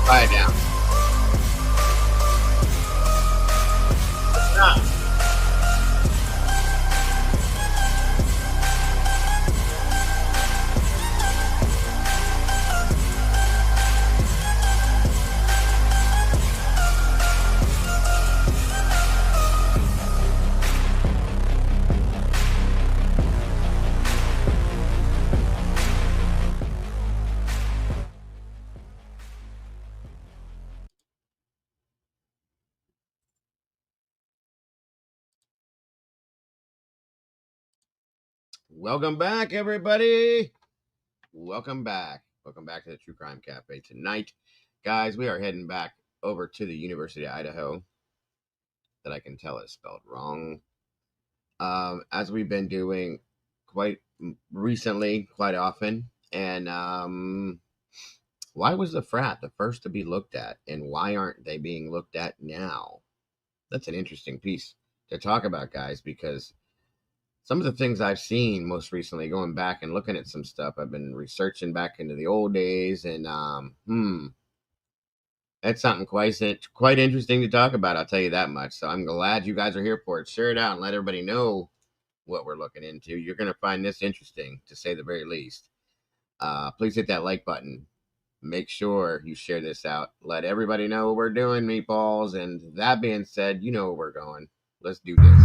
Quiet down. Stop. Welcome back, everybody. Welcome back. Welcome back to the True Crime Cafe. Tonight, guys, we are heading back over to the University of Idaho. That I can tell is spelled wrong. As we've been doing quite recently, quite often. And why was the Frat the first to be looked at? And why aren't they being looked at now? That's an interesting piece to talk about, guys, because some of the things I've seen most recently, going back and looking at some stuff, I've been researching back into the old days, and that's something quite interesting to talk about. I'll tell you that much. So I'm glad you guys are here for it. Share it out and let everybody know what we're looking into. You're going to find this interesting, to say the very least. Please hit that like button. Make sure you share this out. Let everybody know what we're doing, meatballs. And that being said, you know where we're going. Let's do this.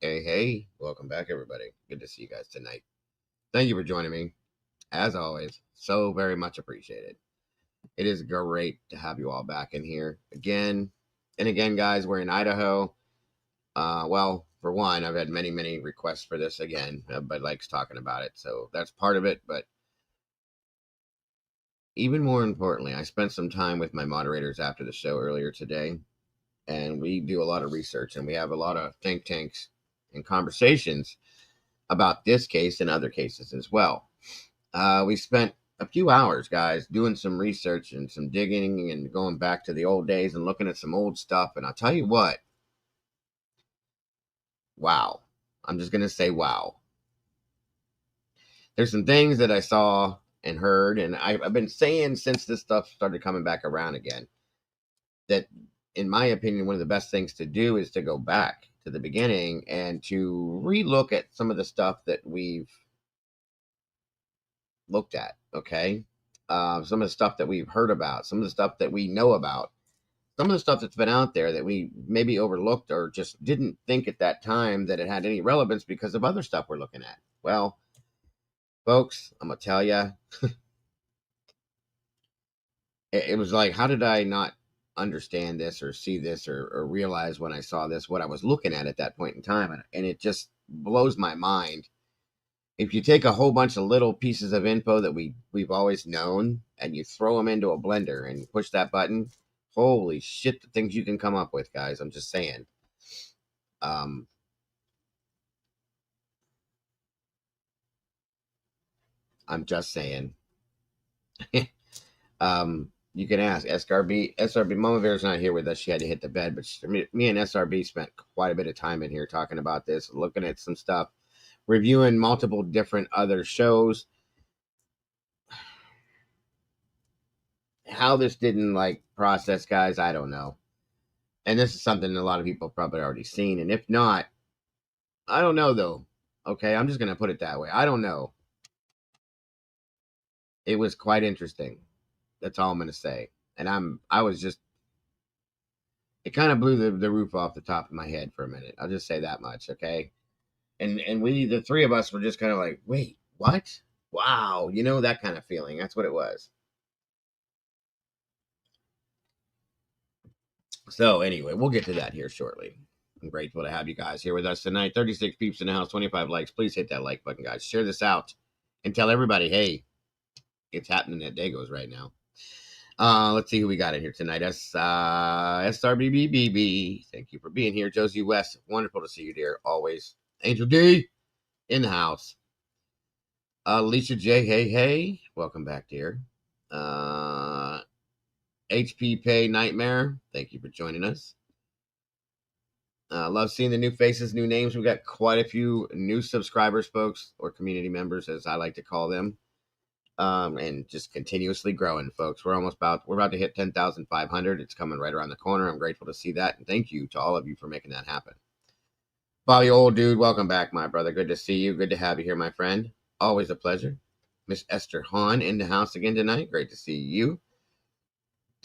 Hey, welcome back, everybody. Good to see you guys tonight. Thank you for joining me. As always, so very much appreciated. It is great to have you all back in here again. And again, guys, we're in Idaho. Well, for one, I've had many requests for this again. Everybody likes talking about it, so that's part of it. But even more importantly, I spent some time with my moderators after the show earlier today, and we do a lot of research, and we have a lot of think tanks and conversations about this case and other cases as well. We spent a few hours, guys, doing some research and some digging and going back to the old days and looking at some old stuff. And I'll tell you what, wow. I'm just going to say wow. There's some things that I saw and heard, and I've been saying since this stuff started coming back around again, that in my opinion, one of the best things to do is to go back to the beginning and to relook at some of the stuff that we've looked at, okay? Some of the stuff that we've heard about, some of the stuff that we know about, some of the stuff that's been out there that we maybe overlooked or just didn't think at that time that it had any relevance because of other stuff we're looking at. Well, folks, I'm going to tell you, it was like, how did I not understand this or see this or realize when I saw this what I was looking at that point in time? And it just blows my mind. If you take a whole bunch of little pieces of info that we've always known and you throw them into a blender and you push that button, holy shit, the things you can come up with, guys. I'm just saying. I'm just saying. You can ask SRB. Mama Bear's not here with us. She had to hit the bed, but me and SRB spent quite a bit of time in here talking about this, looking at some stuff, reviewing multiple different other shows. How this didn't like process, guys, I don't know. And this is something a lot of people probably already seen. And if not, I don't know though. Okay, I'm just gonna put it that way. I don't know. It was quite interesting. That's all I'm gonna say. And I was just it kind of blew the roof off the top of my head for a minute. I'll just say that much, okay? And we the three of us were just kind of like, wait, what? Wow, that kind of feeling. That's what it was. So anyway, we'll get to that here shortly. I'm grateful to have you guys here with us tonight. 36 peeps in the house, 25 likes. Please hit that like button, guys. Share this out and tell everybody, hey, it's happening at Dago's right now. Let's see who we got in here tonight. SRBBBB. Thank you for being here. Josie West, wonderful to see you, dear. Always. Angel D in the house. Alicia J. Hey. Welcome back, dear. HP Pay Nightmare. Thank you for joining us. Love seeing the new faces, new names. We've got quite a few new subscribers, folks, or community members, as I like to call them. And just continuously growing, folks. We're about to hit 10,500. It's coming right around the corner. I'm grateful to see that. And thank you to all of you for making that happen. Bobby, old dude, welcome back, my brother. Good to see you. Good to have you here, my friend. Always a pleasure. Miss Esther Hahn in the house again tonight. Great to see you.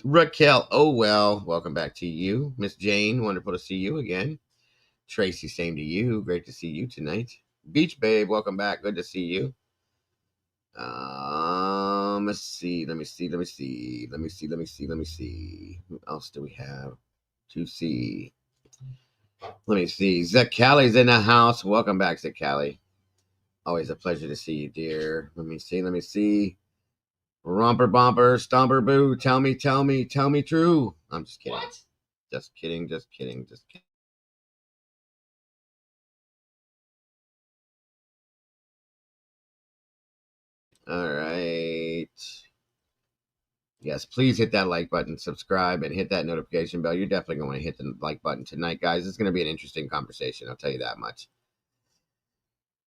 Raquel, oh well, welcome back to you. Miss Jane, wonderful to see you again. Tracy, same to you. Great to see you tonight. Beach Babe, welcome back. Good to see you. Let's see. Let me see. Who else do we have to see? Let me see. Zakali's in the house. Welcome back, Zakali. Always a pleasure to see you, dear. Let me see. Romper Bomper, Stomper Boo, tell me true. I'm just kidding. What? Just kidding. All right. Yes, please hit that like button, subscribe, and hit that notification bell. You're definitely going to hit the like button tonight, guys. It's going to be an interesting conversation. I'll tell you that much.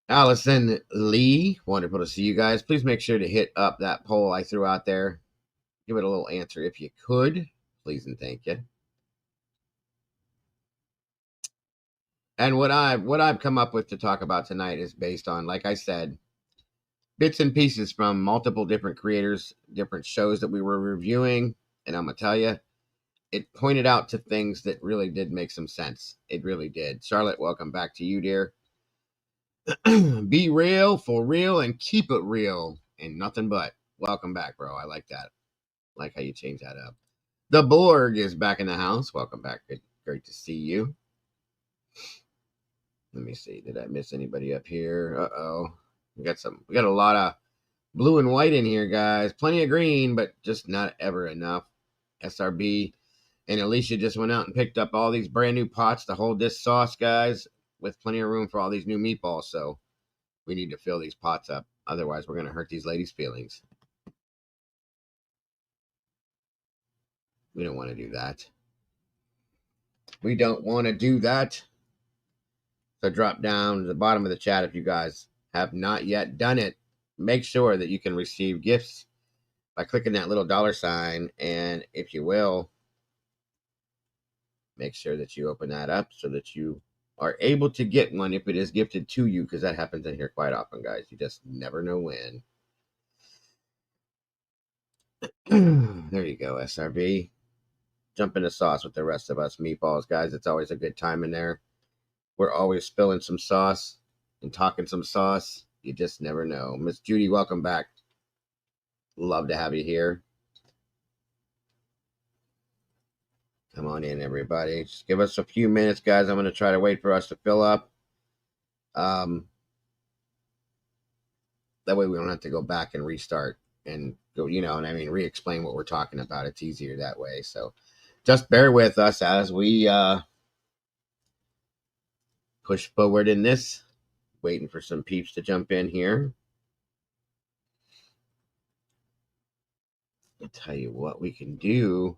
Allison Lee, wonderful to see you guys. Please make sure to hit up that poll I threw out there. Give it a little answer if you could. Please and thank you. And what I've come up with to talk about tonight is based on, like I said, bits and pieces from multiple different creators, different shows that we were reviewing. And I'm going to tell you, it pointed out to things that really did make some sense. It really did. Charlotte, welcome back to you, dear. Be real, for real, and keep it real. And nothing but. Welcome back, bro. I like that. Like how you change that up. The Borg is back in the house. Welcome back. Great to see you. Let me see. Did I miss anybody up here? Uh-oh. We got a lot of blue and white in here, guys. Plenty of green, but just not ever enough. SRB and Alicia just went out and picked up all these brand new pots to hold this sauce, guys, with plenty of room for all these new meatballs. So we need to fill these pots up. Otherwise, we're going to hurt these ladies' feelings. We don't want to do that. We don't want to do that. So drop down to the bottom of the chat if you guys have not yet done it. Make sure that you can receive gifts by clicking that little $sign. And if you will, make sure that you open that up so that you are able to get one if it is gifted to you, because that happens in here quite often, guys. You just never know when. There you go, SRB. Jump in the sauce with the rest of us meatballs, guys. It's always a good time in there. We're always spilling some sauce and talking some sauce. You just never know. Miss Judy, welcome back. Love to have you here. Come on in, everybody. Just give us a few minutes, guys. I'm going to try to wait for us to fill up. That way we don't have to go back and restart and go, re-explain what we're talking about. It's easier that way. So just bear with us as we push forward in this. Waiting for some peeps to jump in here. I'll tell you what we can do.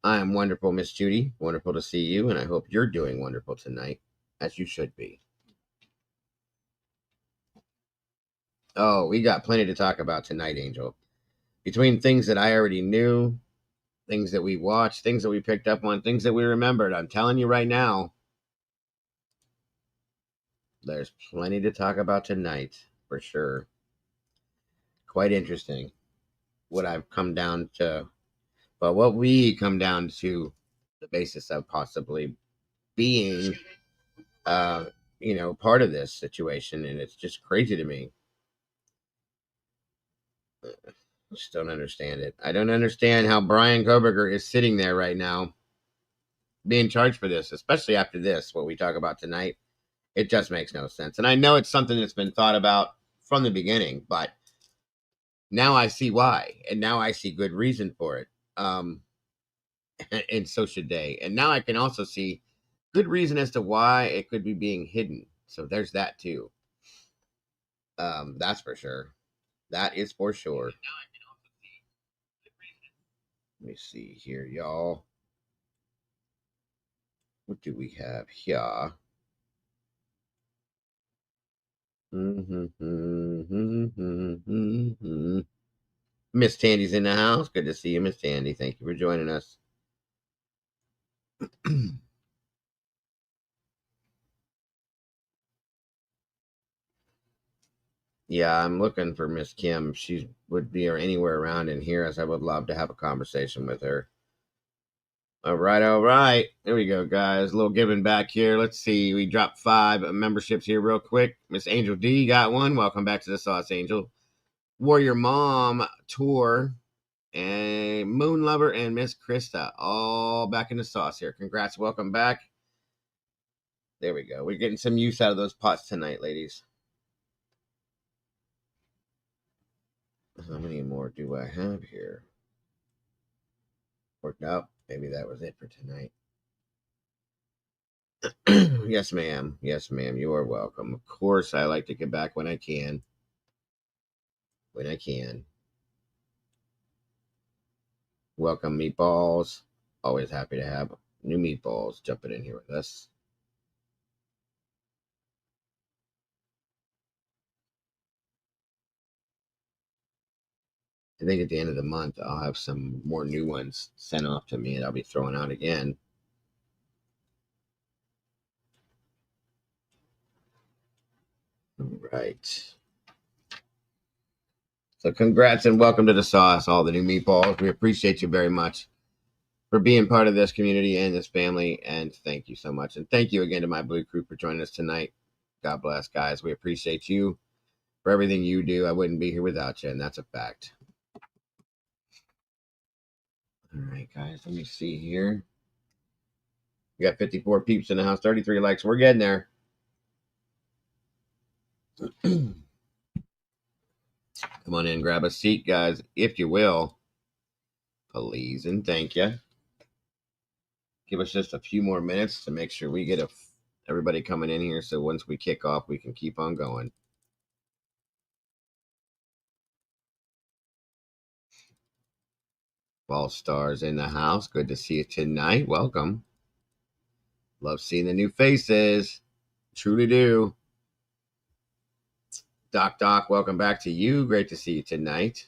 I am wonderful, Miss Judy. Wonderful to see you, and I hope you're doing wonderful tonight, as you should be. Oh, we got plenty to talk about tonight, Angel. Between things that I already knew, things that we watched, things that we picked up on, things that we remembered. I'm telling you right now, there's plenty to talk about tonight, for sure. Quite interesting what I've come down to, but what we come down to the basis of possibly being, uh, part of this situation. And it's just crazy to me. I just don't understand it. I don't understand how Brian Koberger is sitting there right now being charged for this, especially after this, what we talk about tonight. It just makes no sense. And I know it's something that's been thought about from the beginning, but now I see why. And now I see good reason for it. And so should they. And now I can also see good reason as to why it could be being hidden. So there's that too. That's for sure. That is for sure. Let me see here, y'all. What do we have here? Miss Tandy's in the house. Good to see you, Miss Tandy. Thank you for joining us. Yeah, I'm looking for Miss Kim. She would be anywhere around in here, as I would love to have a conversation with her. All right, all right. There we go, guys. A little giving back here. Let's see. We dropped 5 memberships here real quick. Miss Angel D got one. Welcome back to the Sauce Angel. Warrior Mom Tour and Moon Lover and Miss Krista all back in the sauce here. Congrats. Welcome back. There we go. We're getting some use out of those pots tonight, ladies. How many more do I have here? Worked out. Maybe that was it for tonight. Yes, ma'am. Yes, ma'am. You are welcome. Of course, I like to get back when I can. When I can. Welcome, meatballs. Always happy to have new meatballs jumping in here with us. I think at the end of the month, I'll have some more new ones sent off to me and I'll be throwing out again. All right. So congrats and welcome to the sauce, all the new meatballs. We appreciate you very much for being part of this community and this family. And thank you so much. And thank you again to my Blue Crew for joining us tonight. God bless, guys. We appreciate you for everything you do. I wouldn't be here without you, and that's a fact. All right, guys, let me see here. We got 54 peeps in the house, 33 likes. We're getting there. Come on in, grab a seat, guys, if you will. Please and thank you. Give us just a few more minutes to make sure we get everybody coming in here. So once we kick off, we can keep on going. All stars in the house. Good to see you tonight. Welcome. Love seeing the new faces. Truly do. Doc, welcome back to you. Great to see you tonight.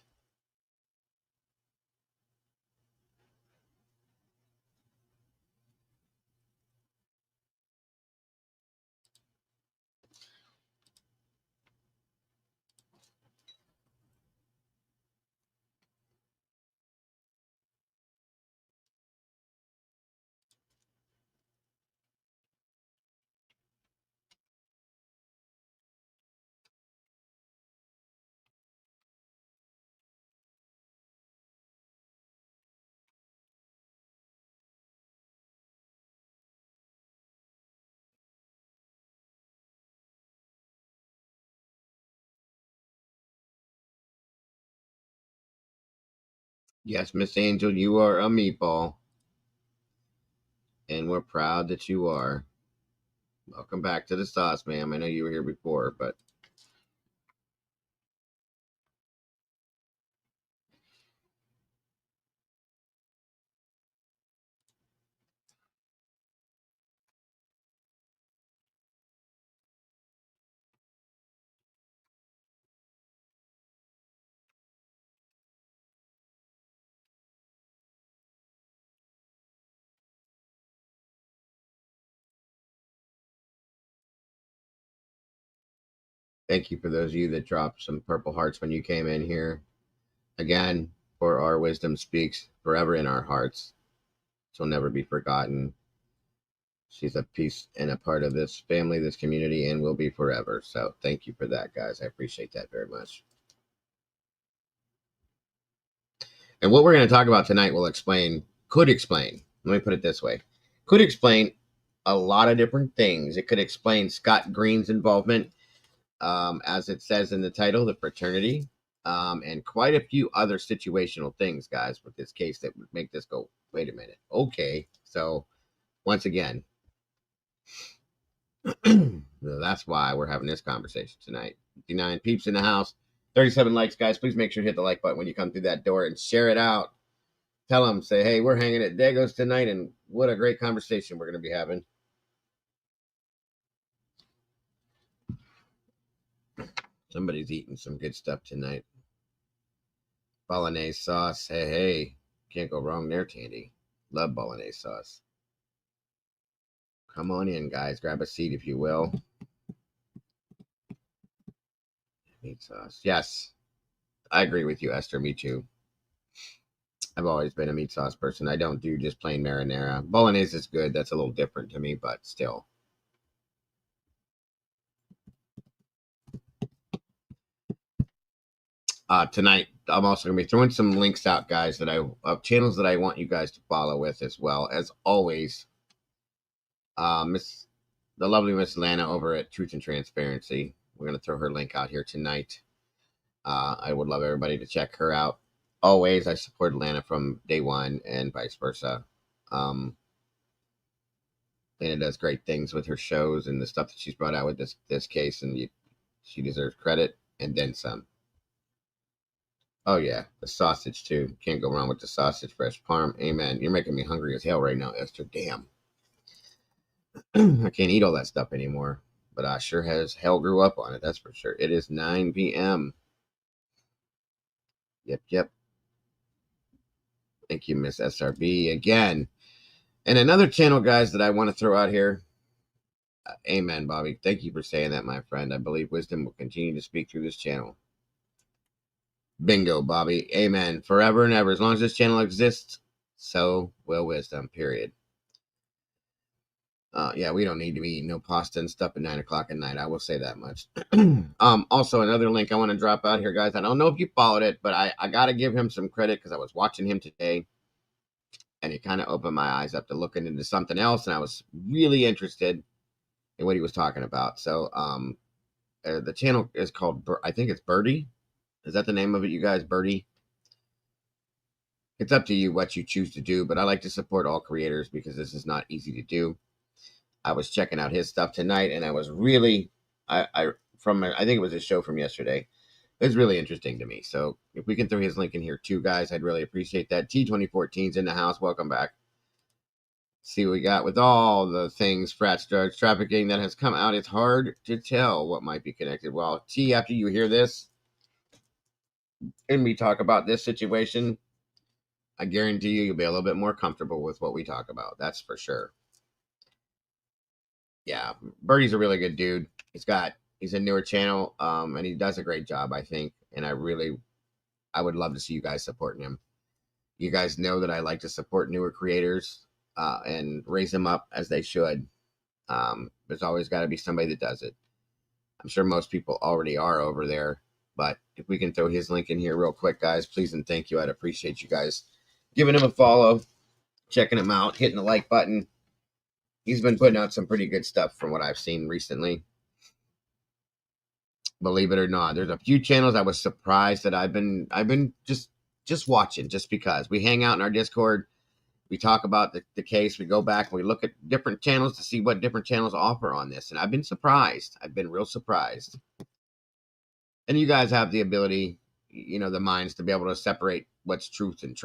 Yes, Miss Angel, you are a meatball. And we're proud that you are. Welcome back to the sauce, ma'am. I know you were here before, but Thank you for those of you that dropped some purple hearts when you came in here. Again, for our wisdom speaks forever in our hearts. She'll never be forgotten. She's a piece and a part of this family, this community, and will be forever. So thank you for that, guys. I appreciate that very much. And what we're going to talk about tonight could explain, let me put it this way, could explain a lot of different things. It could explain Scott Green's involvement, as it says in the title, the Fraternity, and quite a few other situational things, guys, with this case that would make this go, wait a minute. Okay. So once again, that's why we're having this conversation tonight. 59 peeps in the house, 37 likes, guys. Please make sure to hit the like button when you come through that door and share it out. Tell them, say, hey, we're hanging at Dago's tonight, and what a great conversation we're going to be having. Somebody's eating some good stuff tonight. Bolognese sauce. Hey, can't go wrong there, Tandy. Love bolognese sauce. Come on in, guys. Grab a seat, if you will. Meat sauce. Yes, I agree with you, Esther. Me too. I've always been a meat sauce person. I don't do just plain marinara. Bolognese is good. That's a little different to me, but still. Tonight, I'm also going to be throwing some links out, guys, of channels that I want you guys to follow with, as well as always. The lovely Miss Lana over at Truth and Transparency. We're going to throw her link out here tonight. I would love everybody to check her out. Always, I support Lana from day one and vice versa. Lana does great things with her shows and the stuff that she's brought out with this case, and she deserves credit and then some. Oh yeah, the sausage too. Can't go wrong with the sausage, fresh parm. Amen. You're making me hungry as hell right now, Esther. Damn. I can't eat all that stuff anymore, but I sure as hell grew up on it. That's for sure. It is 9 p.m. Yep. Thank you, Miss SRB, again. And another channel, guys, that I want to throw out here. Amen, Bobby. Thank you for saying that, my friend. I believe wisdom will continue to speak through this channel. Bingo, Bobby. Amen. Forever and ever. As long as this channel exists, so will wisdom, period. Yeah, we don't need to be eating no pasta and stuff at 9 o'clock at night. I will say that much. Also, another link I want to drop out here, guys. I don't know if you followed it, but I got to give him some credit because I was watching him today, and it kind of opened my eyes up to looking into something else, and I was really interested in what he was talking about. So, the channel is called, I think it's Birdie. Is that the name of it, you guys? Birdie? It's up to you what you choose to do, but I like to support all creators because this is not easy to do. I was checking out his stuff tonight, and I was really, I think it was a show from yesterday. It was really interesting to me. So if we can throw his link in here too, guys, I'd really appreciate that. T2014's in the house. Welcome back. See what we got with all the things Frat, drugs, trafficking that has come out. It's hard to tell what might be connected. Well, T, after you hear this and we talk about this situation, I guarantee you'll be a little bit more comfortable with what we talk about. That's for sure. Yeah, Birdie's a really good dude. He's a newer channel, and he does a great job, I think. And I would love to see you guys supporting him. You guys know that I like to support newer creators and raise them up as they should. There's always got to be somebody that does it. I'm sure most people already are over there, but if we can throw his link in here real quick, guys, please and thank you. I'd appreciate you guys giving him a follow, checking him out, hitting the like button. He's been putting out some pretty good stuff from what I've seen recently. Believe it or not, there's a few channels I was surprised that I've been just watching, just because we hang out in our Discord, we talk about the case, we go back and we look at different channels to see what different channels offer on this, and I've been surprised. I've been real surprised. And you guys have the ability, the minds to be able to separate what's truth and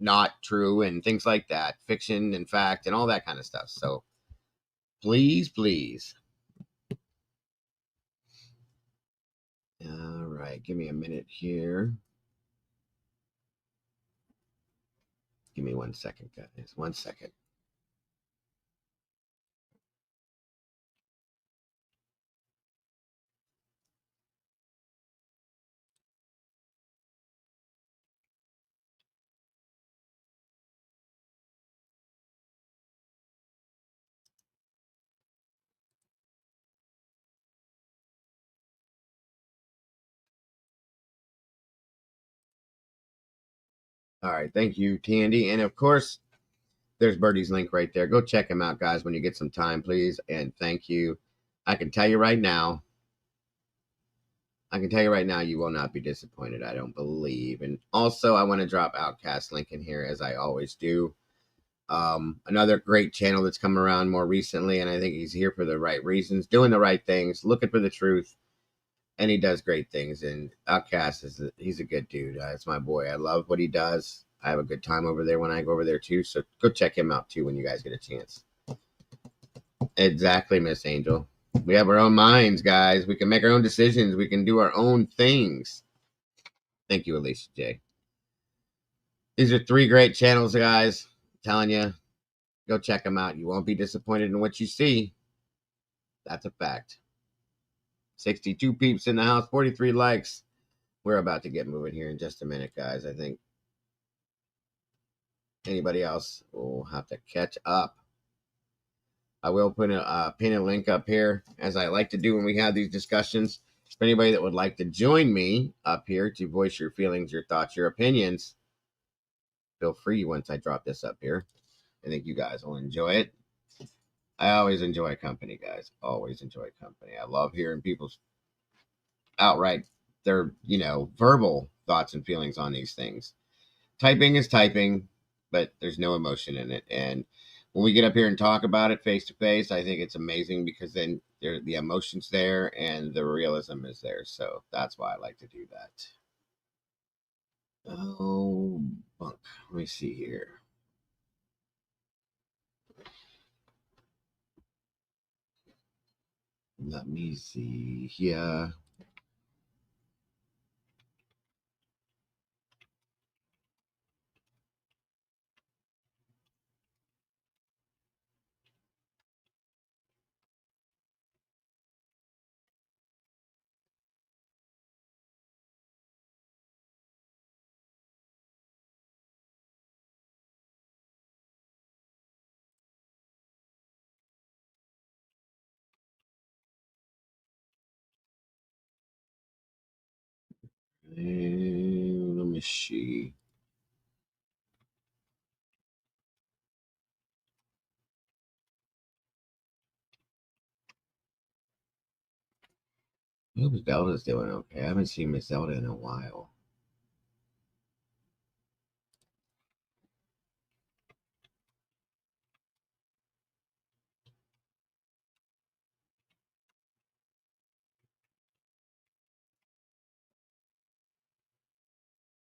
not true and things like that, fiction and fact and all that kind of stuff. So please. All right, give me a minute here. Give me 1 second, guys. 1 second. All right. Thank you, Tandy. And of course, there's Birdie's link right there. Go check him out, guys, when you get some time, please. And thank you. I can tell you right now, you will not be disappointed, I don't believe. And also, I want to drop Outcast link in here, as I always do. Another great channel that's come around more recently, and I think he's here for the right reasons, doing the right things, looking for the truth, and he does great things. And Outcast he's a good dude. It's my boy. I love what he does. I have a good time over there when I go over there too. So go check him out too when you guys get a chance. Exactly, Miss Angel. We have our own minds, guys. We can make our own decisions. We can do our own things. Thank you, Alicia J. These are 3 great channels, guys. I'm telling you, go check them out. You won't be disappointed in what you see. That's a fact. 62 peeps in the house, 43 likes. We're about to get moving here in just a minute, guys. I think anybody else will have to catch up. I will pin a link up here, as I like to do when we have these discussions. For anybody that would like to join me up here to voice your feelings, your thoughts, your opinions, feel free once I drop this up here. I think you guys will enjoy it. I always enjoy company, guys. Always enjoy company. I love hearing people's outright, their, verbal thoughts and feelings on these things. Typing is typing, but there's no emotion in it. And when we get up here and talk about it face to face, I think it's amazing, because then the emotion's there and the realism is there. So that's why I like to do that. Oh, bunk. Let me see here. Let me see. Yeah. Let me see. I hope Zelda's doing okay. I haven't seen Miss Zelda in a while.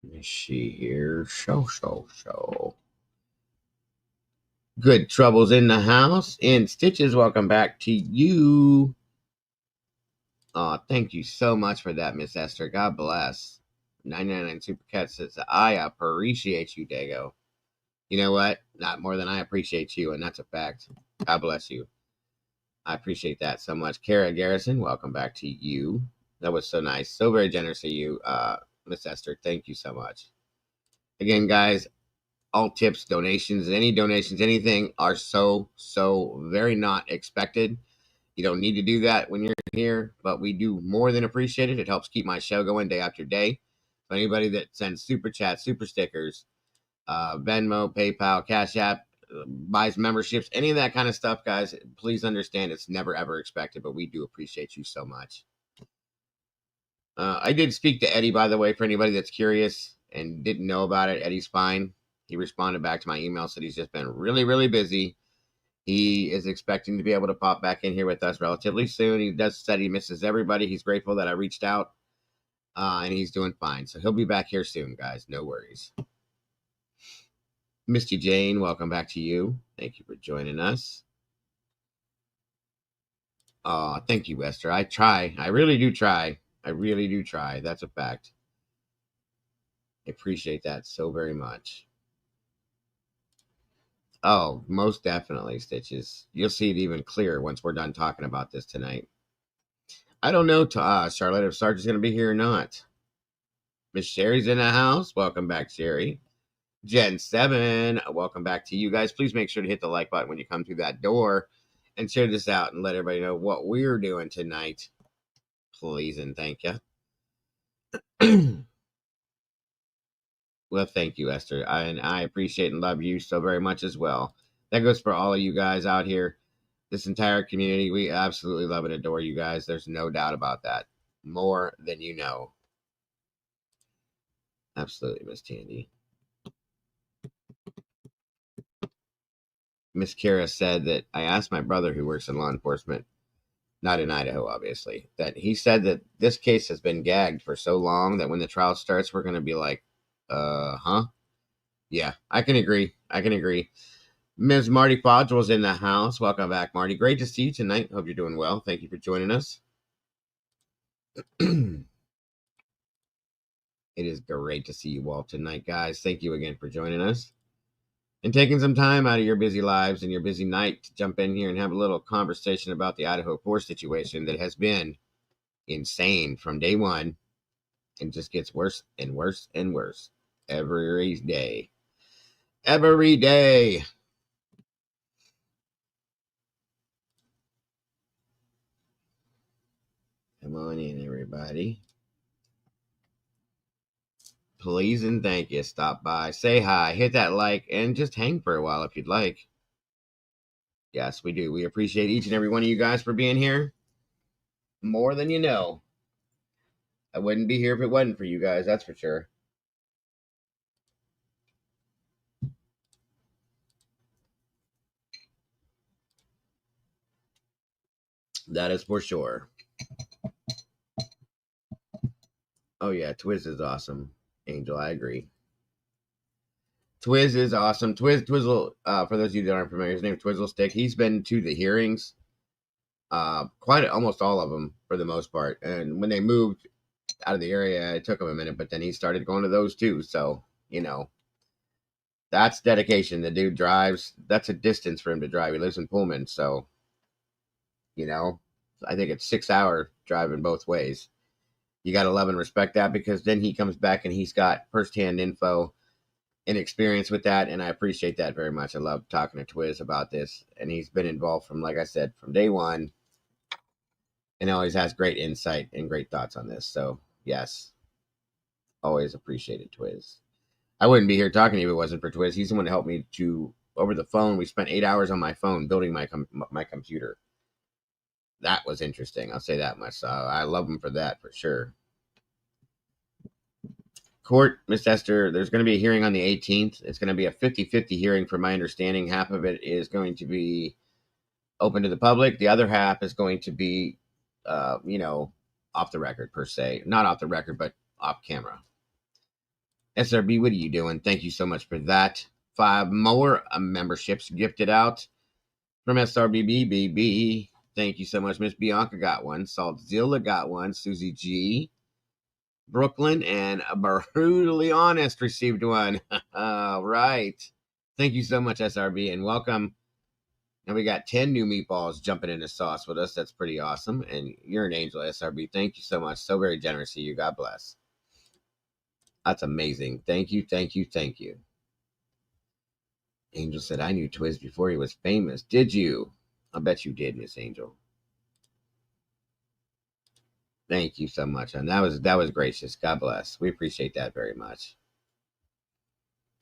Let me see here. Show. Good Troubles in the house. And Stitches, welcome back to you. Oh, thank you so much for that, Miss Esther. God bless. 999 Super Cat says, I appreciate you, Dago. You know what? Not more than I appreciate you, and that's a fact. God bless you. I appreciate that so much. Kara Garrison, welcome back to you. That was so nice. So very generous of you, Miss Esther. Thank you so much. Again, guys, all tips, donations, any donations, anything are so very not expected. You don't need to do that when you're here, but we do more than appreciate it. It helps keep my show going day after day. So anybody that sends super chats, super stickers, Venmo, PayPal, Cash App, buys memberships, any of that kind of stuff, guys, please understand it's never ever expected, but we do appreciate you so much. I did speak to Eddie, by the way, for anybody that's curious and didn't know about it. Eddie's fine. He responded back to my email, said he's just been really, really busy. He is expecting to be able to pop back in here with us relatively soon. He does said he misses everybody. He's grateful that I reached out, and he's doing fine. So he'll be back here soon, guys. No worries. Misty Jane, welcome back to you. Thank you for joining us. Thank you, Esther. I try. I really do try. That's a fact. I appreciate that so very much. Oh, most definitely, Stitches. You'll see it even clearer once we're done talking about this tonight. I don't know, Charlotte, if Sarge is going to be here or not. Miss Sherry's in the house. Welcome back, Sherry. Gen 7, welcome back to you guys. Please make sure to hit the like button when you come through that door and share this out and let everybody know what we're doing tonight. Please and thank you. Well, thank you, Esther. And I appreciate and love you so very much as well. That goes for all of you guys out here, this entire community. We absolutely love and adore you guys. There's no doubt about that. More than you know. Absolutely, Miss Tandy. Miss Kara said that I asked my brother who works in law enforcement, not in Idaho, obviously, that he said that this case has been gagged for so long that when the trial starts, we're going to be like, huh? Yeah, I can agree. I can agree. Ms. Marty Podgel's in the house. Welcome back, Marty. Great to see you tonight. Hope you're doing well. Thank you for joining us. It is great to see you all tonight, guys. Thank you again for joining us and taking some time out of your busy lives and your busy night to jump in here and have a little conversation about the Idaho poor situation that has been insane from day one and just gets worse and worse and worse every day. Every day. Come on in, everybody. Please and thank you. Stop by, say hi, hit that like, and just hang for a while if you'd like. Yes, we do. We appreciate each and every one of you guys for being here. More than you know. I wouldn't be here if it wasn't for you guys, that's for sure. That is for sure. Oh, yeah, Twiz is awesome. Angel, I agree. Twiz is awesome. Twizzle, for those of you that aren't familiar, his name is Twizzle Stick. He's been to the hearings, almost all of them for the most part. And when they moved out of the area, it took him a minute, but then he started going to those too. So, that's dedication. The dude drives. That's a distance for him to drive. He lives in Pullman, so I think it's 6 hour driving both ways. You got to love and respect that because then he comes back and he's got firsthand info and experience with that, and I appreciate that very much. I love talking to Twiz about this, and he's been involved from, like I said, from day one, and always has great insight and great thoughts on this. So yes, always appreciated Twiz. I wouldn't be here talking to you if it wasn't for Twiz. He's the one to help me to over the phone. We spent 8 hours on my phone building my computer. That was interesting. I'll say that much. So I love him for that for sure. Court, Miss Esther, there's going to be a hearing on the 18th. It's going to be a 50-50 hearing from my understanding. Half of it is going to be open to the public. The other half is going to be, off the record per se. Not off the record, but off camera. SRB, what are you doing? Thank you so much for that. 5 more memberships gifted out from SRBBBB. Thank you so much. Miss Bianca got one. Saltzilla got one. Susie G. Brooklyn and Brutally Honest received one. All right. Thank you so much, SRB, and welcome. And we got 10 new meatballs jumping into sauce with us. That's pretty awesome. And you're an angel, SRB. Thank you so much. So very generous of you. God bless. That's amazing. Thank you, thank you, thank you. Angel said, I knew Twiz before he was famous. Did you? I bet you did, Miss Angel. Thank you so much. And that was gracious. God bless. We appreciate that very much.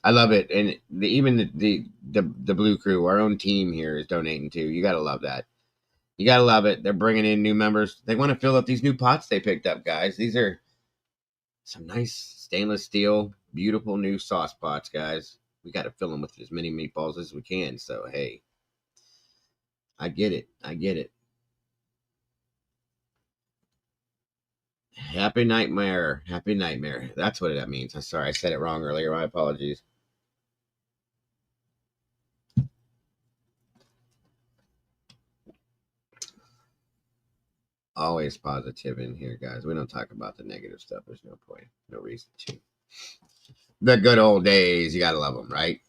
I love it. And even the Blue Crew, our own team here, is donating too. You got to love that. You got to love it. They're bringing in new members. They want to fill up these new pots they picked up, guys. These are some nice stainless steel, beautiful new sauce pots, guys. We got to fill them with as many meatballs as we can. So, hey, I get it. I get it. Happy Nightmare. Happy Nightmare. That's what that means. I'm sorry. I said it wrong earlier. My apologies. Always positive in here, guys. We don't talk about the negative stuff. There's no point. No reason to. The good old days. You got to love them, right?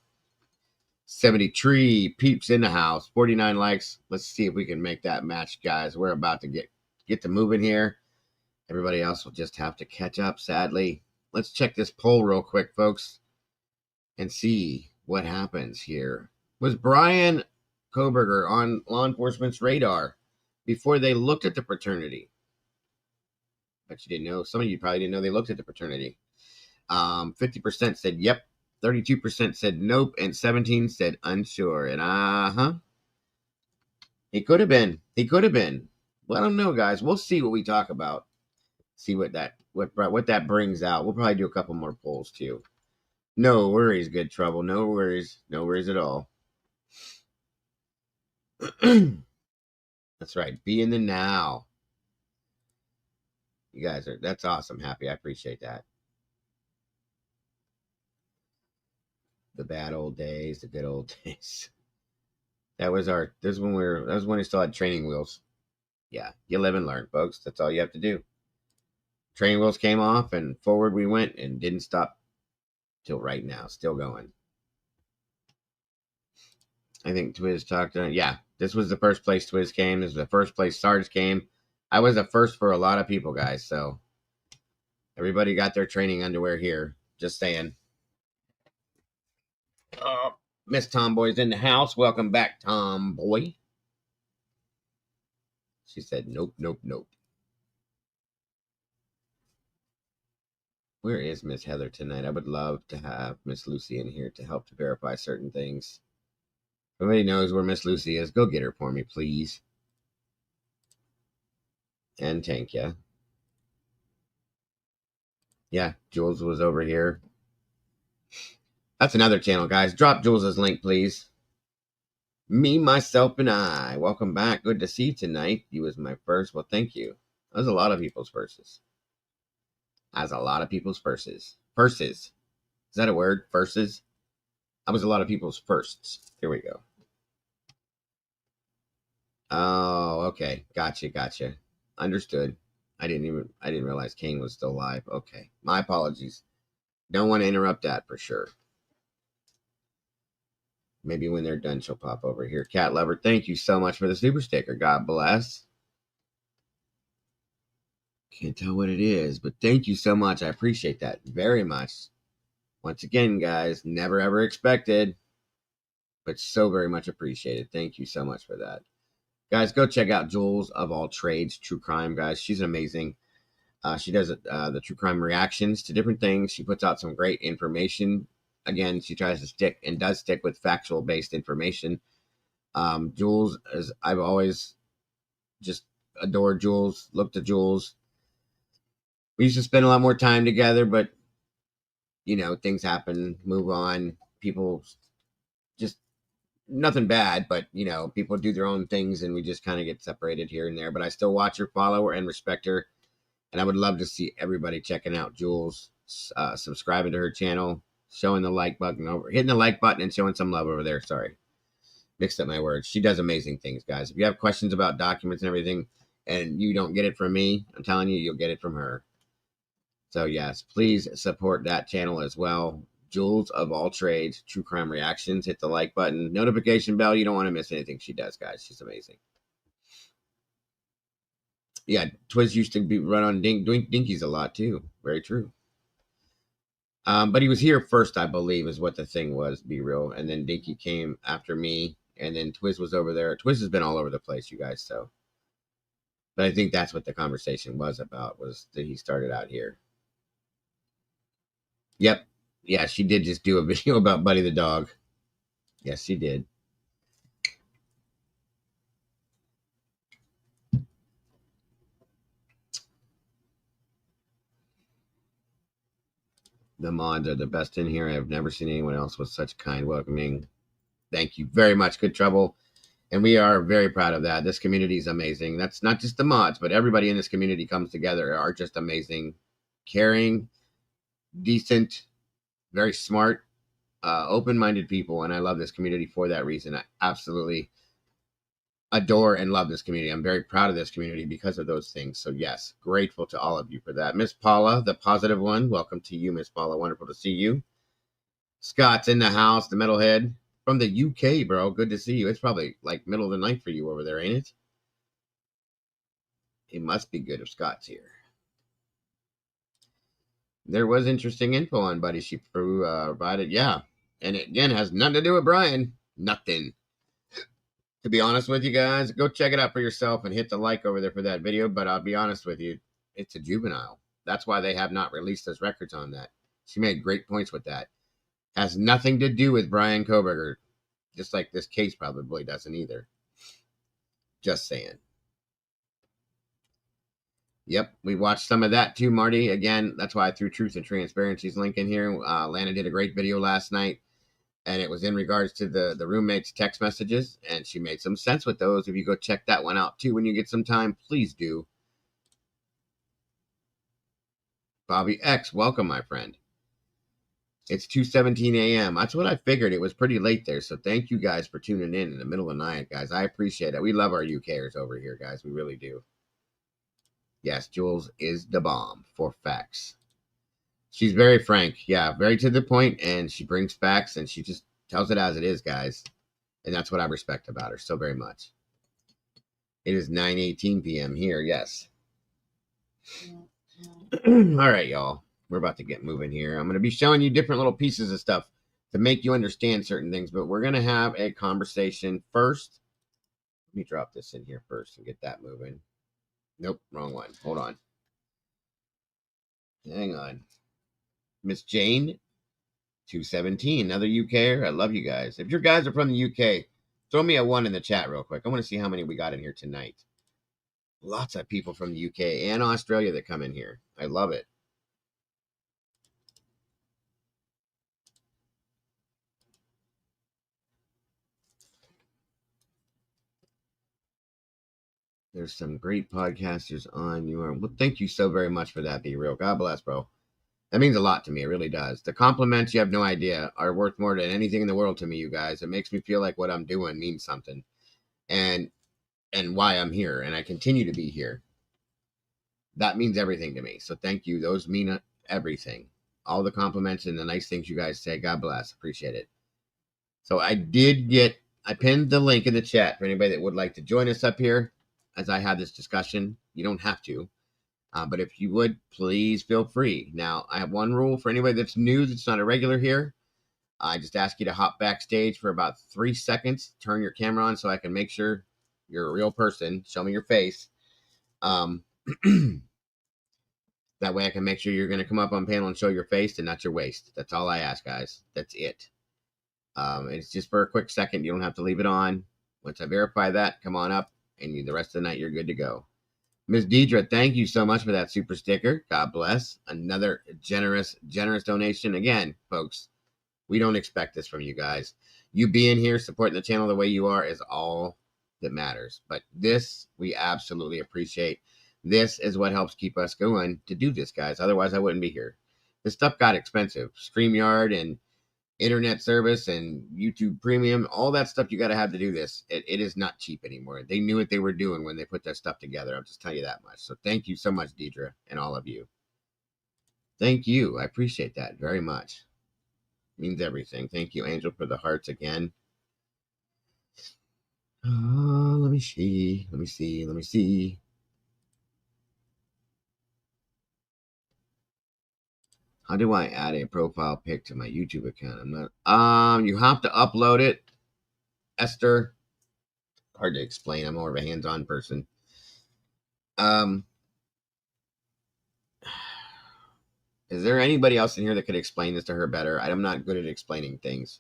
73 peeps in the house. 49 likes. Let's see if we can make that match, guys. We're about to get to moving here. Everybody else will just have to catch up, sadly. Let's check this poll real quick, folks, and see what happens here. Was Brian Koberger on law enforcement's radar before they looked at the fraternity? Bet you didn't know. Some of you probably didn't know they looked at the fraternity. 50% said yep, 32% said nope, and 17% said unsure. And he could have been. He could have been. Well, I don't know, guys. We'll see what we talk about. See what that brings out. We'll probably do a couple more polls too. No worries, good trouble. No worries. No worries at all. That's right. Be in the now. You guys that's awesome. Happy. I appreciate that. The bad old days, the good old days. That was when we still had training wheels. Yeah, you live and learn, folks. That's all you have to do. Training wheels came off and forward we went and didn't stop till right now. Still going. I think Twiz talked to, yeah, this was the first place Twiz came. This was the first place Sarge came. I was a first for a lot of people, guys. So everybody got their training underwear here. Just saying. Miss Tomboy's in the house. Welcome back, Tomboy. She said, nope, nope, nope. Where is Miss Heather tonight? I would love to have Miss Lucy in here to help to verify certain things. If everybody knows where Miss Lucy is, go get her for me, please. And thank you. Yeah, Jules was over here. That's another channel, guys. Drop Jules's link, please. Me, myself, and I. Welcome back. Good to see you tonight. You was my first. Well, thank you. That was a lot of people's firsts. As a lot of people's firsts. Is that a word? Firsts? That was a lot of people's firsts. Here we go. Oh, okay. Gotcha. Understood. I didn't realize Kane was still live. Okay. My apologies. Don't want to interrupt that for sure. Maybe when they're done, she'll pop over here. Cat Lover, thank you so much for the super sticker. God bless. Can't tell what it is, but thank you so much. I appreciate that very much. Once again, guys, never ever expected, but so very much appreciated. Thank you so much for that. Guys, go check out Jules of All Trades, True Crime, guys. She's amazing. She does the true crime reactions to different things. She puts out some great information. Again, she tries to stick with factual based information. Jules, I've always just adored Jules, looked at Jules. We used to spend a lot more time together, but things happen, move on. People just nothing bad, but people do their own things and we just kind of get separated here and there. But I still watch her, follow her, and respect her. And I would love to see everybody checking out Jules, subscribing to her channel, showing the like button hitting the like button and showing some love over there. Sorry. Mixed up my words. She does amazing things, guys. If you have questions about documents and everything and you don't get it from me, I'm telling you, you'll get it from her. So yes, please support that channel as well. Jules of All Trades, True Crime Reactions. Hit the like button, notification bell. You don't want to miss anything she does, guys. She's amazing. Yeah, Twiz used to run on Dinkies a lot too. Very true. But he was here first, I believe, is what the thing was. Be real, and then Dinky came after me, and then Twiz was over there. Twiz has been all over the place, you guys. So, but I think that's what the conversation was about. Was that he started out here? Yep. Yeah, she did just do a video about Buddy the dog. Yes, she did. The mods are the best in here. I've never seen anyone else with such kind welcoming. Thank you very much. Good trouble. And we are very proud of that. This community is amazing. That's not just the mods, but everybody in this community comes together are just amazing, caring, decent, very smart, open-minded people. And I love this community for that reason. I absolutely adore and love this community. I'm very proud of this community because of those things. So yes, grateful to all of you for that. Miss Paula, the positive one. Welcome to you, Miss Paula. Wonderful to see you. Scott's in the house, the metalhead from the UK, bro. Good to see you. It's probably like middle of the night for you over there, ain't it? It must be good if Scott's here. There was interesting info on Buddy she provided. Yeah. And it, again, has nothing to do with Brian. Nothing. To be honest with you guys, go check it out for yourself and hit the like over there for that video. But I'll be honest with you, it's a juvenile. That's why they have not released those records on that. She made great points with that. Has nothing to do with Brian Koberger, just like this case probably doesn't either. Just saying. Yep, we watched some of that too, Marty. Again, that's why I threw Truth and Transparency's link in here. Lana did a great video last night, and it was in regards to the roommate's text messages, and she made some sense with those. If you go check that one out too when you get some time, please do. Bobby X, welcome, my friend. It's 2:17 a.m. That's what I figured. It was pretty late there, so thank you guys for tuning in the middle of the night, guys. I appreciate it. We love our UKers over here, guys. We really do. Yes, Jules is the bomb for facts. She's very frank. Yeah, very to the point, and she brings facts, and she just tells it as it is, guys. And that's what I respect about her so very much. It is 9:18 p.m. here, yes. All right, y'all. We're about to get moving here. I'm going to be showing you different little pieces of stuff to make you understand certain things, but we're going to have a conversation first. Let me drop this in here first and get that moving. Nope, wrong one. Hold on. Hang on. Miss Jane, 217, another UKer. I love you guys. If your guys are from the UK, throw me a 1 in the chat real quick. I want to see how many we got in here tonight. Lots of people from the UK and Australia that come in here. I love it. There's some great podcasters on your. Well, thank you so very much for that, Be Real. God bless, bro. That means a lot to me. It really does. The compliments, you have no idea, are worth more than anything in the world to me, you guys. It makes me feel like what I'm doing means something. And why I'm here. And I continue to be here. That means everything to me. So thank you. Those mean everything. All the compliments and the nice things you guys say. God bless. Appreciate it. So I pinned the link in the chat for anybody that would like to join us up here as I have this discussion. You don't have to. But if you would, please feel free. Now, I have one rule for anybody that's new, that's not a regular here. I just ask you to hop backstage for about 3 seconds. Turn your camera on so I can make sure you're a real person. Show me your face. That way I can make sure you're going to come up on panel and show your face and not your waist. That's all I ask, guys. That's it. It's just for a quick second. You don't have to leave it on. Once I verify that, come on up, and the rest of the night, you're good to go. Ms. Deidre, thank you so much for that super sticker. God bless. Another generous donation. Again, folks, we don't expect this from you guys. You being here, supporting the channel the way you are is all that matters. But this, we absolutely appreciate. This is what helps keep us going to do this, guys. Otherwise, I wouldn't be here. This stuff got expensive. StreamYard and internet service and YouTube Premium, all that stuff you got to have to do this. It is not cheap anymore. They knew what they were doing when they put that stuff together. I'll just tell you that much. So thank you so much, Deidre, and all of you. Thank you. I appreciate that very much. It means everything. Thank you, Angel, for the hearts again. Let me see. How do I add a profile pic to my YouTube account? I'm not. You have to upload it, Esther. Hard to explain. I'm more of a hands-on person. Is there anybody else in here that could explain this to her better? I'm not good at explaining things.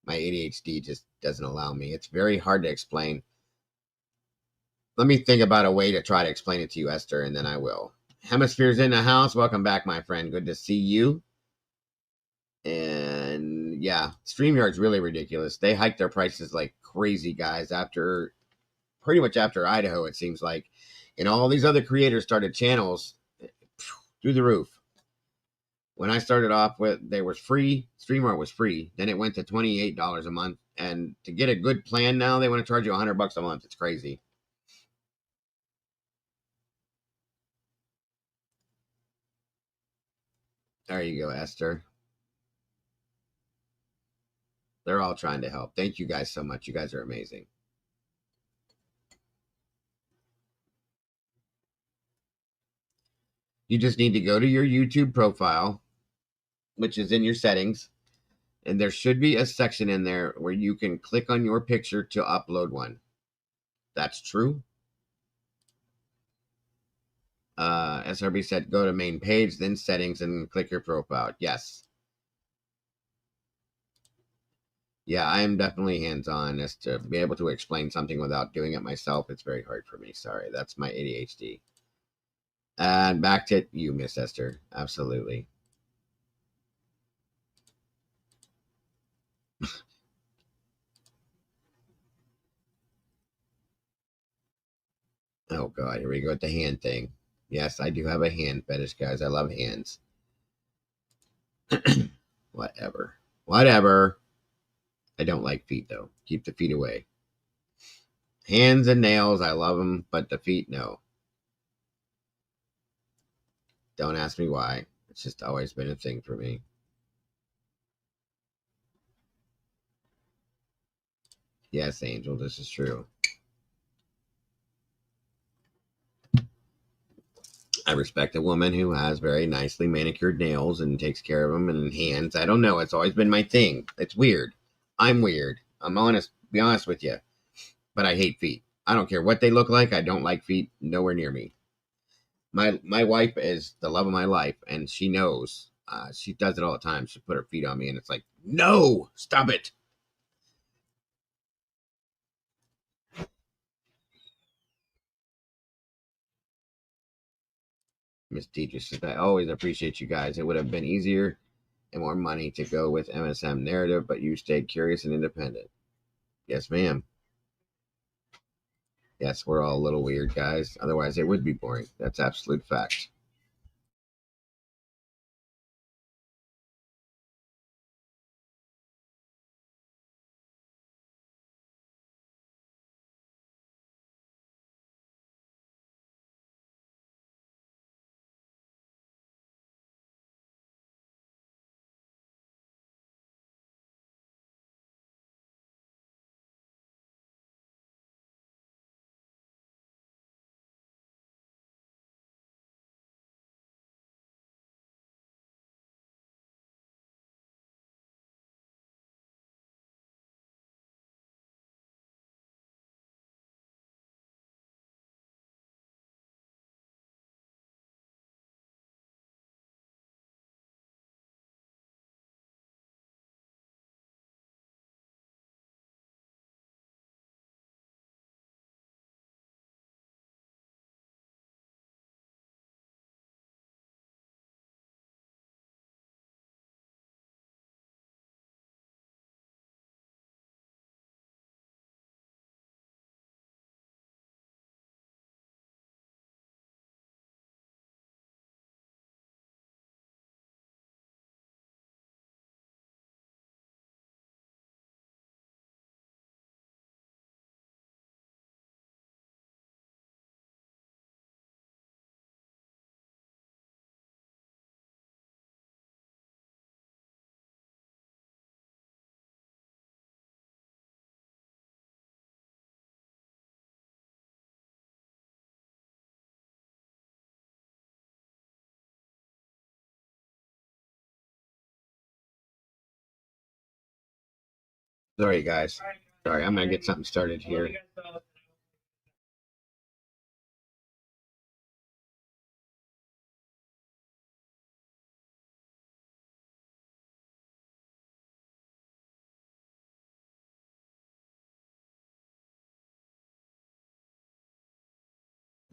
My ADHD just doesn't allow me. It's very hard to explain. Let me think about a way to try to explain it to you, Esther, and then I will. Hemisphere's in the house. Welcome back, my friend. Good to see you. And yeah, StreamYard's really ridiculous. They hiked their prices like crazy, guys, pretty much after Idaho, it seems like. And all these other creators started channels through the roof. When I started off with, they were free. StreamYard was free. Then it went to $28 a month. And to get a good plan now, they want to charge you $100 a month. It's crazy. There you go, Esther. They're all trying to help. Thank you guys so much. You guys are amazing. You just need to go to your YouTube profile, which is in your settings. And there should be a section in there where you can click on your picture to upload one. That's true. SRB said go to main page, then settings, and click your profile. Yes. Yeah, I am definitely hands-on. As to be able to explain something without doing it myself, it's very hard for me. Sorry, that's my ADHD. And back to you, Miss Esther. Absolutely. Oh God, here we go with the hand thing. Yes, I do have a hand fetish, guys. I love hands. Whatever. Whatever. I don't like feet though. Keep the feet away. Hands and nails, I love them, but the feet, no. Don't ask me why. It's just always been a thing for me. Yes, Angel, this is true. I respect a woman who has very nicely manicured nails and takes care of them and hands. I don't know. It's always been my thing. It's weird. I'm weird. I'm honest. Be honest with you. But I hate feet. I don't care what they look like. I don't like feet nowhere near me. My wife is the love of my life, and she knows. She does it all the time. She put her feet on me, and it's like, no, stop it. Miss Teacher says, I always appreciate you guys. It would have been easier and more money to go with MSM narrative, but you stayed curious and independent. Yes, ma'am. Yes, we're all a little weird, guys. Otherwise, it would be boring. That's absolute fact. Sorry, guys. Sorry, I'm going to get something started here.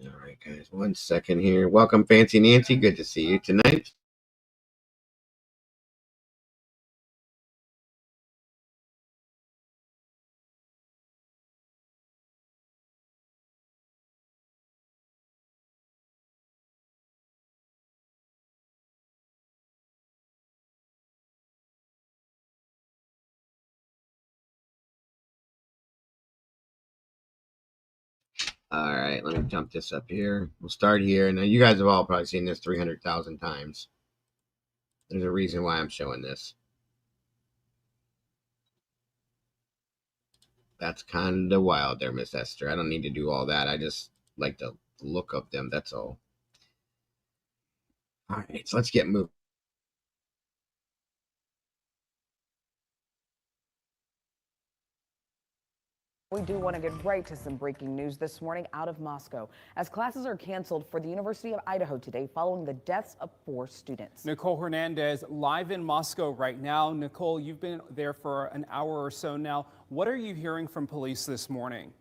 All right, guys. 1 second here. Welcome, Fancy Nancy. Good to see you tonight. All right, let me jump this up here. We'll start here. Now, you guys have all probably seen this 300,000 times. There's a reason why I'm showing this. That's kind of wild there, Miss Esther. I don't need to do all that. I just like to look up them. That's all. All right, so let's get moving. We do want to get right to some breaking news this morning out of Moscow, as classes are canceled for the University of Idaho today following the deaths of 4 students. Nicole Hernandez live in Moscow right now. Nicole, you've been there for an hour or so now. What are you hearing from police this morning?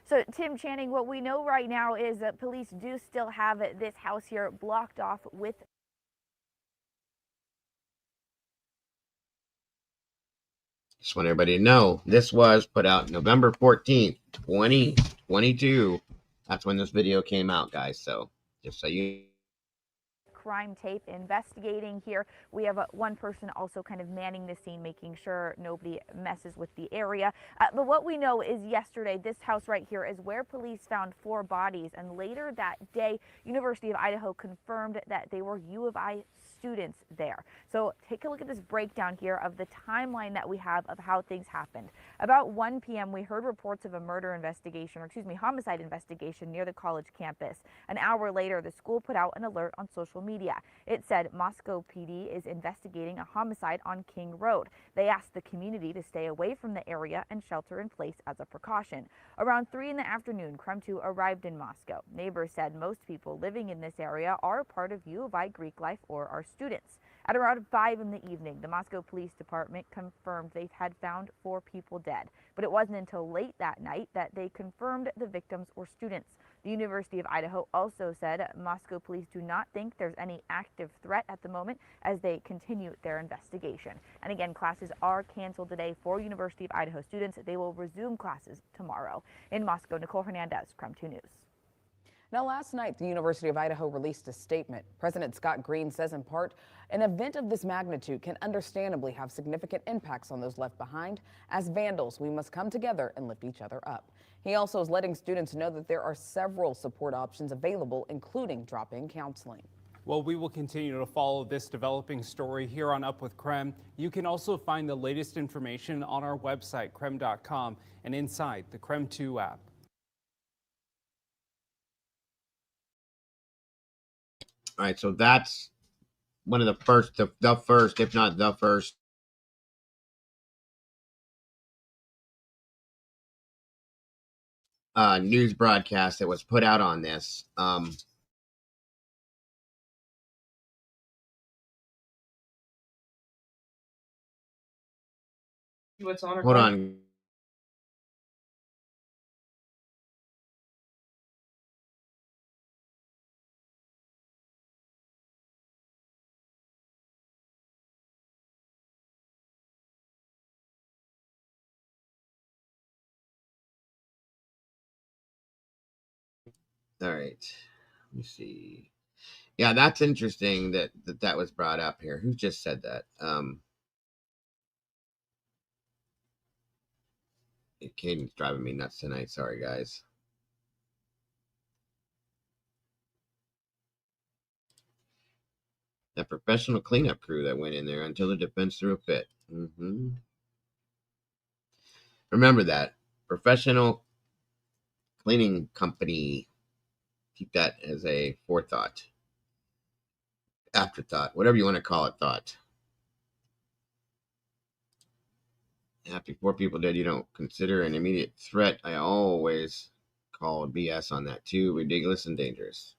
So, Tim Channing, what we know right now is that police do still have this house here blocked off with. Just want everybody to know this was put out November 14th, 2022. That's when this video came out, guys. So just so you Crime tape investigating here. We have one person also kind of manning the scene, making sure nobody messes with the area. But what we know is yesterday, this house right here is where police found 4 bodies. And later that day, University of Idaho confirmed that they were U of I students there. So take a look at this breakdown here of the timeline that we have of how things happened. About 1 p.m. we heard reports of a murder investigation, or excuse me, homicide investigation near the college campus. An hour later, the school put out an alert on social media. It said Moscow PD is investigating a homicide on King Road. They asked the community to stay away from the area and shelter in place as a precaution. Around 3 in the afternoon, Crime 2 arrived in Moscow. Neighbors said most people living in this area are part of U of I Greek life or are students. At around 5 in the evening, the Moscow Police Department confirmed they had found 4 people dead. But it wasn't until late that night that they confirmed the victims were students. The University of Idaho also said Moscow police do not think there's any active threat at the moment as they continue their investigation. And again, classes are canceled today for University of Idaho students. They will resume classes tomorrow. In Moscow, Nicole Hernandez, Crime 2 News. Now, last night, the University of Idaho released a statement. President Scott Green says, in part, an event of this magnitude can understandably have significant impacts on those left behind. As vandals, we must come together and lift each other up. He also is letting students know that there are several support options available, including drop-in counseling. Well, we will continue to follow this developing story here on Up with Krem. You can also find the latest information on our website, krem.com, and inside the Krem 2 app. all right, so that's one of the first, the first, if not the first, news broadcast that was put out on this. What's on Hold on. All right. Let me see. Yeah, that's interesting that was brought up here. Who just said that? Caden's driving me nuts tonight. Sorry, guys. That professional cleanup crew that went in there until the defense threw a fit. Remember that. Professional cleaning company. Keep that as a forethought. Afterthought. Whatever you want to call it, thought. After 4 people dead, you don't consider an immediate threat. I always call BS on that too. Ridiculous and dangerous.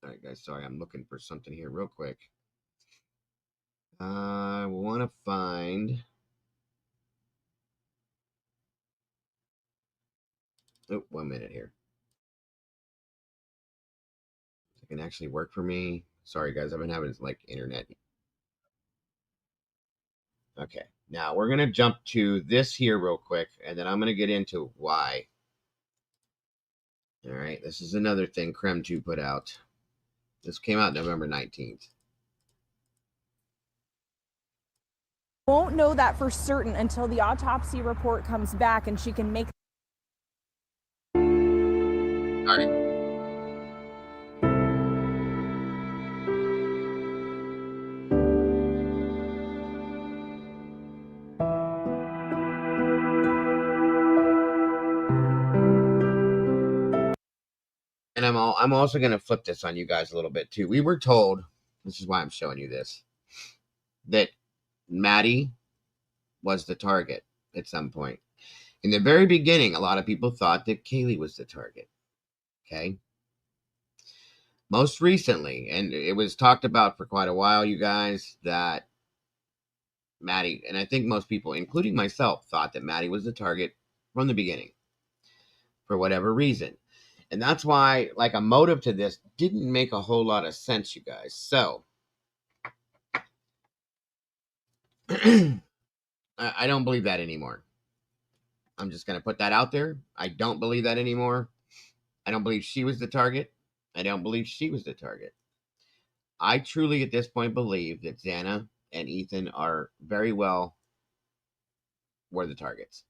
All right, guys, sorry, I'm looking for something here real quick. I want to find... Oh, 1 minute here. It can actually work for me. Sorry, guys, I've been having, like, internet. Okay, now we're going to jump to this here real quick, and then I'm going to get into why. All right, this is another thing Creme 2 put out. This came out November 19th. Won't know that for certain until the autopsy report comes back and she can make. All right. And I'm also going to flip this on you guys a little bit too. We were told, this is why I'm showing you this, that Maddie was the target at some point. In the very beginning, a lot of people thought that Kaylee was the target. Okay. Most recently, and it was talked about for quite a while, you guys, that Maddie, and I think most people, including myself, thought that Maddie was the target from the beginning for whatever reason. And that's why, like, a motive to this didn't make a whole lot of sense, you guys. So, I don't believe that anymore. I'm just going to put that out there. I don't believe that anymore. I don't believe she was the target. I don't believe she was the target. I truly, at this point, believe that Xana and Ethan are very well were the targets.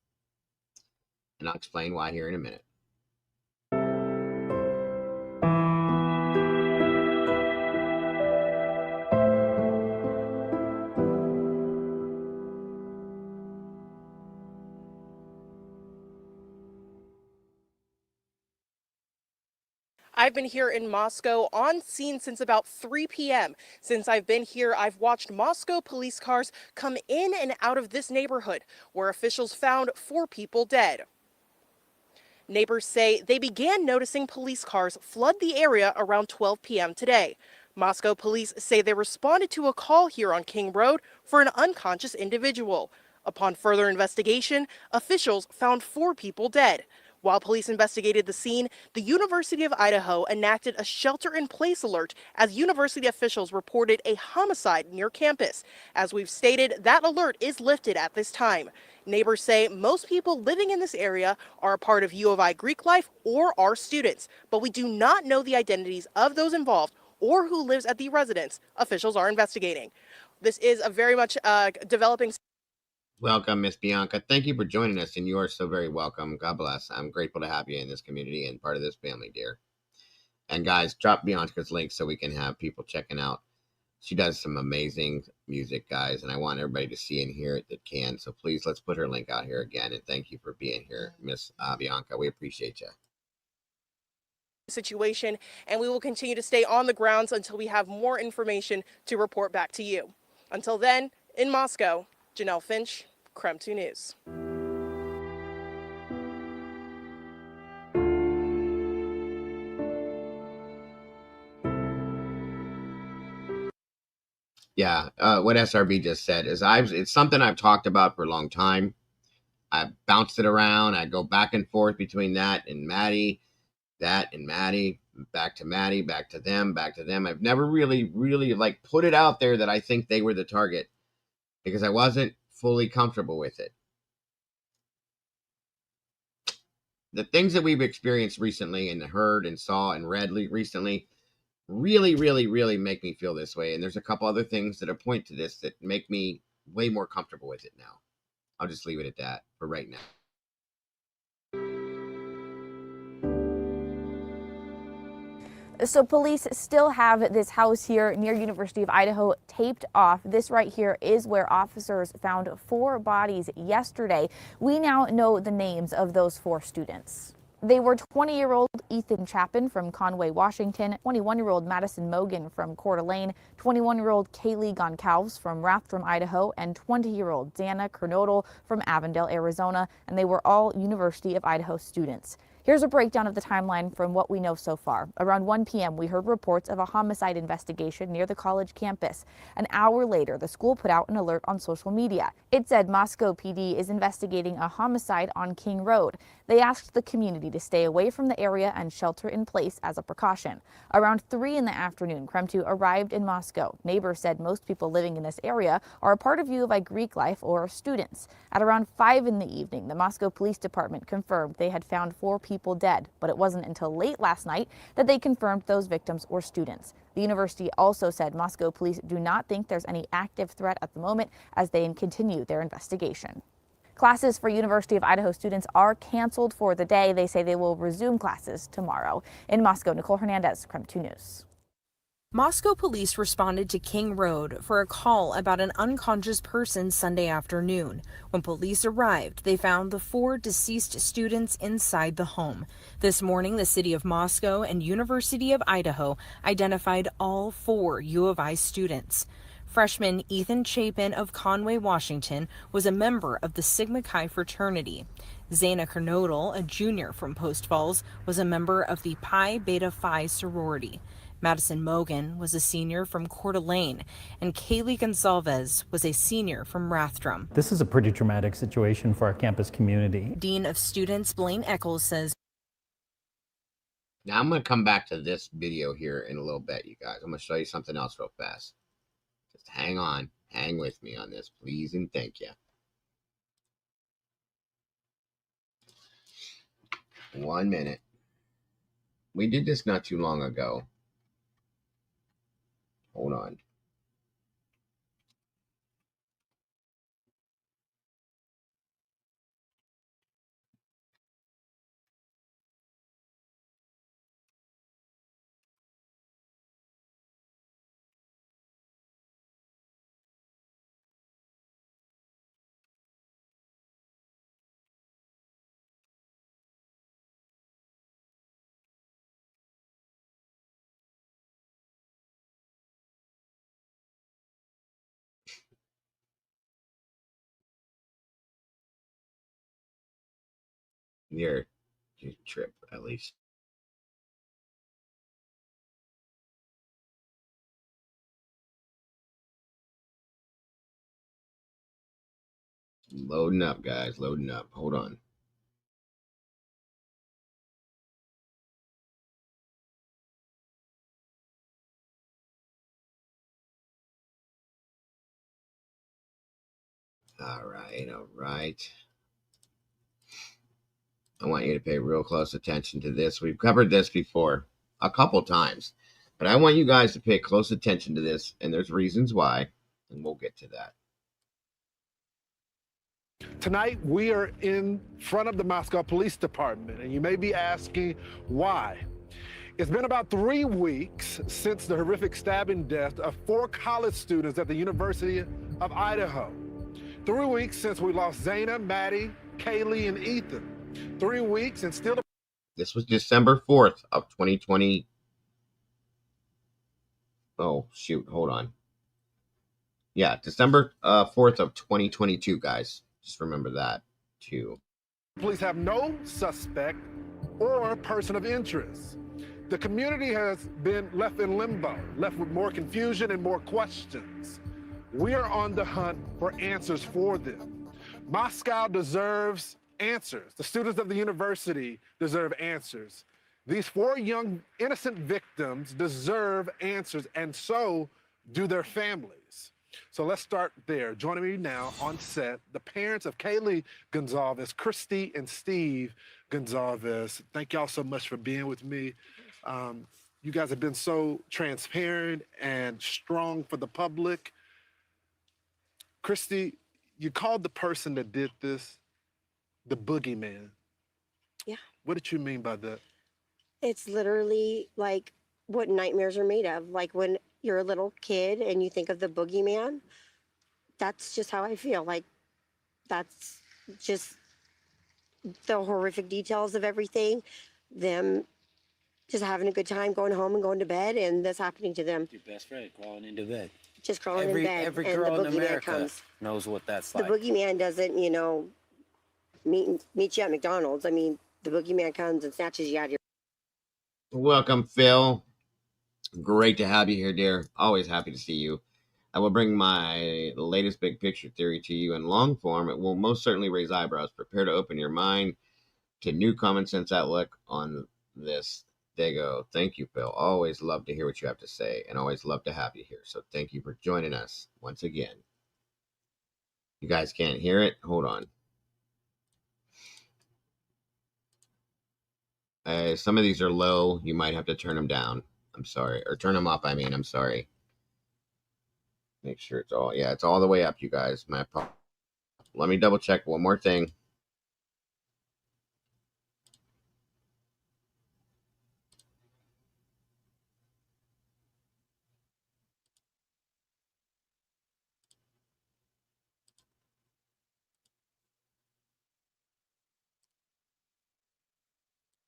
And I'll explain why here in a minute. I've been here in Moscow on scene since about 3 p.m. Since I've been here, I've watched Moscow police cars come in and out of this neighborhood, where officials found 4 people dead. Neighbors say they began noticing police cars flood the area around 12 p.m. today. Moscow police say they responded to a call here on King Road for an unconscious individual. Upon further investigation, officials found 4 people dead. While police investigated the scene, the University of Idaho enacted a shelter-in-place alert as university officials reported a homicide near campus. As we've stated, that alert is lifted at this time. Neighbors say most people living in this area are a part of U of I Greek life or are students, but we do not know the identities of those involved or who lives at the residence. Officials are investigating. This is a very much developing. Welcome, Miss Bianca. Thank you for joining us, and you are so very welcome. God bless. I'm grateful to have you in this community and part of this family, dear. And guys, drop Bianca's link so we can have people checking out. She does some amazing music, guys, and I want everybody to see and hear it that can. So please, let's put her link out here again. And thank you for being here, Miss Bianca. We appreciate you. Situation, and we will continue to stay on the grounds until we have more information to report back to you. Until then, in Moscow, Janelle Finch, Creme 2 News. Yeah, what SRB just said is it's something I've talked about for a long time. I've bounced it around. I go back and forth between that and Maddie, back to Maddie, back to them. I've never really like put it out there that I think they were the target because I wasn't fully comfortable with it. The things that we've experienced recently and heard and saw and read recently really make me feel this way. And there's a couple other things that point to this that make me way more comfortable with it now. I'll just leave it at that for right now. So police still have this house here near University of Idaho taped off. This right here is where officers found 4 bodies yesterday. We now know the names of those 4 students. They were 20-year-old Ethan Chapin from Conway, Washington, 21-year-old Madison Mogan from Coeur d'Alene, 21-year-old Kaylee Goncalves from Rathdrum, Idaho, and 20-year-old Xana Kernodle from Avondale, Arizona, and they were all University of Idaho students. Here's a breakdown of the timeline from what we know so far. Around 1 p.m., we heard reports of a homicide investigation near the college campus. An hour later, the school put out an alert on social media. It said Moscow PD is investigating a homicide on King Road. They asked the community to stay away from the area and shelter in place as a precaution. Around 3 in the afternoon, KREM 2 arrived in Moscow. Neighbors said most people living in this area are a part of U of I Greek life or are students. At around 5 in the evening, the Moscow Police Department confirmed they had found 4 people dead, but it wasn't until late last night that they confirmed those victims were students. The university also said Moscow police do not think there's any active threat at the moment as they continue their investigation. Classes for University of Idaho students are canceled for the day. They say they will resume classes tomorrow. In Moscow, Nicole Hernandez, KREM 2 News. Moscow police responded to King Road for a call about an unconscious person Sunday afternoon. When police arrived, they found the 4 deceased students inside the home. This morning, the city of Moscow and University of Idaho identified all 4 U of I students. Freshman Ethan Chapin of Conway, Washington, was a member of the Sigma Chi fraternity. Zaina Kernodal, a junior from Post Falls, was a member of the Pi Beta Phi sorority. Madison Mogan was a senior from Coeur d'Alene, and Kaylee Gonsalves was a senior from Rathdrum. This is a pretty traumatic situation for our campus community. Dean of Students Blaine Eccles says, Now I'm going to come back to this video here in a little bit, you guys. I'm going to show you something else real fast. Just hang on. Hang with me on this, please, and thank you. 1 minute. We did this not too long ago. Hold on. Your trip, at least. Loading up, guys. Loading up. Hold on. All right. All right. I want you to pay real close attention to this. We've covered this before a couple times, but I want you guys to pay close attention to this, and there's reasons why, and we'll get to that. Tonight, we are in front of the Moscow Police Department, and you may be asking why. It's been about 3 weeks since the horrific stabbing death of 4 college students at the University of Idaho. 3 weeks since we lost Zaina, Maddie, Kaylee, and Ethan. 3 weeks and still. This was December 4th of 2020. Oh, shoot. Hold on. Yeah, December 4th of 2022, guys. Just remember that, too. Police have no suspect or person of interest. The community has been left in limbo, left with more confusion and more questions. We are on the hunt for answers for them. Moscow deserves answers. The students of the university deserve answers. These 4 young, innocent victims deserve answers, and so do their families. So let's start there. Joining me now on set, the parents of Kaylee Gonsalves, Christy and Steve Gonsalves. Thank y'all so much for being with me. You guys have been so transparent and strong for the public. Christy, you called the person that did this the boogeyman. Yeah. What did you mean by that? It's literally like what nightmares are made of. Like when you're a little kid and you think of the boogeyman, that's just how I feel. Like that's just the horrific details of everything. Them just having a good time, going home and going to bed, and this happening to them. Your best friend crawling into bed. Just crawling in bed. Every and girl the in boogeyman America comes. knows what that's The like. boogeyman doesn't, meet you at McDonald's. I mean, the boogeyman comes and snatches you out of your. Welcome, Phil. Great to have you here, dear. Always happy to see you. I will bring my latest big picture theory to you in long form. It will most certainly raise eyebrows. Prepare to open your mind to new common sense outlook on this. There you go. Thank you, Phil. Always love to hear what you have to say and always love to have you here. So thank you for joining us once again. You guys can't hear it? Hold on. Some of these are low. You might have to turn them down. I'm sorry. Or turn them up, I mean. I'm sorry. Make sure it's all, yeah, it's all the way up, you guys. Let me double check one more thing.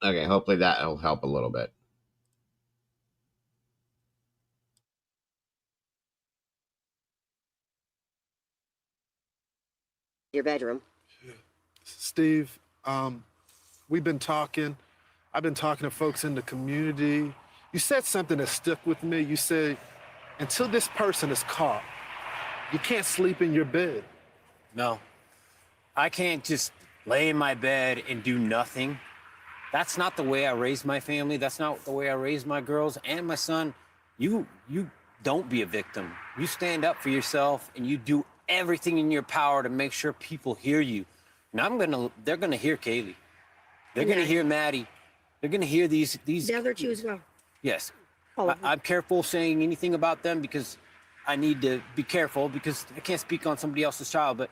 Okay, hopefully that'll help a little bit. Your bedroom. Steve, we've been talking. I've been talking to folks in the community. You said something that stuck with me. You said, until this person is caught, you can't sleep in your bed. No, I can't just lay in my bed and do nothing. That's not the way I raised my family. That's not the way I raised my girls and my son. You don't be a victim. You stand up for yourself and you do everything in your power to make sure people hear you. And they're gonna hear Kaylee. They're gonna hear Maddie. They're gonna hear these. The other two as well. Yes. Oh. I'm careful saying anything about them because I need to be careful because I can't speak on somebody else's child. But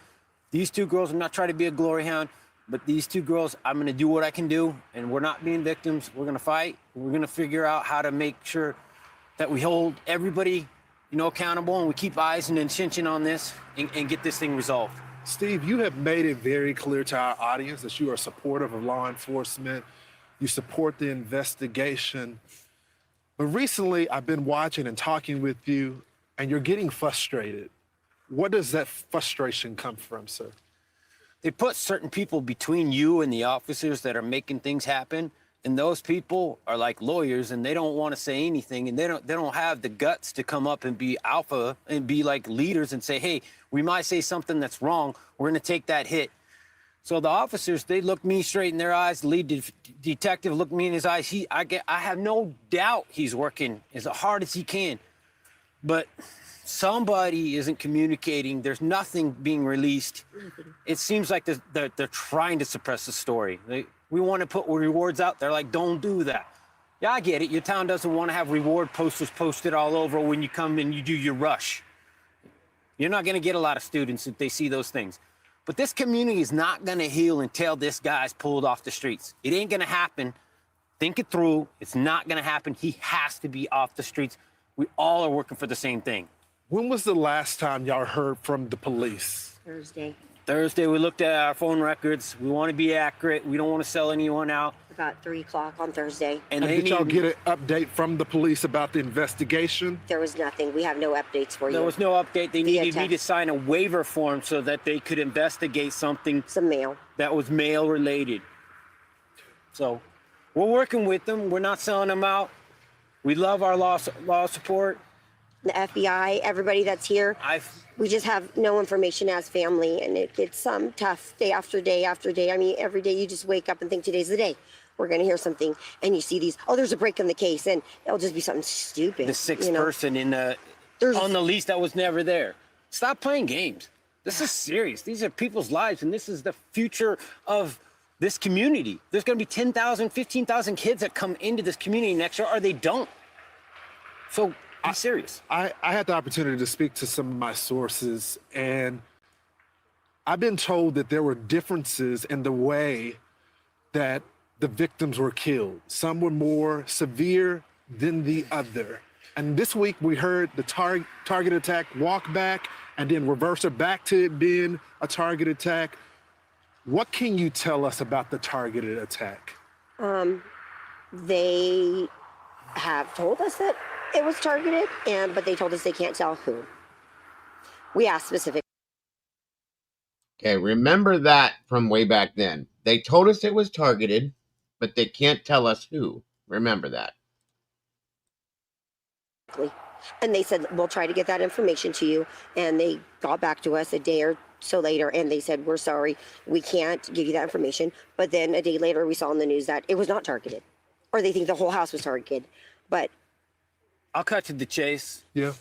these two girls, I'm not trying to be a glory hound, but these two girls, I'm going to do what I can do. And we're not being victims. We're going to fight. We're going to figure out how to make sure that we hold everybody, accountable, and we keep eyes and attention on this and get this thing resolved. Steve, you have made it very clear to our audience that you are supportive of law enforcement. You support the investigation. But recently, I've been watching and talking with you, and you're getting frustrated. Where does that frustration come from, sir? They put certain people between you and the officers that are making things happen, and those people are like lawyers, and they don't want to say anything, and they don't have the guts to come up and be alpha and be like leaders and say, hey, we might say something that's wrong. We're going to take that hit. So the officers, they look me straight in their eyes. The lead detective looked me in his eyes. I have no doubt he's working as hard as he can. But somebody isn't communicating. There's nothing being released. It seems like they're trying to suppress the story. We want to put rewards out. They're like, don't do that. Yeah, I get it. Your town doesn't want to have reward posters posted all over when you come and you do your rush. You're not going to get a lot of students if they see those things. But this community is not going to heal until this guy's pulled off the streets. It ain't going to happen. Think it through. It's not going to happen. He has to be off the streets. We all are working for the same thing. When was the last time y'all heard from the police? Thursday, we looked at our phone records. We want to be accurate. We don't want to sell anyone out. about 3 o'clock on Thursday. And did y'all get an update from the police about the investigation? There was nothing. We have no updates for you. There was no update. They needed me to sign a waiver form so that they could investigate something. Some mail. That was mail related. So we're working with them. We're not selling them out. We love our law support. The FBI, everybody that's here. We just have no information as family, and it's tough day after day after day. I mean, every day you just wake up and think today's the day. We're going to hear something, and you see these, there's a break in the case, and it'll just be something stupid. The sixth person on the lease that was never there. Stop playing games. This is serious. These are people's lives, and this is the future of this community. There's going to be 10,000, 15,000 kids that come into this community next year, or they don't. So be serious. I had the opportunity to speak to some of my sources, and I've been told that there were differences in the way that the victims were killed. Some were more severe than the other. And this week we heard the target attack walk back and then reverse it back to it being a target attack. What can you tell us about the targeted attack? They have told us that it was targeted, but they told us they can't tell who. We asked specific. Okay, remember that from way back then. They told us it was targeted, but they can't tell us who. Remember that. And they said, we'll try to get that information to you. And they got back to us a day or so later, and they said, we're sorry, we can't give you that information. But then a day later, we saw in the news that it was not targeted, or they think the whole house was targeted. But I'll cut to the chase. Yeah.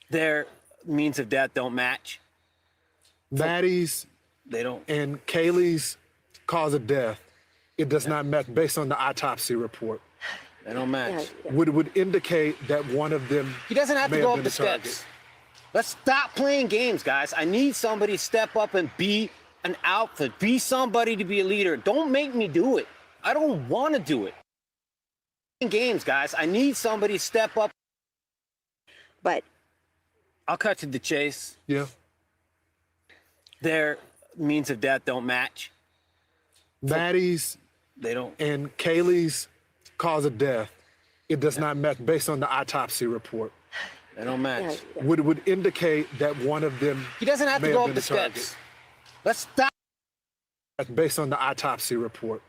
Their means of death don't match. Maddie's They don't. and Kaylee's cause of death, it does not match based on the autopsy report. They don't match. Would indicate that one of them. He doesn't have to may go have up been the a target. steps. Let's stop playing games, guys. I need somebody to step up and be an alpha. Be somebody to be a leader. Don't make me do it. I don't want to do it. Games, guys. I need somebody to step up. But I'll cut to the chase. Yeah. Their means of death don't match. Maddie's They don't. and Kaylee's cause of death, it does not match based on the autopsy report. They don't match. Would indicate that one of them. He doesn't have may to go been up the a target. steps. Let's stop. Based on the autopsy report.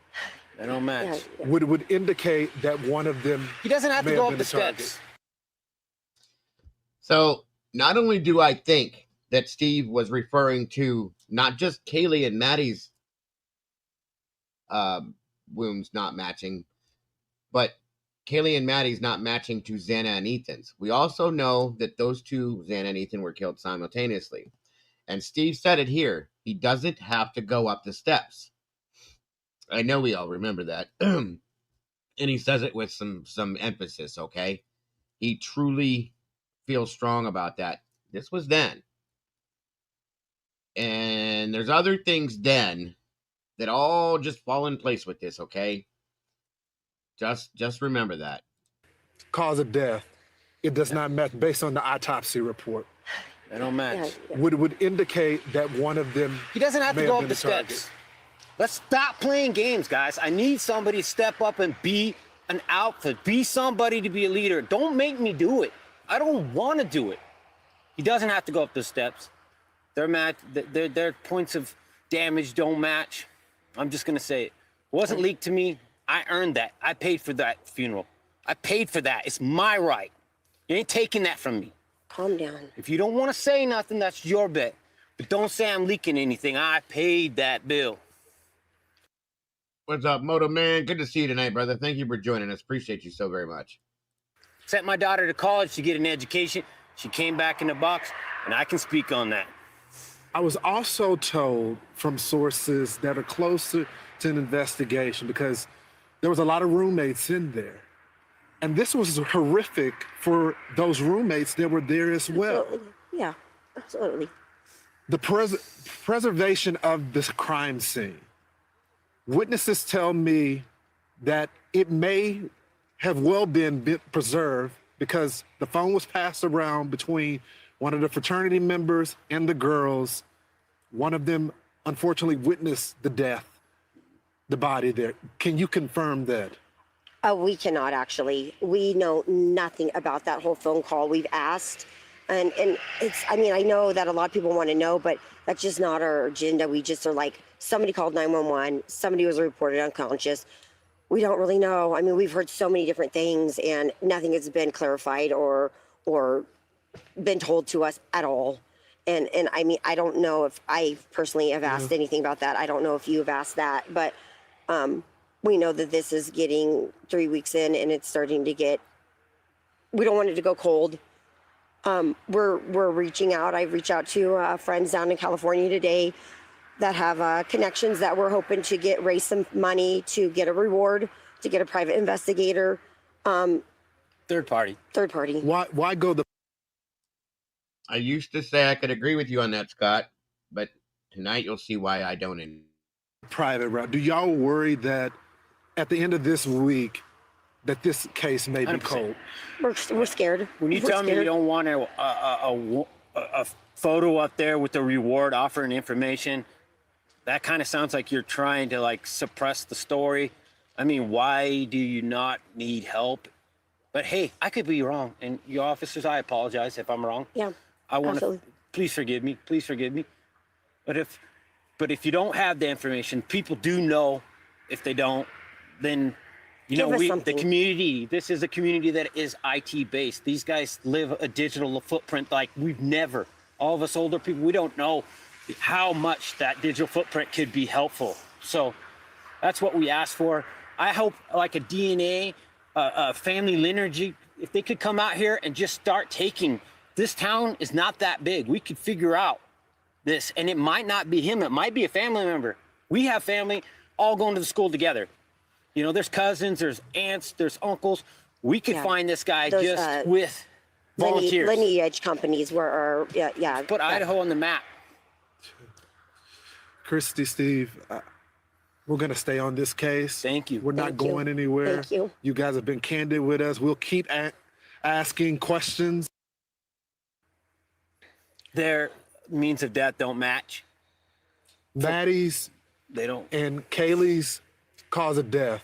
They don't match. Would indicate that one of them. He doesn't have may to go have up been the a target. steps. So not only do I think that Steve was referring to not just Kaylee and Maddie's wounds not matching, but Kaylee and Maddie's not matching to Xana and Ethan's. We also know that those two, Xana and Ethan, were killed simultaneously. And Steve said it here. He doesn't have to go up the steps. I know we all remember that. And he says it with some emphasis, okay? He truly feels strong about that. This was then. And there's other things then that all just fall in place with this, okay? Just remember that. Cause of death, it does not match based on the autopsy report. They don't match. Would indicate that one of them. He doesn't have may to go have up been the a target. steps. Let's stop playing games, guys. I need somebody to step up and be an alpha. Be somebody to be a leader. Don't make me do it. I don't want to do it. He doesn't have to go up the steps. Their points of damage don't match. I'm just gonna say it. It wasn't leaked to me. I earned that. I paid for that funeral. I paid for that. It's my right. You ain't taking that from me. Calm down. If you don't want to say nothing, that's your bet. But don't say I'm leaking anything. I paid that bill. What's up, Moto Man? Good to see you tonight, brother. Thank you for joining us. Appreciate you so very much. Sent my daughter to college to get an education. She came back in the box, and I can speak on that. I was also told from sources that are closer to an investigation, because there was a lot of roommates in there. And this was horrific for those roommates that were there as well. Absolutely. Yeah, absolutely. The preservation of this crime scene. Witnesses tell me that it may have well been preserved because the phone was passed around between one of the fraternity members and the girls. One of them unfortunately witnessed the death, the body there. Can you confirm that? We cannot actually. We know nothing about that whole phone call. We've asked, and it's, I mean, I know that a lot of people want to know, but that's just not our agenda. We just are like, somebody called 911, somebody was reported unconscious. We don't really know. I mean, we've heard so many different things, and nothing has been clarified or been told to us at all. And I mean, I don't know if I personally have asked anything about that. I don't know if you have asked that, but we know that this is getting 3 weeks in, and it's starting to get, we don't want it to go cold. We're reaching out. I've reached out to friends down in California today that have connections that we're hoping to raise some money to get a reward, to get a private investigator. Third party. Why go the I used to say I could agree with you on that, Scott, but tonight you'll see why I don't. private route? Do y'all worry that at the end of this week that this case may be 100%. cold? We're scared. When you We're tell me you scared. don't want a photo up there with the reward offering information, that kind of sounds like you're trying to like suppress the story. I mean, why do you not need help? But hey, I could be wrong, and your officers, I apologize if I'm wrong. Yeah, I want to. absolutely. Please forgive me. Please forgive me. But if you don't have the information, people do know If they don't, then, you Give know, us the something. community, this is a community that is IT based. These guys live a digital footprint like we've never. All of us older people, we don't know how much that digital footprint could be helpful. So that's what we asked for. I hope like a DNA, a family lineage, if they could come out here and just start taking, this town is not that big. We could figure out this, and it might not be him. It might be a family member. We have family all going to the school together. You know, there's cousins, there's aunts, there's uncles. We could find this guy just with volunteers. Lineage companies were, Put Idaho on the map. Christy, Steve, we're going to stay on this case. Thank you. We're not going anywhere. Thank you. You guys have been candid with us. We'll keep asking questions. Their means of death don't match. Maddie's They don't. and Kaylee's cause of death,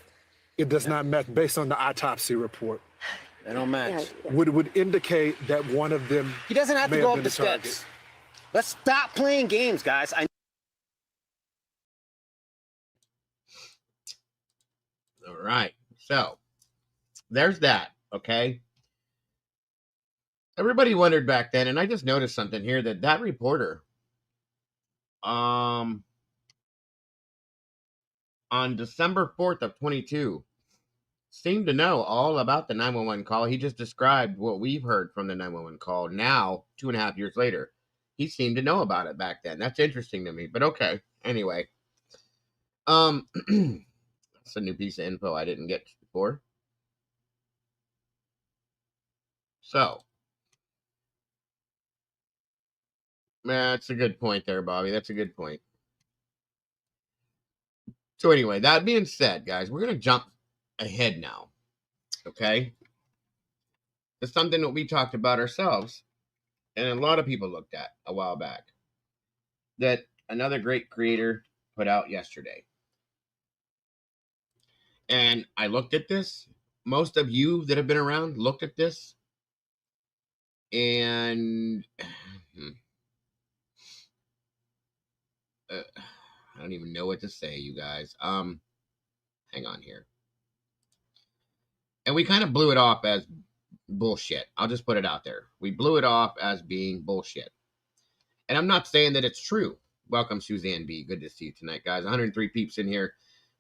it does not match based on the autopsy report. They don't match. Would indicate that one of them. He doesn't have to may go have up been the the target. steps. Let's stop playing games, guys. All right. So there's that. Okay. Everybody wondered back then, and I just noticed something here that reporter, on December 4th of 22, seemed to know all about the 911 call. He just described what we've heard from the 911 call now, 2.5 years later. He seemed to know about it back then. That's interesting to me, but okay. Anyway, that's a new piece of info I didn't get before. So, that's a good point there, Bobby. That's a good point. So anyway, that being said, guys, we're going to jump ahead now, okay? It's something that we talked about ourselves, and a lot of people looked at a while back, that another great creator put out yesterday. And I looked at this. Most of you that have been around looked at this, and I don't even know what to say, you guys. Hang on here. And we kind of blew it off as bullshit. I'll just put it out there. We blew it off as being bullshit. And I'm not saying that it's true. Welcome, Suzanne B. Good to see you tonight, guys. 103 peeps in here.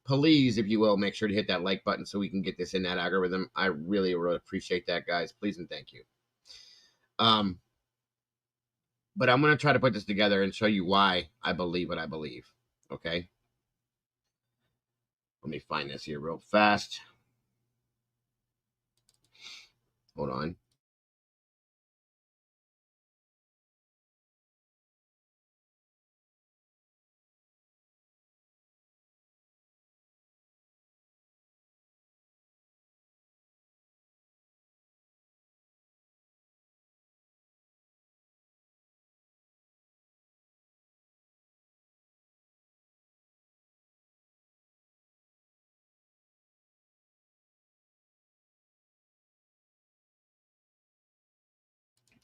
Please, if you will, make sure to hit that like button so we can get this in that algorithm. I really, really appreciate that, guys. Please and thank you. But I'm going to try to put this together and show you why I believe what I believe. Okay? Let me find this here real fast. Hold on.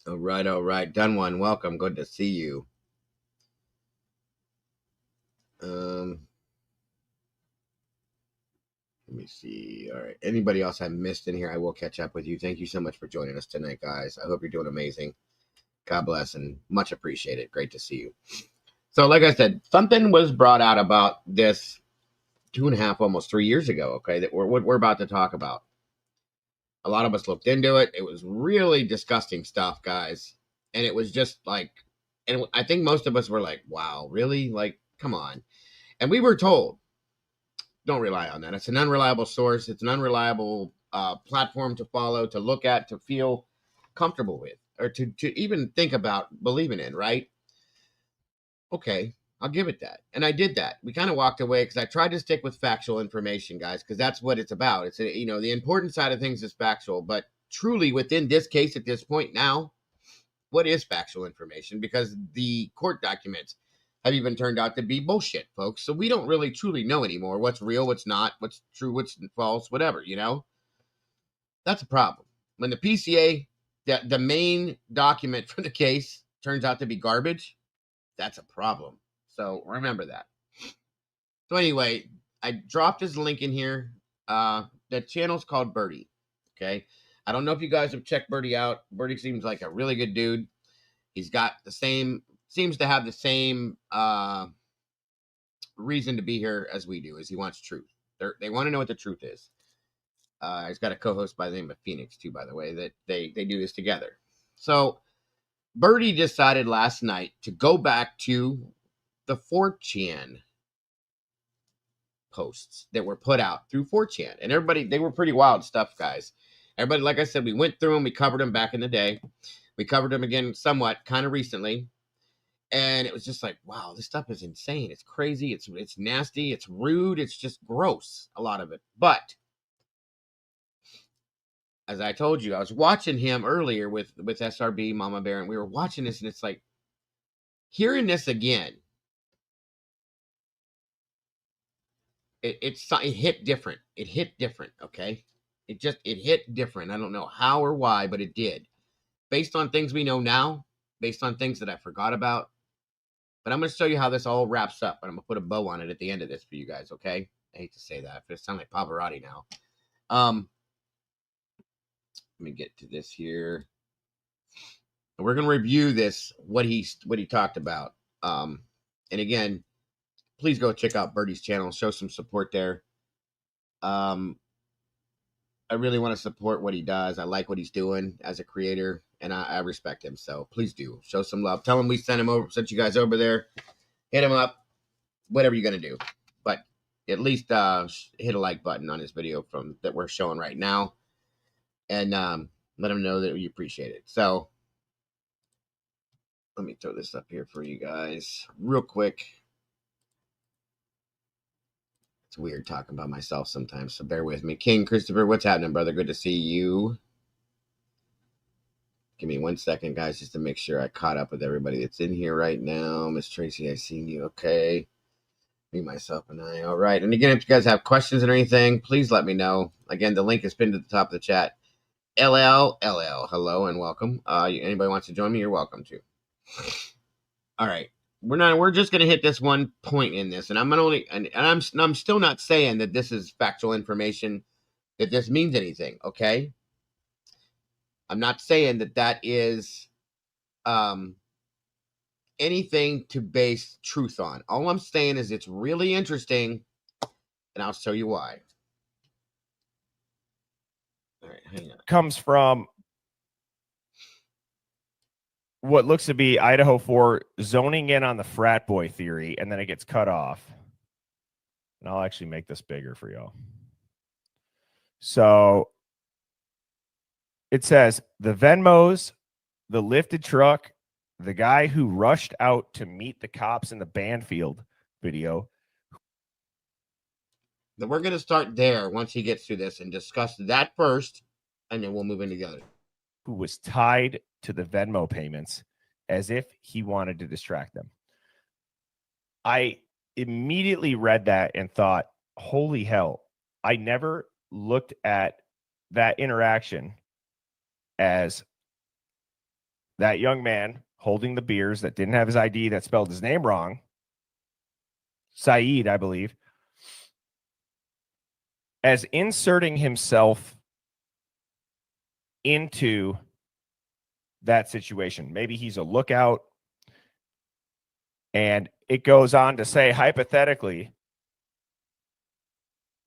All right. Done one. Welcome. Good to see you. Let me see. All right. Anybody else I missed in here, I will catch up with you. Thank you so much for joining us tonight, guys. I hope you're doing amazing. God bless and much appreciated. Great to see you. So, like I said, something was brought out about this 2.5, almost 3 years ago, okay, that we're about to talk about. A lot of us looked into it. It was really disgusting stuff, guys. And it was just like, and I think most of us were like, wow, really? Like, come on. And we were told, don't rely on that. It's an unreliable source. It's an unreliable platform to follow, to look at, to feel comfortable with, or to even think about believing in, right? Okay, I'll give it that. And I did that. We kind of walked away because I tried to stick with factual information, guys, because that's what it's about. It's, the important side of things is factual, but truly within this case at this point now, what is factual information? Because the court documents have even turned out to be bullshit, folks. So we don't really truly know anymore what's real, what's not, what's true, what's false, whatever, That's a problem. When the PCA, the main document for the case, turns out to be garbage, that's a problem. So remember that. So anyway, I dropped his link in here. The channel's called Birdie. Okay. I don't know if you guys have checked Birdie out. Birdie seems like a really good dude. He's got the same, seems to have the same reason to be here as we do, is he wants truth. They want to know what the truth is. He's got a co-host by the name of Phoenix too, by the way, that they do this together. So Birdie decided last night to go back to the 4chan posts that were put out through 4chan. And everybody, they were pretty wild stuff, guys. Everybody, like I said, we went through them. We covered them back in the day. We covered them again somewhat, kind of recently. And it was just like, wow, this stuff is insane. It's crazy. It's nasty. It's rude. It's just gross, a lot of it. But as I told you, I was watching him earlier with SRB, Mama Bear, and we were watching this, and it's like, hearing this again, it hit different. It hit different, okay? It hit different. I don't know how or why, but it did. Based on things we know now, based on things that I forgot about. But I'm going to show you how this all wraps up, and I'm going to put a bow on it at the end of this for you guys, okay? I hate to say that, but it sounds like Pavarotti now. Let me get to this here. We're going to review this, what he talked about. And again, please go check out Birdie's channel. Show some support there. I really want to support what he does. I like what he's doing as a creator, and I respect him. So please do show some love. Tell him we sent you guys over there. Hit him up. Whatever you're going to do. But at least hit a like button on his video that we're showing right now. And let him know that we appreciate it. So let me throw this up here for you guys real quick. It's weird talking about myself sometimes, so bear with me. King Christopher, what's happening, brother? Good to see you. Give me 1 second, guys, just to make sure I caught up with everybody that's in here right now. Miss Tracy, I seen you. Okay. Me, myself, and I. All right. And again, if you guys have questions or anything, please let me know. Again, the link is pinned at the top of the chat. LL, hello and welcome. Anybody wants to join me, you're welcome to. All right. We're just going to hit this one point in this, and I'm still not saying that this is factual information, that this means anything, okay? I'm not saying that is anything to base truth on. All I'm saying is it's really interesting, and I'll show you why. All right, hang on. Comes from what looks to be Idaho for zoning in on the frat boy theory, and then it gets cut off. And I'll actually make this bigger for y'all. So it says the Venmos, the lifted truck, the guy who rushed out to meet the cops in the Banfield video. Then we're going to start there once he gets through this and discuss that first, and then we'll move in together. Who was tied to the Venmo payments as if he wanted to distract them. I immediately read that and thought, holy hell, I never looked at that interaction as that young man holding the beers that didn't have his ID, that spelled his name wrong. Saeed, I believe, as inserting himself into that situation. Maybe he's a lookout. And it goes on to say, hypothetically,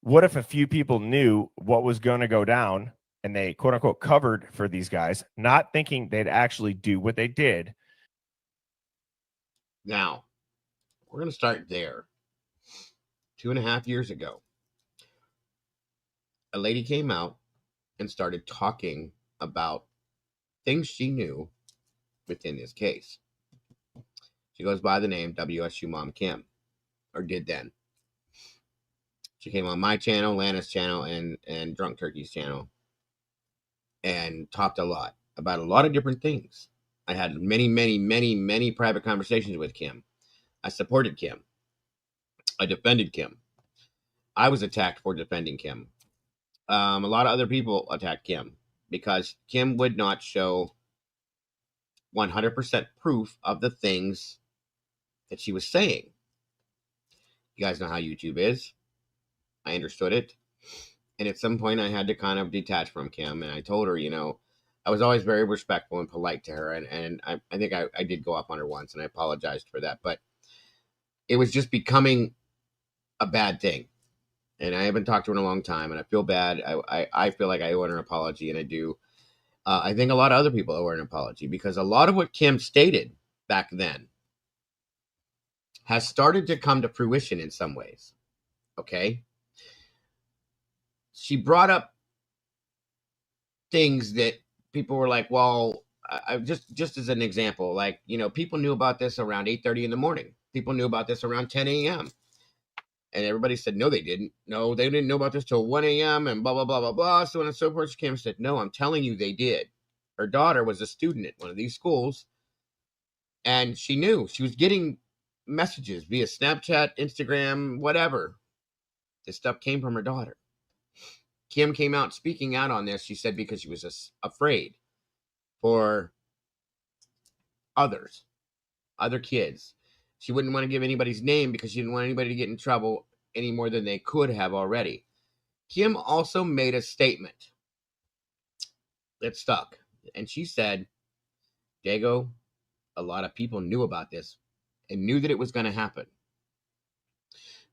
what if a few people knew what was going to go down and they, quote unquote, covered for these guys, not thinking they'd actually do what they did? Now, we're going to start there. 2.5 years ago, a lady came out and started talking about things she knew within this case. She goes by the name WSU Mom Kim, or did then. She came on my channel, Lana's channel, and Drunk Turkey's channel, and talked a lot about a lot of different things. I had many private conversations with Kim. I supported Kim. I defended Kim. I was attacked for defending Kim. A lot of other people attacked Kim because Kim would not show 100% proof of the things that she was saying. You guys know how YouTube is. I understood it. And at some point I had to kind of detach from Kim. And I told her, I was always very respectful and polite to her. And I think I did go up on her once, and I apologized for that. But it was just becoming a bad thing. And I haven't talked to her in a long time, and I feel bad. I feel like I owe her an apology, and I do. I think a lot of other people owe her an apology, because a lot of what Kim stated back then has started to come to fruition in some ways. Okay? She brought up things that people were like, well, I just as an example, like, people knew about this around 8:30 in the morning. People knew about this around 10 a.m. And everybody said, no, they didn't. No, they didn't know about this till 1 a.m. and blah, blah, blah, blah, blah, so on and so forth. She came and said, no, I'm telling you they did. Her daughter was a student at one of these schools, and she knew. She was getting messages via Snapchat, Instagram, whatever. This stuff came from her daughter. Kim came out speaking out on this, she said, because she was afraid for other kids. She wouldn't want to give anybody's name because she didn't want anybody to get in trouble any more than they could have already. Kim also made a statement that stuck. And she said, Dago, a lot of people knew about this and knew that it was going to happen.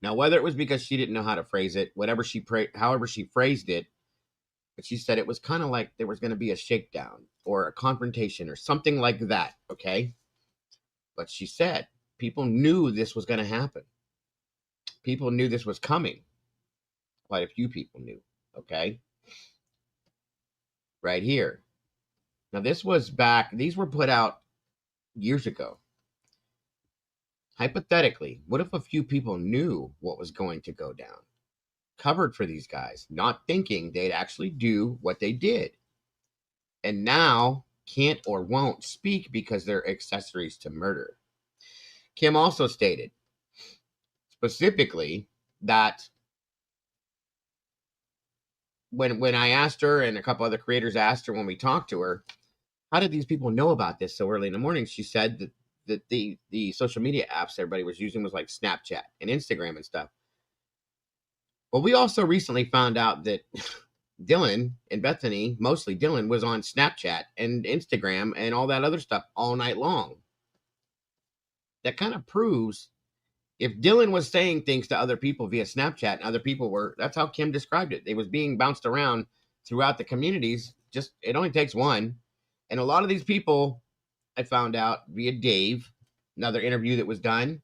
Now, whether it was because she didn't know how to phrase it, however she phrased it, but she said it was kind of like there was going to be a shakedown or a confrontation or something like that, okay? But she said people knew this was going to happen. People knew this was coming. Quite a few people knew, okay? Right here. Now, these were put out years ago. Hypothetically, what if a few people knew what was going to go down? Covered for these guys, not thinking they'd actually do what they did. And now can't or won't speak because they're accessories to murder. Kim also stated specifically that when I asked her, and a couple other creators asked her when we talked to her, how did these people know about this so early in the morning? She said that the social media apps everybody was using was like Snapchat and Instagram and stuff. Well, we also recently found out that Dylan and Bethany, mostly Dylan, was on Snapchat and Instagram and all that other stuff all night long. That kind of proves if Dylan was saying things to other people via Snapchat and other people were, that's how Kim described it. It was being bounced around throughout the communities. Just, it only takes one. And a lot of these people, I found out via Dave, another interview that was done,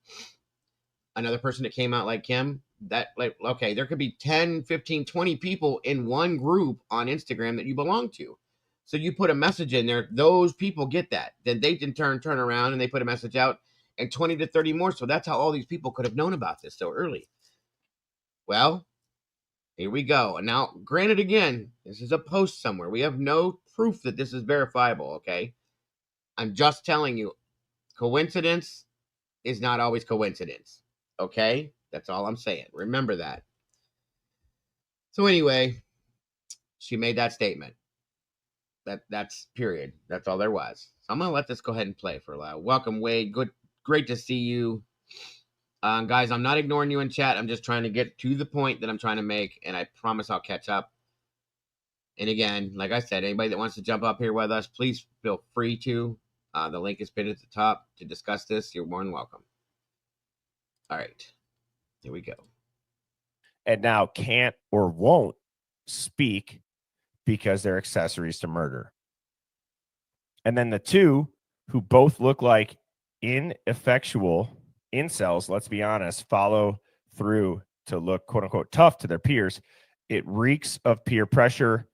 another person that came out like Kim, that like, okay, there could be 10, 15, 20 people in one group on Instagram that you belong to. So you put a message in there, those people get that. Then they in turn around and they put a message out, and 20 to 30 more. So that's how all these people could have known about this so early. Well, here we go. And now, granted, again, this is a post somewhere. We have no proof that this is verifiable, okay? I'm just telling you, coincidence is not always coincidence, okay? That's all I'm saying. Remember that. So anyway, she made that statement. That's period. That's all there was. So I'm going to let this go ahead and play for a while. Welcome, Wade. Great to see you. Guys, I'm not ignoring you in chat. I'm just trying to get to the point that I'm trying to make, and I promise I'll catch up. And again, like I said, anybody that wants to jump up here with us, please feel free to. The link is pinned at the top to discuss this. You're more than welcome. All right. Here we go. And now can't or won't speak because they're accessories to murder. And then the two who both look like ineffectual incels, let's be honest, follow through to look quote unquote tough to their peers. It reeks of peer pressure,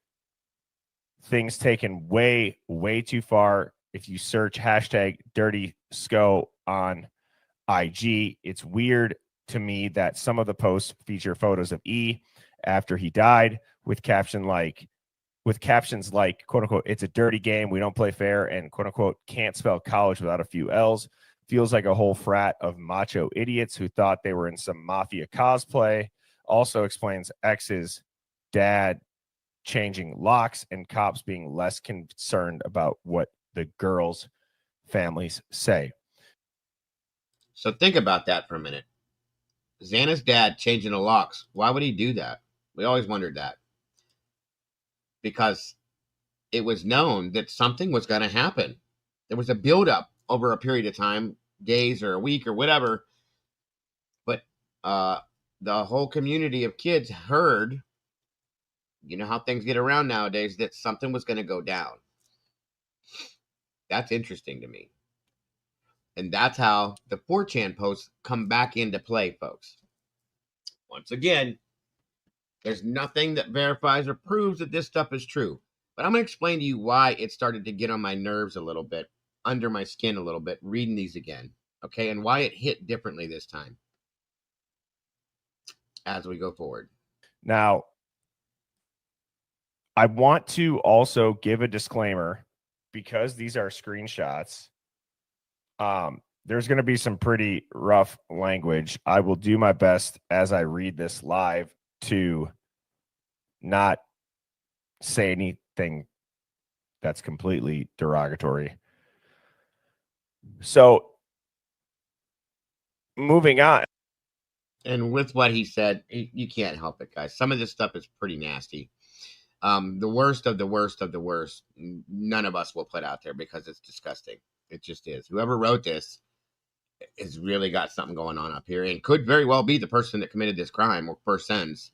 things taken way, way too far. If you search hashtag dirty SCO on IG, it's weird to me that some of the posts feature photos of E after he died with captions like quote unquote, it's a dirty game, we don't play fair, and quote unquote, can't spell college without a few L's. Feels like a whole frat of macho idiots who thought they were in some mafia cosplay. Also explains X's dad changing locks and cops being less concerned about what the girls' families say. So think about that for a minute. Xana's dad changing the locks. Why would he do that? We always wondered that. Because it was known that something was going to happen. There was a buildup over a period of time, days or a week or whatever. But the whole community of kids heard, you know how things get around nowadays, that something was going to go down. That's interesting to me. And that's how the 4chan posts come back into play, folks. Once again, there's nothing that verifies or proves that this stuff is true. But I'm going to explain to you why it started to get on my nerves a little bit, under my skin a little bit, reading these again. Okay, and why it hit differently this time as we go forward. Now, I want to also give a disclaimer because these are screenshots. There's going to be some pretty rough language. I will do my best as I read this live to not say anything that's completely derogatory. So, moving on. And with what he said, you can't help it, guys. Some of this stuff is pretty nasty. The worst of the worst of the worst, none of us will put out there because it's disgusting. It just is. Whoever wrote this has really got something going on up here and could very well be the person that committed this crime or persons.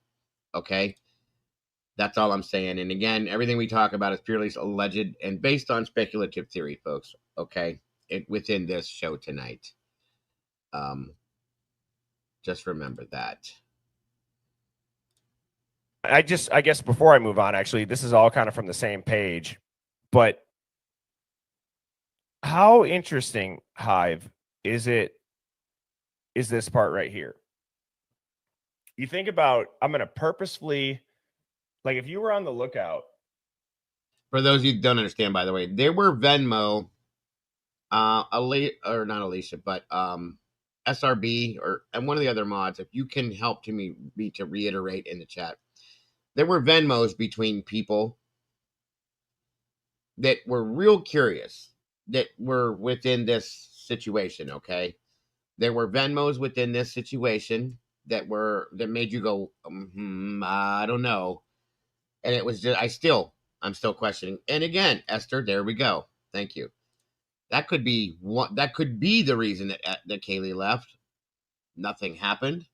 Okay? That's all I'm saying. And again, everything we talk about is purely alleged and based on speculative theory, folks. Okay? Within this show tonight. Just remember that. I guess before I move on, actually, this is all kind of from the same page, but how interesting, Hive, is this part right here? You think about, I'm going to purposefully, like if you were on the lookout. For those of you who don't understand, by the way, there were Venmo, not Alicia, but SRB and one of the other mods, if you can help me to reiterate in the chat, there were Venmos between people that were real curious, that were within this situation, okay? There were Venmos within this situation that made you go, I don't know. And it was just, I'm still questioning. And again, Esther, there we go. Thank you. That could be the reason that Kaylee left. Nothing happened.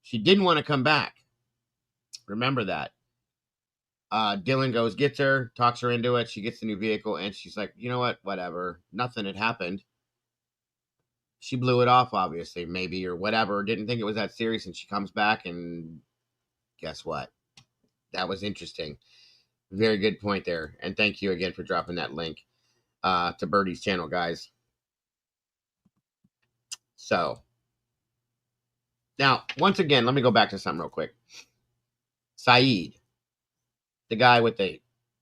She didn't want to come back. Remember that. Dylan gets her, talks her into it. She gets the new vehicle, and she's like, you know what? Whatever. Nothing had happened. She blew it off, obviously, maybe, or whatever. Didn't think it was that serious, and she comes back, and guess what? That was interesting. Very good point there. And thank you again for dropping that link to Birdie's channel, guys. So, now, once again, let me go back to something real quick. Saeed, the guy with the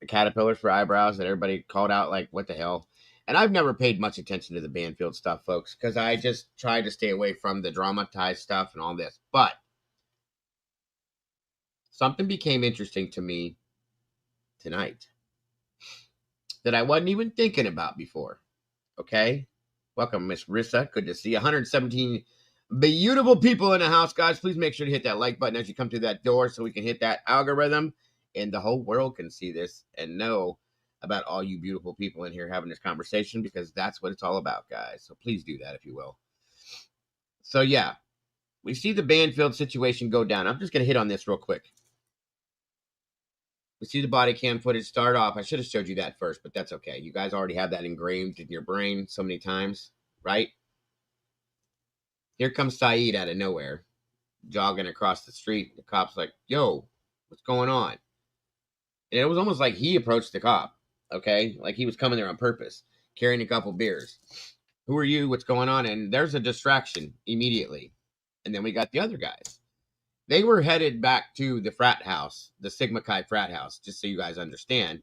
caterpillars for eyebrows that everybody called out like, what the hell? And I've never paid much attention to the Banfield stuff, folks, because I just tried to stay away from the dramatized stuff and all this. But something became interesting to me tonight that I wasn't even thinking about before. Okay? Welcome, Miss Rissa. Good to see you. 117 beautiful people in the house, guys. Please make sure to hit that like button as you come through that door so we can hit that algorithm and the whole world can see this and know about all you beautiful people in here having this conversation, because that's what it's all about, guys. So please do that if you will. So yeah, we see the Banfield situation go down. I'm just going to hit on this real quick. We see the body cam footage start off. I should have showed you that first, but that's okay. You guys already have that ingrained in your brain so many times, right? Here comes Saeed out of nowhere, jogging across the street. The cop's like, yo, what's going on? And it was almost like he approached the cop, okay? Like he was coming there on purpose, carrying a couple beers. Who are you? What's going on? And there's a distraction immediately. And then we got the other guys. They were headed back to the frat house, the Sigma Chi frat house, just so you guys understand,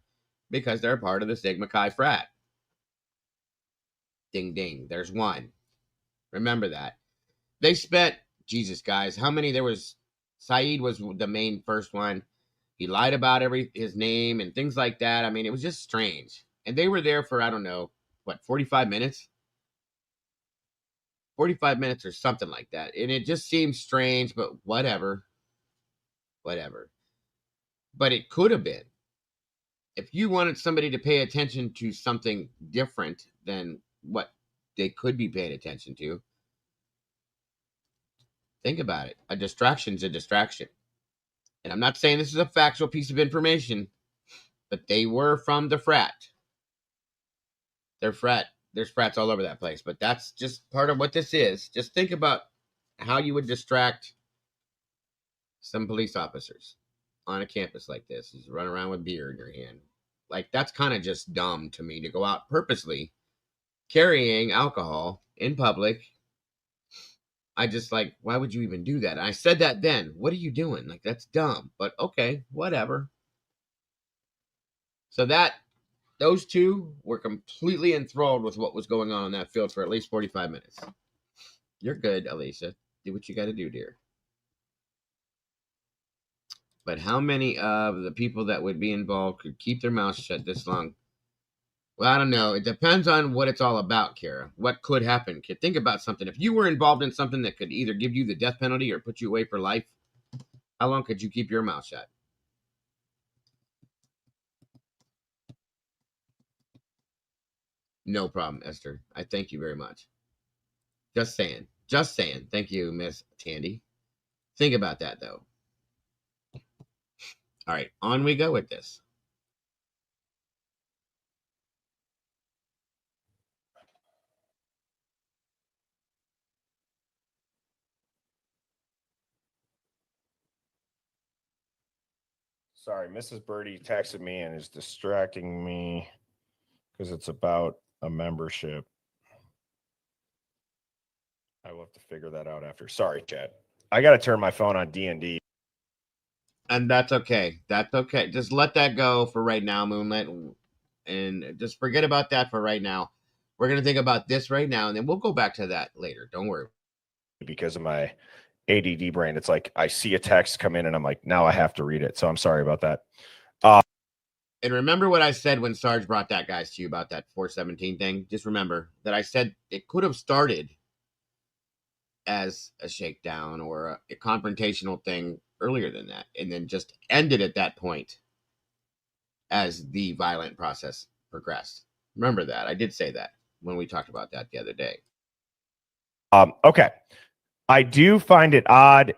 because they're part of the Sigma Chi frat. Ding, ding. There's one. Remember that. They spent, Jesus, guys, how many? There was, Saeed was the main first one. He lied about his name and things like that. I mean, it was just strange. And they were there for, I don't know, 45 minutes? 45 minutes or something like that. And it just seems strange, but whatever. Whatever. But it could have been. If you wanted somebody to pay attention to something different than what they could be paying attention to, think about it. A distraction's a distraction. And I'm not saying this is a factual piece of information, but they were from the frat. They're frat. There's frats all over that place, but that's just part of what this is. Just think about how you would distract some police officers on a campus like this. Is run around with beer in your hand. Like, that's kind of just dumb to me to go out purposely carrying alcohol in public. I just like, why would you even do that? And I said that then. What are you doing? Like, that's dumb. But okay, whatever. So those two were completely enthralled with what was going on in that field for at least 45 minutes. You're good, Alicia. Do what you got to do, dear. But how many of the people that would be involved could keep their mouths shut this long? Well, I don't know. It depends on what it's all about, Kara. What could happen? Think about something. If you were involved in something that could either give you the death penalty or put you away for life, how long could you keep your mouth shut? No problem, Esther. I thank you very much. Just saying. Just saying. Thank you, Miss Tandy. Think about that, though. All right, on we go with this. Sorry, Mrs. Birdie texted me and is distracting me because it's about a membership. I will have to figure that out after. Sorry, Chad. I got to turn my phone on D&D. And that's okay. That's okay. Just let that go for right now, Moonlit. And just forget about that for right now. We're going to think about this right now, and then we'll go back to that later. Don't worry. Because of my ADD brain, it's like I see a text come in and I'm like, now I have to read it. So I'm sorry about that. And remember what I said when Sarge brought that guys to you about that 417 thing? Just remember that I said it could have started as a shakedown or a confrontational thing earlier than that, and then just ended at that point as the violent process progressed. Remember that. I did say that when we talked about that the other day. Okay. I do find it odd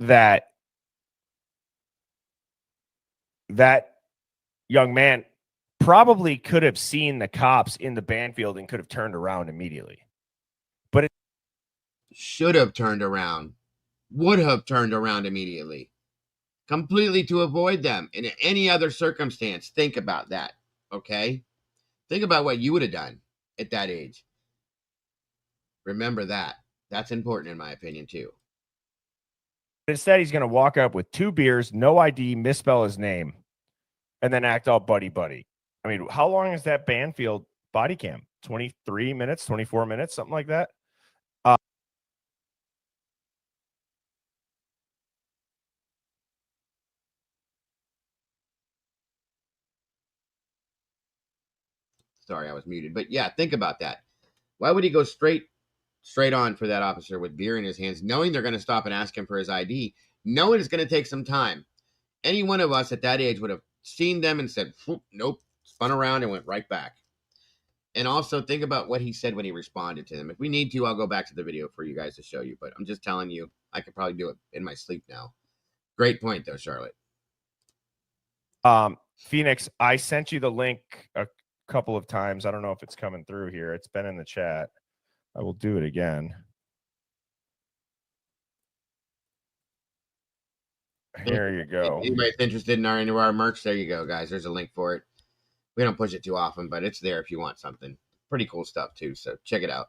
that that young man probably could have seen the cops in the Banfield and could have turned around immediately. But it should have turned around, would have turned around immediately, completely to avoid them in any other circumstance. Think about that, okay? Think about what you would have done at that age. Remember that. That's important in my opinion too. Instead, he's going to walk up with 2 beers, no ID, misspell his name, and then act all buddy-buddy. I mean, how long is that Banfield body cam? 23 minutes, 24 minutes, something like that? Sorry, I was muted. But yeah, think about that. Why would he go straight on for that officer with beer in his hands, knowing they're going to stop and ask him for his ID, knowing it's going to take some time? Any one of us at that age would have seen them and said, nope, spun around and went right back. And also think about what he said when he responded to them. If we need to, I'll go back to the video for you guys to show you. But I'm just telling you, I could probably do it in my sleep now. Great point, though, Charlotte. Phoenix, I sent you the link a couple of times. I don't know if it's coming through here. It's been in the chat. I will do it again. Here you go. Anybody's interested in our merch, there you go, guys. There's a link for it. We don't push it too often, but it's there if you want something. Pretty cool stuff, too, so check it out.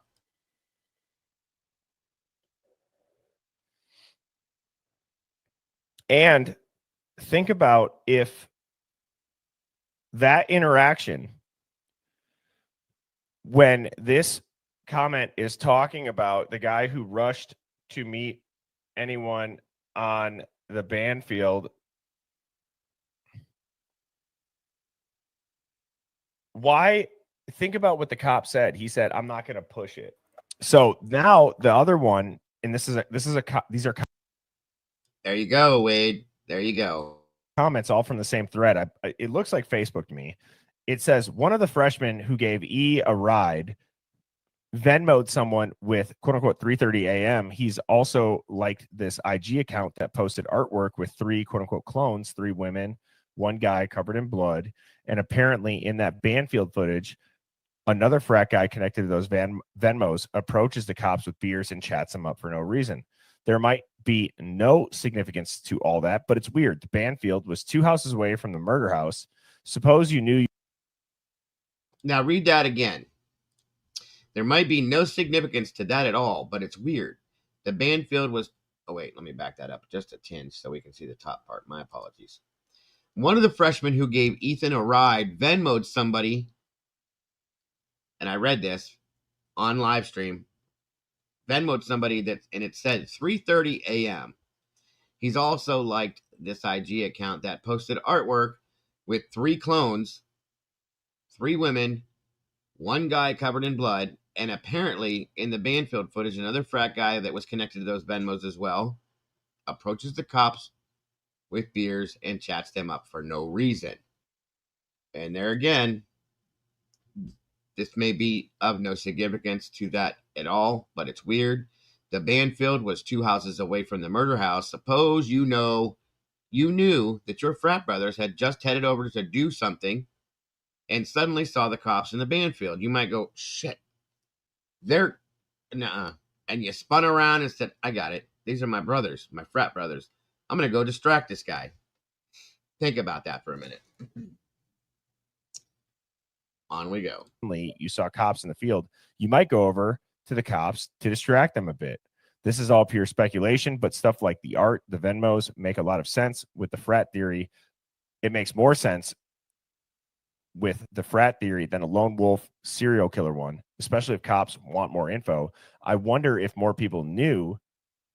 And think about if that interaction, when this comment is talking about the guy who rushed to meet anyone on the Banfield, why? Think about what the cop said. He said, I'm not going to push it. So now the other one, and these are There you go, Wade. There you go. Comments all from the same thread. It looks like Facebook to me. It says one of the freshmen who gave E a ride Venmoed someone with quote unquote 3:30 a.m. He's also liked this IG account that posted artwork with 3 quote unquote clones, 3 women, 1 guy covered in blood. And apparently in that Banfield footage, another frat guy connected to those Venmos approaches the cops with beers and chats them up for no reason. There might be no significance to all that, but it's weird. The Banfield was 2 houses away from the murder house. Suppose you knew. Now read that again. There might be no significance to that at all, but it's weird. The Banfield was... Oh, wait, let me back that up just a tinge so we can see the top part. My apologies. One of the freshmen who gave Ethan a ride Venmoed somebody, and I read this on live stream, Venmoed somebody that, and it said 3:30 a.m. He's also liked this IG account that posted artwork with 3 clones, 3 women, 1 guy covered in blood, and apparently in the Banfield footage, another frat guy that was connected to those Venmos as well approaches the cops with beers and chats them up for no reason. And there again, this may be of no significance to that at all, but it's weird. The Banfield was 2 houses away from the murder house. Suppose you knew that your frat brothers had just headed over to do something and suddenly saw the cops in the Banfield. You might go, shit, they're, nuh-uh. And you spun around and said, I got it. These are my brothers, my frat brothers. I'm going to go distract this guy. Think about that for a minute. On we go. You saw cops in the field. You might go over to the cops to distract them a bit. This is all pure speculation, but stuff like the art, the Venmos make a lot of sense with the frat theory. It makes more sense with the frat theory than a lone wolf serial killer one, especially if cops want more info. I wonder if more people knew,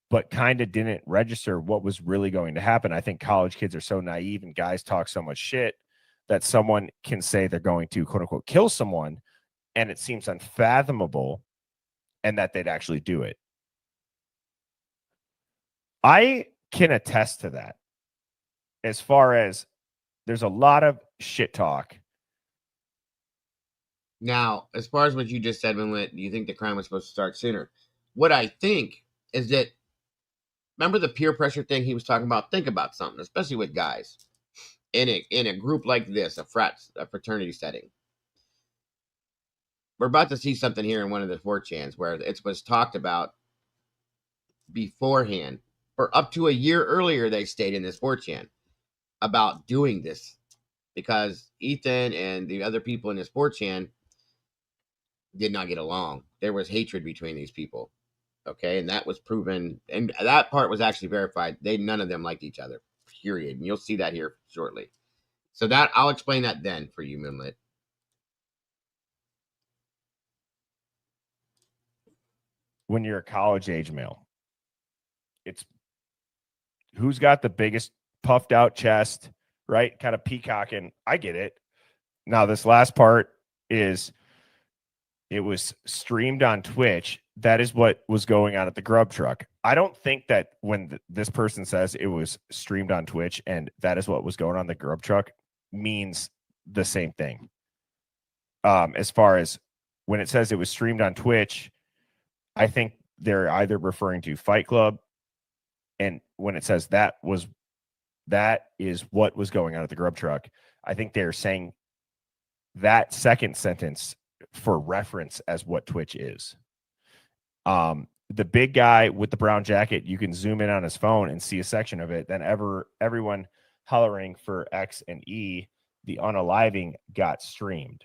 but kind of didn't register what was really going to happen. I think college kids are so naive and guys talk so much shit that someone can say they're going to quote unquote kill someone and it seems unfathomable and that they'd actually do it. I can attest to that. As far as there's a lot of shit talk. Now, as far as what you just said, when you think the crime was supposed to start sooner, what I think is that, remember the peer pressure thing he was talking about? Think about something, especially with guys in a group like this, a fraternity setting. We're about to see something here in one of the 4chans where it was talked about beforehand. For up to a year earlier, they stayed in this 4chan about doing this because Ethan and the other people in this 4chan did not get along. There was hatred between these people. Okay, and that was proven, and that part was actually verified. None of them liked each other, period. And you'll see that here shortly. So that I'll explain that then for you, Moonlit. When you're a college age male, it's who's got the biggest puffed out chest, right? Kind of peacocking. I get it. Now, this last part is it was streamed on Twitch. That is what was going on at the grub truck. I don't think that when this person says it was streamed on Twitch and that is what was going on the grub truck means the same thing. As far as when it says it was streamed on Twitch, I think they're either referring to Fight Club, and when it says that is what was going on at the grub truck, I think they're saying that second sentence for reference as what Twitch is. The big guy with the brown jacket, you can zoom in on his phone and see a section of it. Then everyone hollering for X and E, the unaliving got streamed.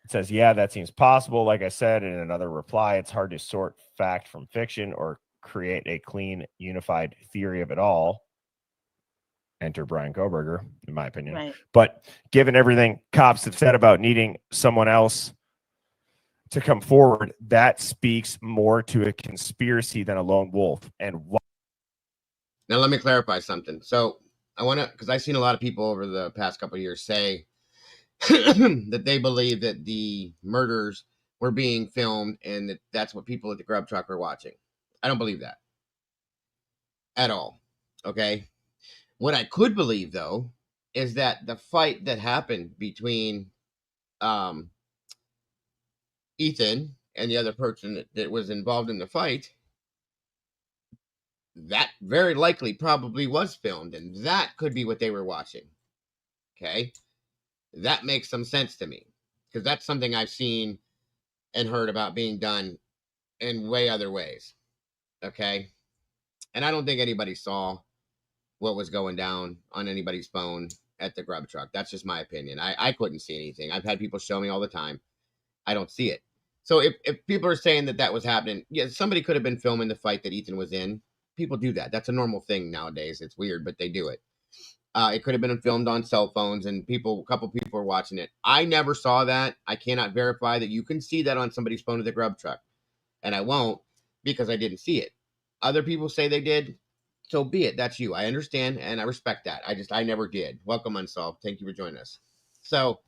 It says, yeah, that seems possible. Like I said in another reply, it's hard to sort fact from fiction or create a clean, unified theory of it all. Enter Brian Koberger, in my opinion. Right. But given everything cops have said about needing someone else to come forward, that speaks more to a conspiracy than a lone wolf. And now let me clarify something. So I want to, because I've seen a lot of people over the past couple of years say that they believe that the murders were being filmed and that's what people at the grub truck were watching. I don't believe that at all. Okay. What I could believe, though, is that the fight that happened between Ethan and the other person that was involved in the fight, that very likely probably was filmed, and that could be what they were watching. Okay. That makes some sense to me because that's something I've seen and heard about being done in way other ways. Okay. And I don't think anybody saw what was going down on anybody's phone at the grub truck. That's just my opinion. I couldn't see anything. I've had people show me all the time. I don't see it. So if people are saying that was happening, yeah, somebody could have been filming the fight that Ethan was in. People do that. That's a normal thing nowadays. It's weird, but they do it. It could have been filmed on cell phones and a couple people were watching it. I never saw that. I cannot verify that you can see that on somebody's phone at the grub truck. And I won't because I didn't see it. Other people say they did. So be it. That's you. I understand and I respect that. I never did. Welcome, Unsolved. Thank you for joining us. So,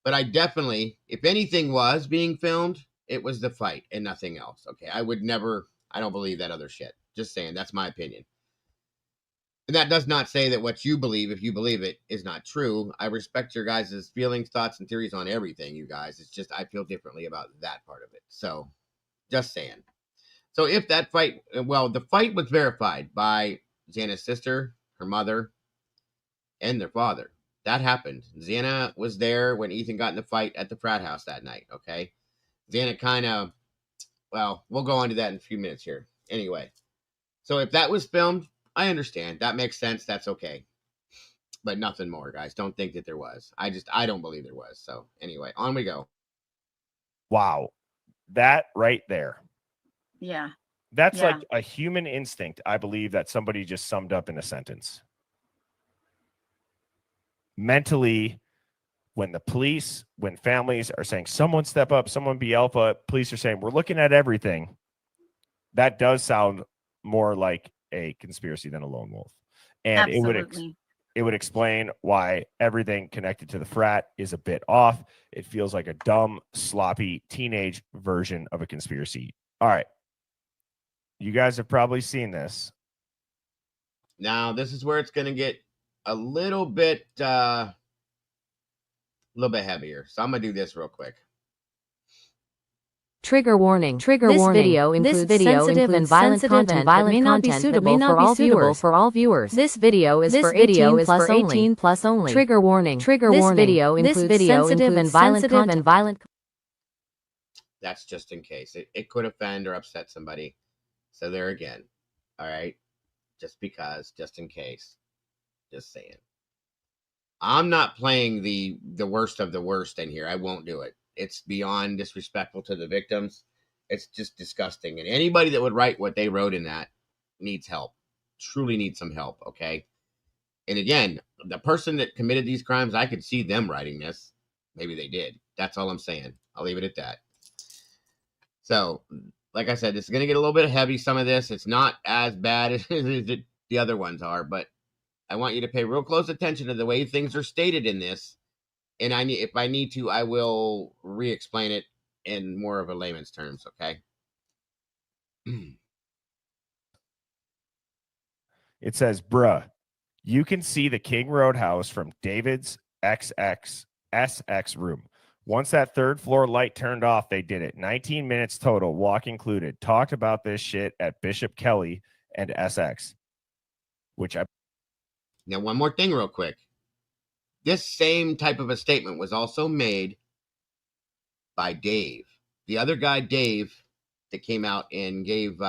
but I definitely, if anything was being filmed, it was the fight and nothing else. Okay. I don't believe that other shit. Just saying. That's my opinion. And that does not say that what you believe, if you believe it, is not true. I respect your guys' feelings, thoughts, and theories on everything, you guys. It's just I feel differently about that part of it. So, just saying. So if that fight, well, the fight was verified by Xana's sister, her mother, and their father. That happened. Xana was there when Ethan got in the fight at the frat house that night, okay? Xana kind of, well, we'll go on to that in a few minutes here. Anyway, so if that was filmed, I understand. That makes sense. That's okay. But nothing more, guys. Don't think that there was. I don't believe there was. So anyway, on we go. Wow. That right there. Yeah. That's like a human instinct, I believe, that somebody just summed up in a sentence. Mentally, when the police, when families are saying, someone step up, someone be alpha, police are saying, we're looking at everything. That does sound more like a conspiracy than a lone wolf. And Absolutely. it would explain why everything connected to the frat is a bit off. It feels like a dumb, sloppy teenage version of a conspiracy. All right. You guys have probably seen this. Now, this is where it's going to get a little bit heavier. So I'm going to do this real quick. Trigger warning. This video includes sensitive and violent content that may not be suitable for all viewers. This video is for 18 plus only. Trigger warning. This video includes sensitive and violent content. That's just in case. It could offend or upset somebody. So there again. All right. Just because, just in case. Just saying. I'm not playing the worst of the worst in here. I won't do it. It's beyond disrespectful to the victims. It's just disgusting. And anybody that would write what they wrote in that needs help. Truly needs some help, okay? And again, the person that committed these crimes, I could see them writing this. Maybe they did. That's all I'm saying. I'll leave it at that. So, like I said, this is going to get a little bit heavy, some of this. It's not as bad as the other ones are, but I want you to pay real close attention to the way things are stated in this. And if I need to, I will re-explain it in more of a layman's terms, okay? It says, bruh, you can see the King Road house from David's SX room. Once that third floor light turned off, they did it. 19 minutes total, walk included. Talked about this shit at Bishop Kelly and SX. Now, one more thing real quick. This same type of a statement was also made by Dave. The other guy, Dave, that came out and gave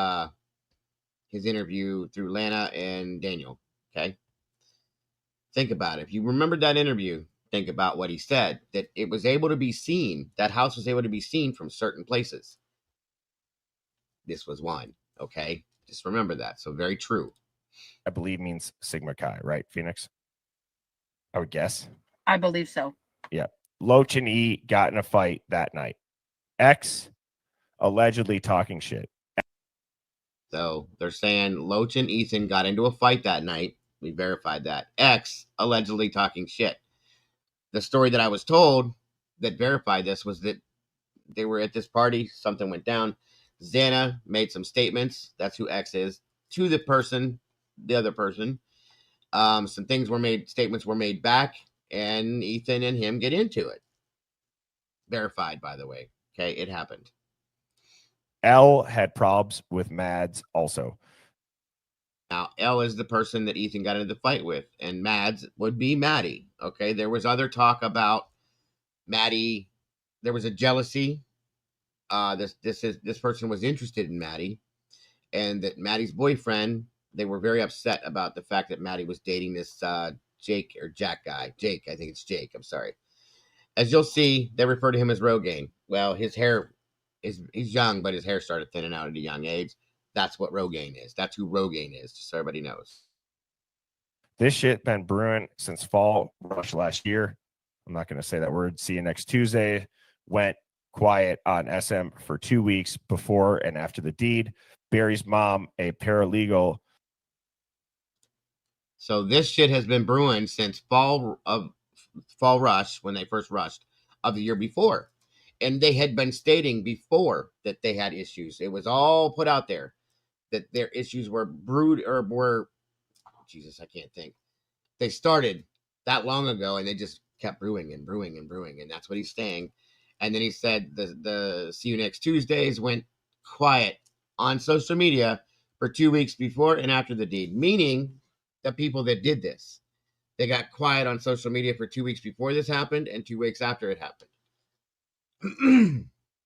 his interview through Lana and Daniel, okay? Think about it. If you remember that interview, think about what he said, that it was able to be seen, that house was able to be seen from certain places. This was one, okay? Just remember that. So very true. I believe means Sigma Chi, right, Phoenix? I would guess. I believe so. Yeah. Loach and E got in a fight that night. X allegedly talking shit. So they're saying Loach and Ethan got into a fight that night. We verified that. X allegedly talking shit. The story that I was told that verified this was that they were at this party. Something went down. Xana made some statements. That's who X is. To the person, the other person. Some things were made, statements were made back, and Ethan and him get into it. Verified, by the way. Okay, it happened. L had problems with Mads also. Now, L is the person that Ethan got into the fight with, and Mads would be Maddie. Okay, there was other talk about Maddie. There was a jealousy. This person was interested in Maddie, and that Maddie's boyfriend. They were very upset about the fact that Maddie was dating this Jake or Jack guy. Jake, I think it's Jake. I'm sorry. As you'll see, they refer to him as Rogaine. Well, his hair he's young, but his hair started thinning out at a young age. That's what Rogaine is. That's who Rogaine is, just so everybody knows. This shit been brewing since fall rush last year. I'm not going to say that word. See you next Tuesday. Went quiet on SM for 2 weeks before and after the deed. Barry's mom, a paralegal. So this shit has been brewing since fall rush, when they first rushed, of the year before. And they had been stating before that they had issues. It was all put out there that their issues were brewed or were, Jesus, I can't think. They started that long ago and they just kept brewing and brewing and brewing. And that's what he's saying. And then he said the see you next Tuesdays went quiet on social media for 2 weeks before and after the deed, meaning the people that did this. They got quiet on social media for 2 weeks before this happened and 2 weeks after it happened.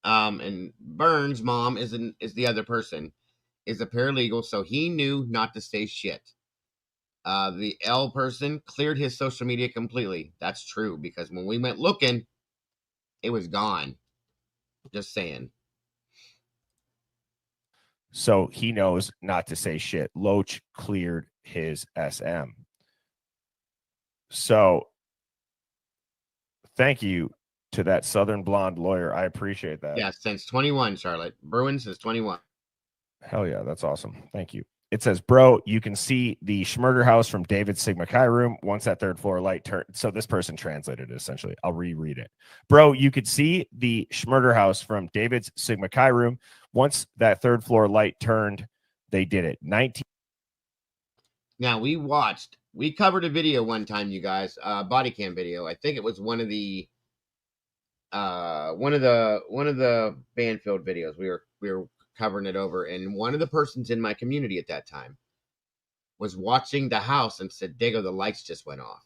And Burns' mom is the other person, is a paralegal, so he knew not to say shit. The L person cleared his social media completely. That's true, because when we went looking, it was gone. Just saying. So he knows not to say shit. Loach cleared his SM. So thank you to that Southern blonde lawyer. I appreciate that. Yeah, since 21, Charlotte. Bruin since 21. Hell yeah, that's awesome. Thank you. It says, bro, you can see the Schmurder house from David's Sigma Chi room once that third floor light turned. So this person translated it essentially. I'll reread it. Bro, you could see the Schmurder house from David's Sigma Chi room. Once that third floor light turned, they did it. 19. Now we covered a video one time, you guys, body cam video. I think it was one of the Banfield videos. We were covering it over, and one of the persons in my community at that time was watching the house and said, Dago, the lights just went off.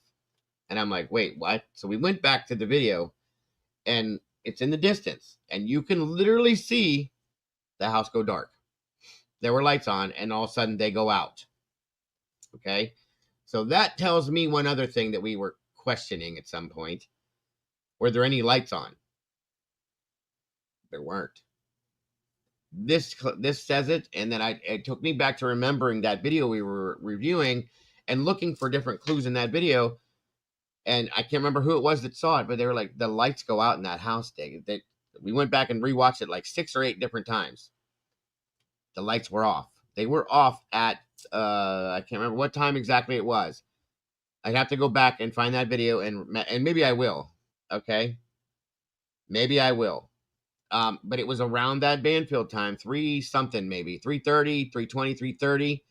And I'm like, wait, what? So we went back to the video, and it's in the distance, and you can literally see the house go dark. There were lights on, and all of a sudden they go out. Okay? So that tells me one other thing that we were questioning at some point. Were there any lights on? There weren't. This says it, and then it took me back to remembering that video we were reviewing and looking for different clues in that video. And I can't remember who it was that saw it, but they were like, the lights go out in that house. We went back and rewatched it like 6 or 8 different times. The lights were off. They were off at, I can't remember what time exactly it was. I'd have to go back and find that video, and maybe I will. Okay? Maybe I will. But it was around that Banfield time, 3 something maybe, 3:30, 3:20, 3:30.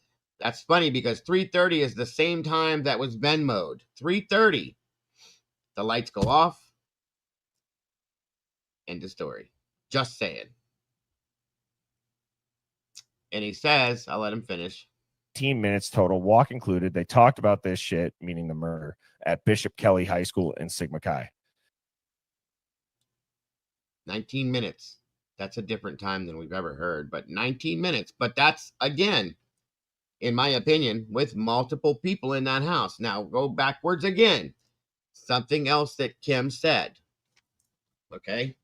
That's funny because 3:30 is the same time that was Ben mode. 3:30. The lights go off. End of story. Just saying. And he says, I'll let him finish. 15 minutes total, walk included. They talked about this shit, meaning the murder, at Bishop Kelly High School in Sigma Chi. 19 minutes. That's a different time than we've ever heard, but 19 minutes. But that's, again, in my opinion, with multiple people in that house. Now, go backwards again. Something else that Kim said. Okay?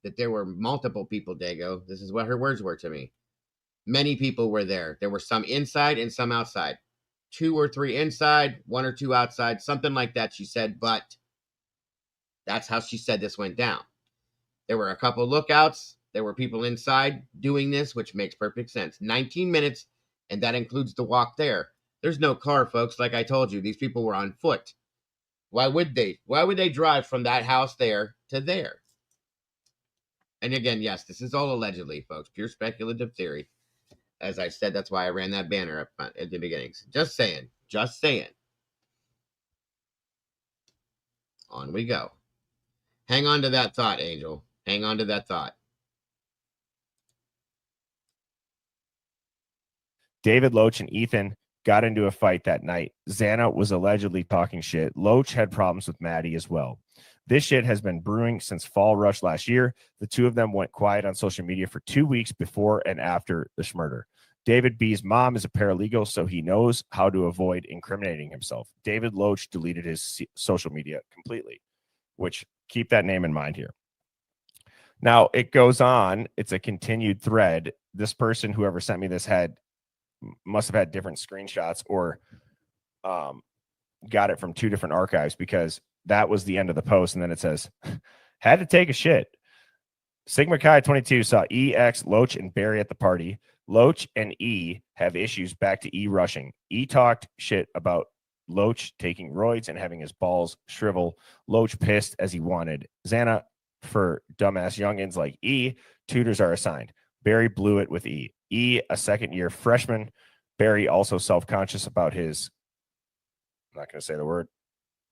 That there were multiple people, Dago. This is what her words were to me. Many people were there. There were some inside and some outside. 2 or 3 inside, 1 or 2 outside, something like that, she said, but that's how she said this went down. There were a couple lookouts. There were people inside doing this, which makes perfect sense. 19 minutes, and that includes the walk there. There's no car, folks. Like I told you, these people were on foot. Why would they? Why would they drive from that house there to there? And again, yes, this is all allegedly, folks. Pure speculative theory. As I said, that's why I ran that banner up front at the beginning. Just saying. Just saying. On we go. Hang on to that thought, Angel. Hang on to that thought. David Loach and Ethan got into a fight that night. Xana was allegedly talking shit. Loach had problems with Maddie as well. This shit has been brewing since Fall Rush last year. The two of them went quiet on social media for 2 weeks before and after the schmurder. David B's mom is a paralegal, so he knows how to avoid incriminating himself. David Loach deleted his social media completely, which keep that name in mind here. Now, it goes on. It's a continued thread. This person, whoever sent me this, must have had different screenshots or got it from two different archives, because that was the end of the post. And then it says, had to take a shit. Sigma Chi 22 saw EX, Loach, and Barry at the party. Loach and E have issues back to E rushing. E talked shit about Loach taking roids and having his balls shrivel. Loach pissed as he wanted. Xana, for dumbass youngins like E, tutors are assigned. Barry blew it with E. E, a second-year freshman. Barry also self-conscious about his, I'm not going to say the word,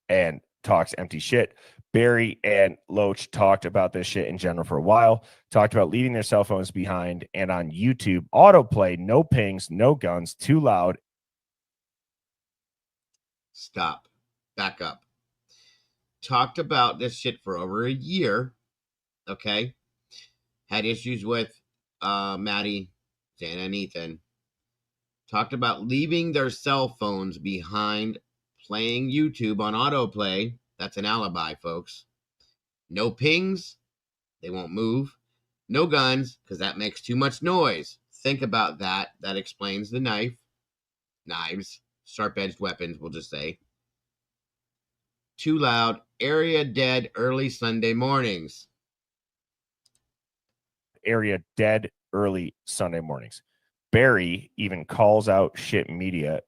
and talks empty shit. Barry and Loach talked about this shit in general for a while, talked about leaving their cell phones behind, and on YouTube, autoplay, no pings, no guns, too loud. Stop. Back up. Talked about this shit for over a year. Okay. Had issues with Maddie, Xana, and Ethan. Talked about leaving their cell phones behind, playing YouTube on autoplay. That's an alibi, folks. No pings. They won't move. No guns, because that makes too much noise. Think about that. That explains the knives, sharp-edged weapons, we'll just say. Too loud. Area dead early Sunday mornings. Area dead early Sunday mornings. Barry even calls out shit media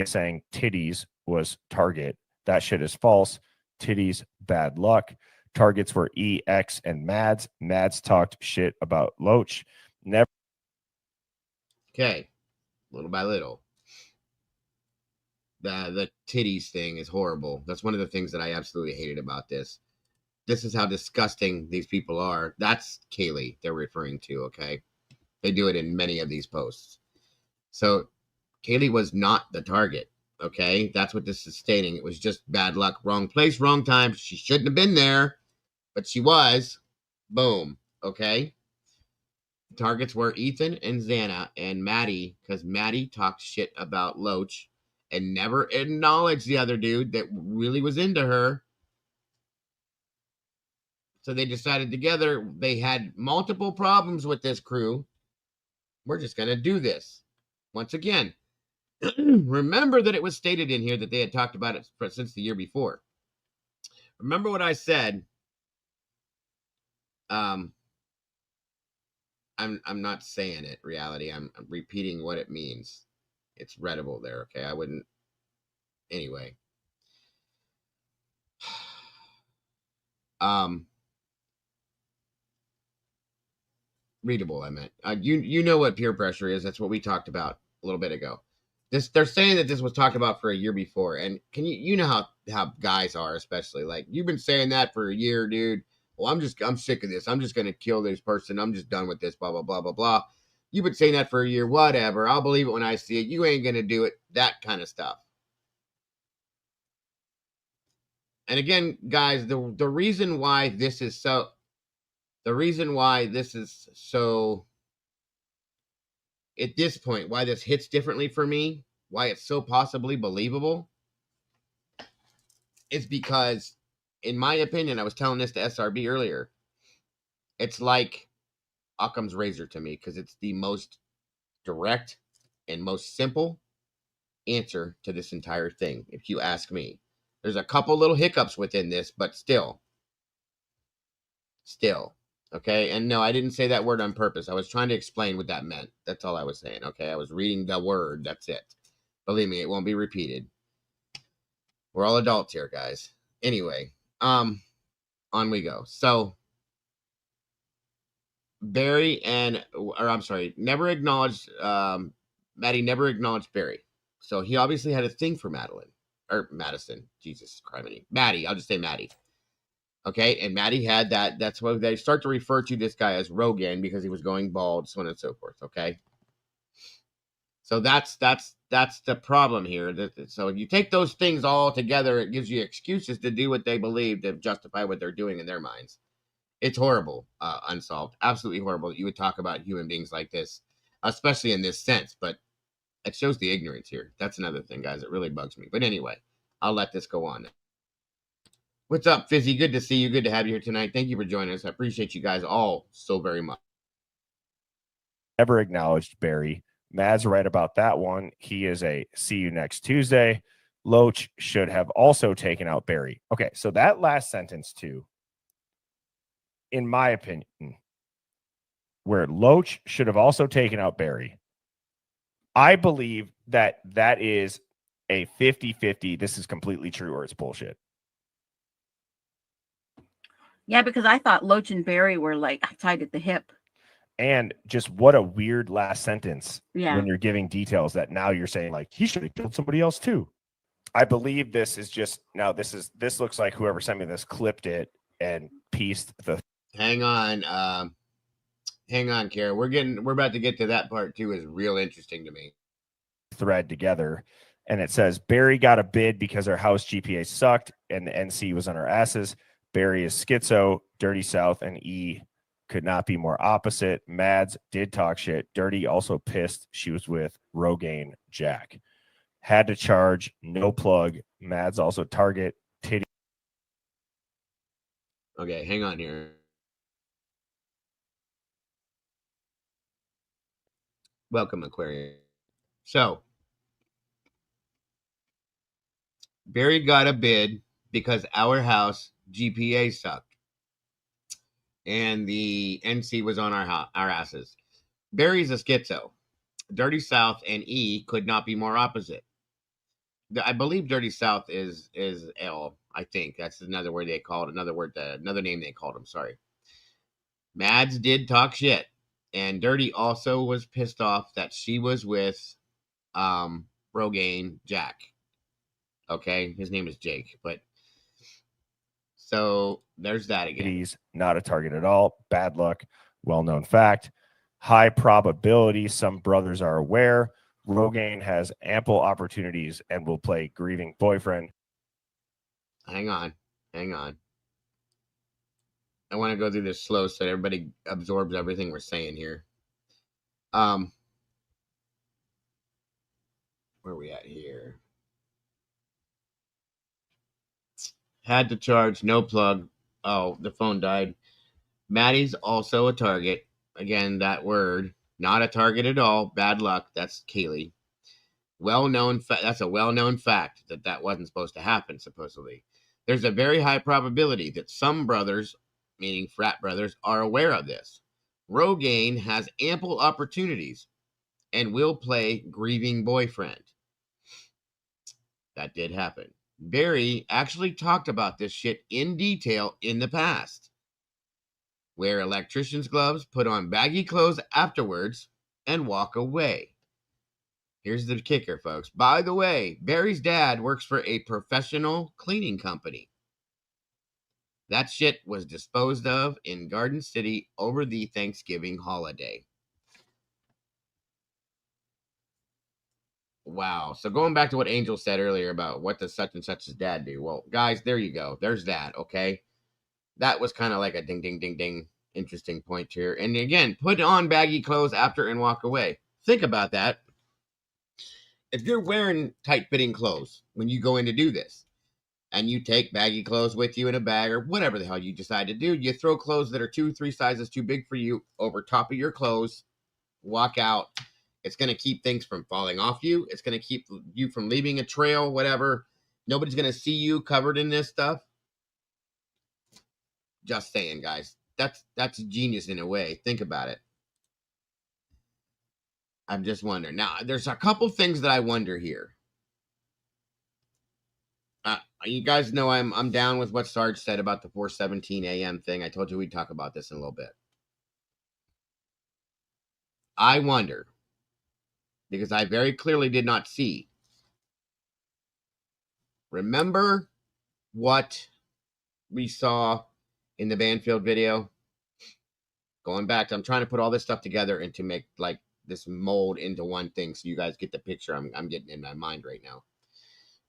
saying titties was target. That shit is false. Titties, bad luck. Targets were EX and Mads. Mads talked shit about Loach. Never. Okay. Little by little. The titties thing is horrible. That's one of the things that I absolutely hated about this. This is how disgusting these people are. That's Kaylee they're referring to, okay? They do it in many of these posts. So Kaylee was not the target, okay? That's what this is stating. It was just bad luck, wrong place, wrong time. She shouldn't have been there, but she was. Boom, okay? Targets were Ethan and Xana and Maddie, because Maddie talked shit about Loach and never acknowledged the other dude that really was into her. So they decided together they had multiple problems with this crew. We're just going to do this. Once again, remember that it was stated in here that they had talked about it since the year before. Remember what I said. I'm not saying it, reality. I'm repeating what it means. It's readable there, okay? I wouldn't. Anyway. Readable, I meant. You know what peer pressure is. That's what we talked about a little bit ago. They're saying that this was talked about for a year before, and you know how guys are, especially, like, you've been saying that for a year, dude. Well, I'm sick of this. I'm just gonna kill this person. I'm just done with this. Blah blah blah blah blah. You've been saying that for a year. Whatever. I'll believe it when I see it. You ain't gonna do it. That kind of stuff. And again, guys, the reason why this is so. The reason why this is so. At this point, why this hits differently for me, why it's so possibly believable, is because, in my opinion, I was telling this to SRB earlier, it's like Occam's razor to me, because it's the most direct and most simple answer to this entire thing, if you ask me. There's a couple little hiccups within this, but still. Okay, and no, I didn't say that word on purpose. I was trying to explain what that meant. That's all I was saying, okay? I was reading the word. That's it. Believe me, it won't be repeated. We're all adults here, guys. Anyway, on we go. So, Barry never acknowledged, Maddie never acknowledged Barry. So he obviously had a thing for Madison. Jesus Christ, Maddie. I'll just say Maddie. Okay, and Maddie had that. That's why they start to refer to this guy as Rogan, because he was going bald, so on and so forth. Okay, so that's the problem here. So if you take those things all together, it gives you excuses to do what they believe to justify what they're doing in their minds. It's horrible, Unsolved. Absolutely horrible that you would talk about human beings like this, especially in this sense. But it shows the ignorance here. That's another thing, guys. It really bugs me. But anyway, I'll let this go on. What's up, Fizzy? Good to see you. Good to have you here tonight. Thank you for joining us. I appreciate you guys all so very much. Never acknowledged Barry. Mad's right about that one. He is a see you next Tuesday. Loach should have also taken out Barry. Okay, so that last sentence too, in my opinion, where Loach should have also taken out Barry, I believe that is a 50-50. This is completely true or it's bullshit. Yeah, because I thought Loach and Barry were like tied at the hip. And just what a weird last sentence when you're giving details that now you're saying like he should have killed somebody else too. I believe this is just now this looks like whoever sent me this clipped it and pieced the hang on, Kara. We're about to get to that part too. Is real interesting to me. Thread together, and it says Barry got a bid because our house GPA sucked and the NC was on our asses. Barry is schizo, Dirty South, and E could not be more opposite. Mads did talk shit. Dirty also pissed she was with Rogaine Jack. Had to charge, no plug. Mads also target titty. Okay, hang on here. Welcome, Aquarius. So, Barry got a bid because our house GPA sucked. And the NC was on our asses. Barry's a schizo. Dirty South and E could not be more opposite. I believe Dirty South is L. I think that's another word they called another name they called him. Sorry. Mads did talk shit, and Dirty also was pissed off that she was with Rogaine Jack. Okay, his name is Jake, but so there's that again. He's not a target at all. Bad luck. Well-known fact. High probability. Some brothers are aware. Rogaine has ample opportunities and will play grieving boyfriend. Hang on. I want to go through this slow so everybody absorbs everything we're saying here. Where are we at here? Had to charge, no plug. Oh, the phone died. Maddie's also a target. Again, that word. Not a target at all. Bad luck. That's Kaylee. That's a well-known fact that wasn't supposed to happen, supposedly. There's a very high probability that some brothers, meaning frat brothers, are aware of this. Rogaine has ample opportunities and will play grieving boyfriend. That did happen. Barry actually talked about this shit in detail in the past. Wear electrician's gloves, put on baggy clothes afterwards, and walk away. Here's the kicker, folks. By the way, Barry's dad works for a professional cleaning company. That shit was disposed of in Garden City over the Thanksgiving holiday. Wow. So going back to what Angel said earlier about what does such and such's dad do? Well, guys, there you go. There's that, okay? That was kind of like a ding, ding, ding, ding interesting point here. And again, put on baggy clothes after and walk away. Think about that. If you're wearing tight-fitting clothes when you go in to do this, and you take baggy clothes with you in a bag or whatever the hell you decide to do, you throw clothes that are 2-3 sizes too big for you over top of your clothes, walk out. It's going to keep things from falling off you. It's going to keep you from leaving a trail, whatever. Nobody's going to see you covered in this stuff. Just saying, guys. That's genius in a way. Think about it. I'm just wondering. Now, there's a couple things that I wonder here. You guys know I'm down with what Sarge said about the 4:17 a.m. thing. I told you we'd talk about this in a little bit. I wonder, because I very clearly did not see. Remember what we saw in the Banfield video? Going back, I'm trying to put all this stuff together and to make like this mold into one thing so you guys get the picture I'm getting in my mind right now.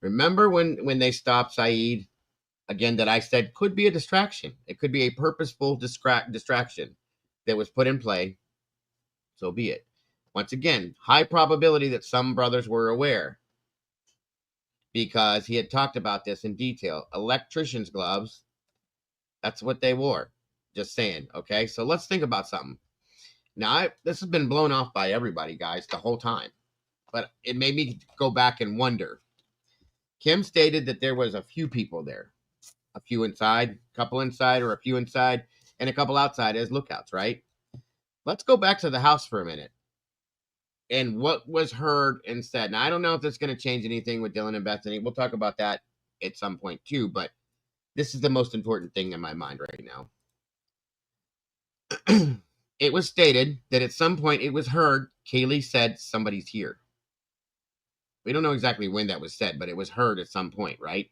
Remember when they stopped Saeed? Again, that I said could be a distraction. It could be a purposeful distraction that was put in play. So be it. Once again, high probability that some brothers were aware because he had talked about this in detail. Electrician's gloves, that's what they wore. Just saying, okay? So let's think about something. Now, this has been blown off by everybody, guys, the whole time. But it made me go back and wonder. Kim stated that there was a few people there. A few inside, a couple inside, or a few inside, and a couple outside as lookouts, right? Let's go back to the house for a minute. And what was heard and said. Now, I don't know if this is going to change anything with Dylan and Bethany. We'll talk about that at some point, too. But this is the most important thing in my mind right now. It was stated that at some point it was heard Kaylee said somebody's here. We don't know exactly when that was said, but it was heard at some point, right?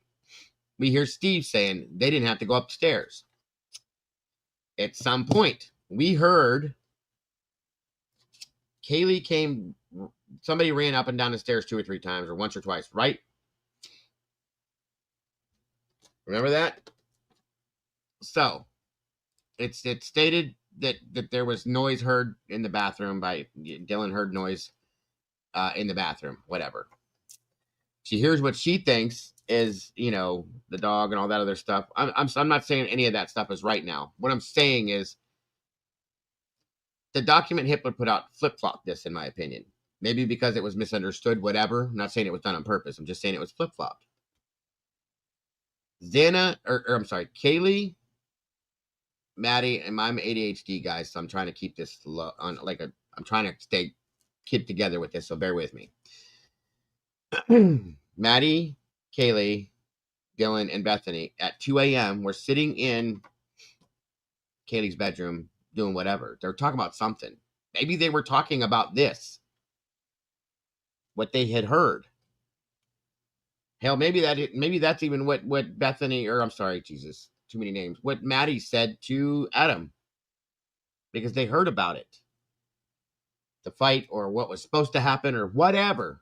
We hear Steve saying they didn't have to go upstairs. At some point, we heard Kaylee came, somebody ran up and down the stairs 2 or 3 times, or once or twice, right? Remember that? So, it's stated that there was noise heard in the bathroom by Dylan heard noise in the bathroom, whatever. She hears what she thinks is, the dog and all that other stuff. I'm not saying any of that stuff is right now. What I'm saying is the document Hitler put out flip-flopped this, in my opinion. Maybe because it was misunderstood, whatever. I'm not saying it was done on purpose. I'm just saying it was flip-flopped. Kaylee, Maddie, and I'm ADHD, guys, so I'm trying to keep this low on I'm trying to stay kid together with this, so bear with me. Maddie, Kaylee, Dylan, and Bethany at 2 a.m. were sitting in Kaylee's bedroom doing whatever. They're talking about something. Maybe they were talking about this. What they had heard. Hell, maybe that's even what Bethany, or I'm sorry, Jesus, too many names. What Maddie said to Adam. Because they heard about it. The fight, or what was supposed to happen, or whatever.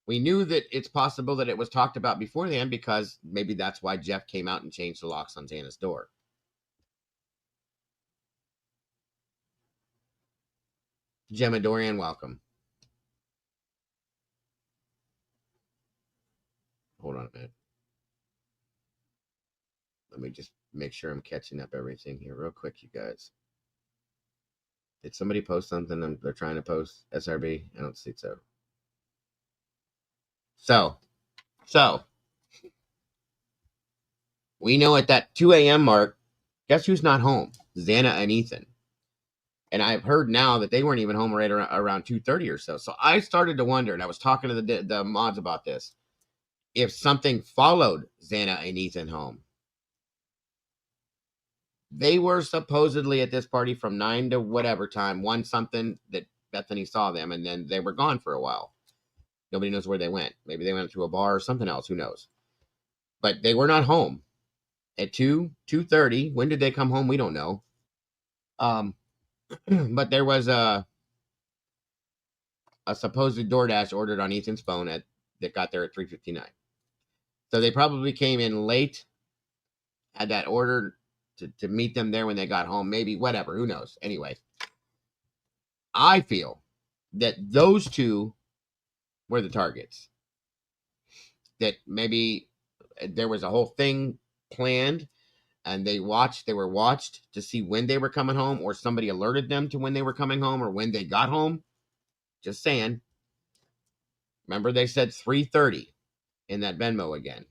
We knew that it's possible that it was talked about beforehand because maybe that's why Jeff came out and changed the locks on Xana's door. Gemma Dorian, welcome. Hold on a minute. Let me just make sure I'm catching up everything here real quick, you guys. Did somebody post something they're trying to post? SRB? I don't see so. So, we know at that 2 a.m. mark, guess who's not home? Xana and Ethan. And I've heard now that they weren't even home right around 2:30 or so. So I started to wonder, and I was talking to the mods about this, if something followed Xana and Ethan home. They were supposedly at this party from 9 to whatever time, 1 something, that Bethany saw them, and then they were gone for a while. Nobody knows where they went. Maybe they went to a bar or something else. Who knows? But they were not home. At 2:30. When did they come home? We don't know. But there was a supposed DoorDash ordered on Ethan's phone that got there at 3:59. So they probably came in late, had that order to meet them there when they got home. Maybe, whatever. Who knows? Anyway, I feel that those two were the targets. That maybe there was a whole thing planned and they were watched to see when they were coming home, or somebody alerted them to when they were coming home or when they got home. Just saying. Remember they said 3:30 in that Venmo again.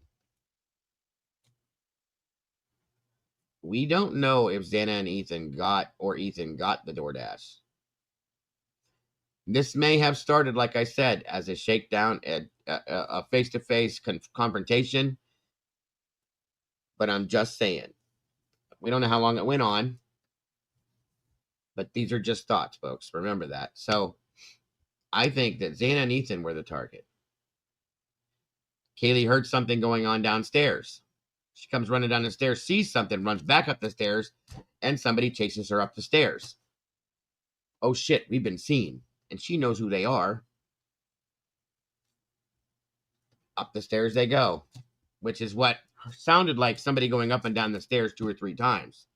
We don't know if Xana and Ethan got the DoorDash. This may have started, like I said, as a shakedown, a face-to-face confrontation. But I'm just saying. We don't know how long it went on. But these are just thoughts, folks. Remember that. So I think that Xana and Ethan were the target. Kaylee heard something going on downstairs. She comes running down the stairs, sees something, runs back up the stairs, and somebody chases her up the stairs. Oh shit, we've been seen. And she knows who they are. Up the stairs they go, which is what sounded like somebody going up and down the stairs 2 or 3 times.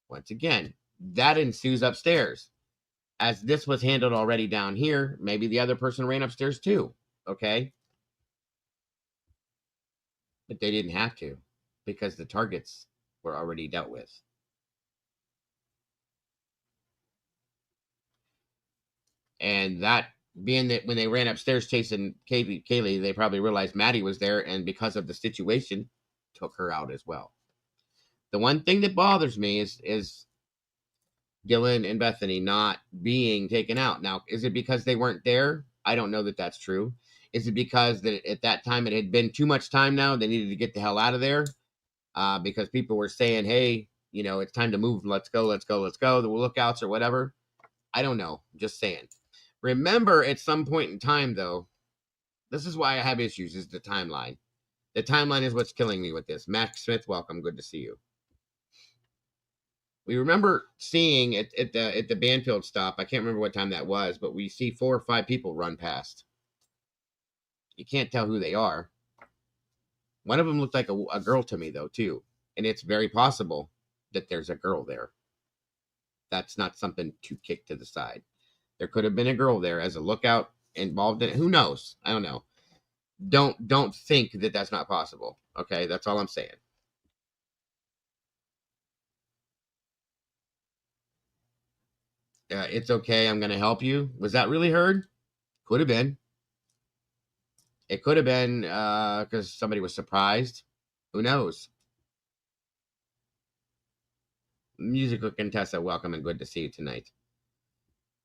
Once again, that ensues upstairs. As this was handled already down here, maybe the other person ran upstairs too, okay? But they didn't have to, because the targets were already dealt with. And that being that when they ran upstairs chasing Kaylee, they probably realized Maddie was there, and because of the situation, took her out as well. The one thing that bothers me is Dylan and Bethany not being taken out. Now, is it because they weren't there? I don't know that that's true. Is it because that at that time it had been too much time now? They needed to get the hell out of there because people were saying, hey, you know, it's time to move. Let's go, let's go, let's go. The lookouts or whatever. I don't know. Just saying. Remember, at some point in time, though, this is why I have issues, is the timeline. The timeline is what's killing me with this. Max Smith, welcome. Good to see you. We remember seeing at the Banfield stop, I can't remember what time that was, but we see 4 or 5 people run past. You can't tell who they are. One of them looked like a girl to me, though, too. And it's very possible that there's a girl there. That's not something to kick to the side. There could have been a girl there as a lookout involved in it. Who knows? I don't know. Don't think that that's not possible. Okay, that's all I'm saying. It's okay. I'm going to help you. Was that really heard? Could have been. It could have been because somebody was surprised. Who knows? Musical Contessa, welcome and good to see you tonight.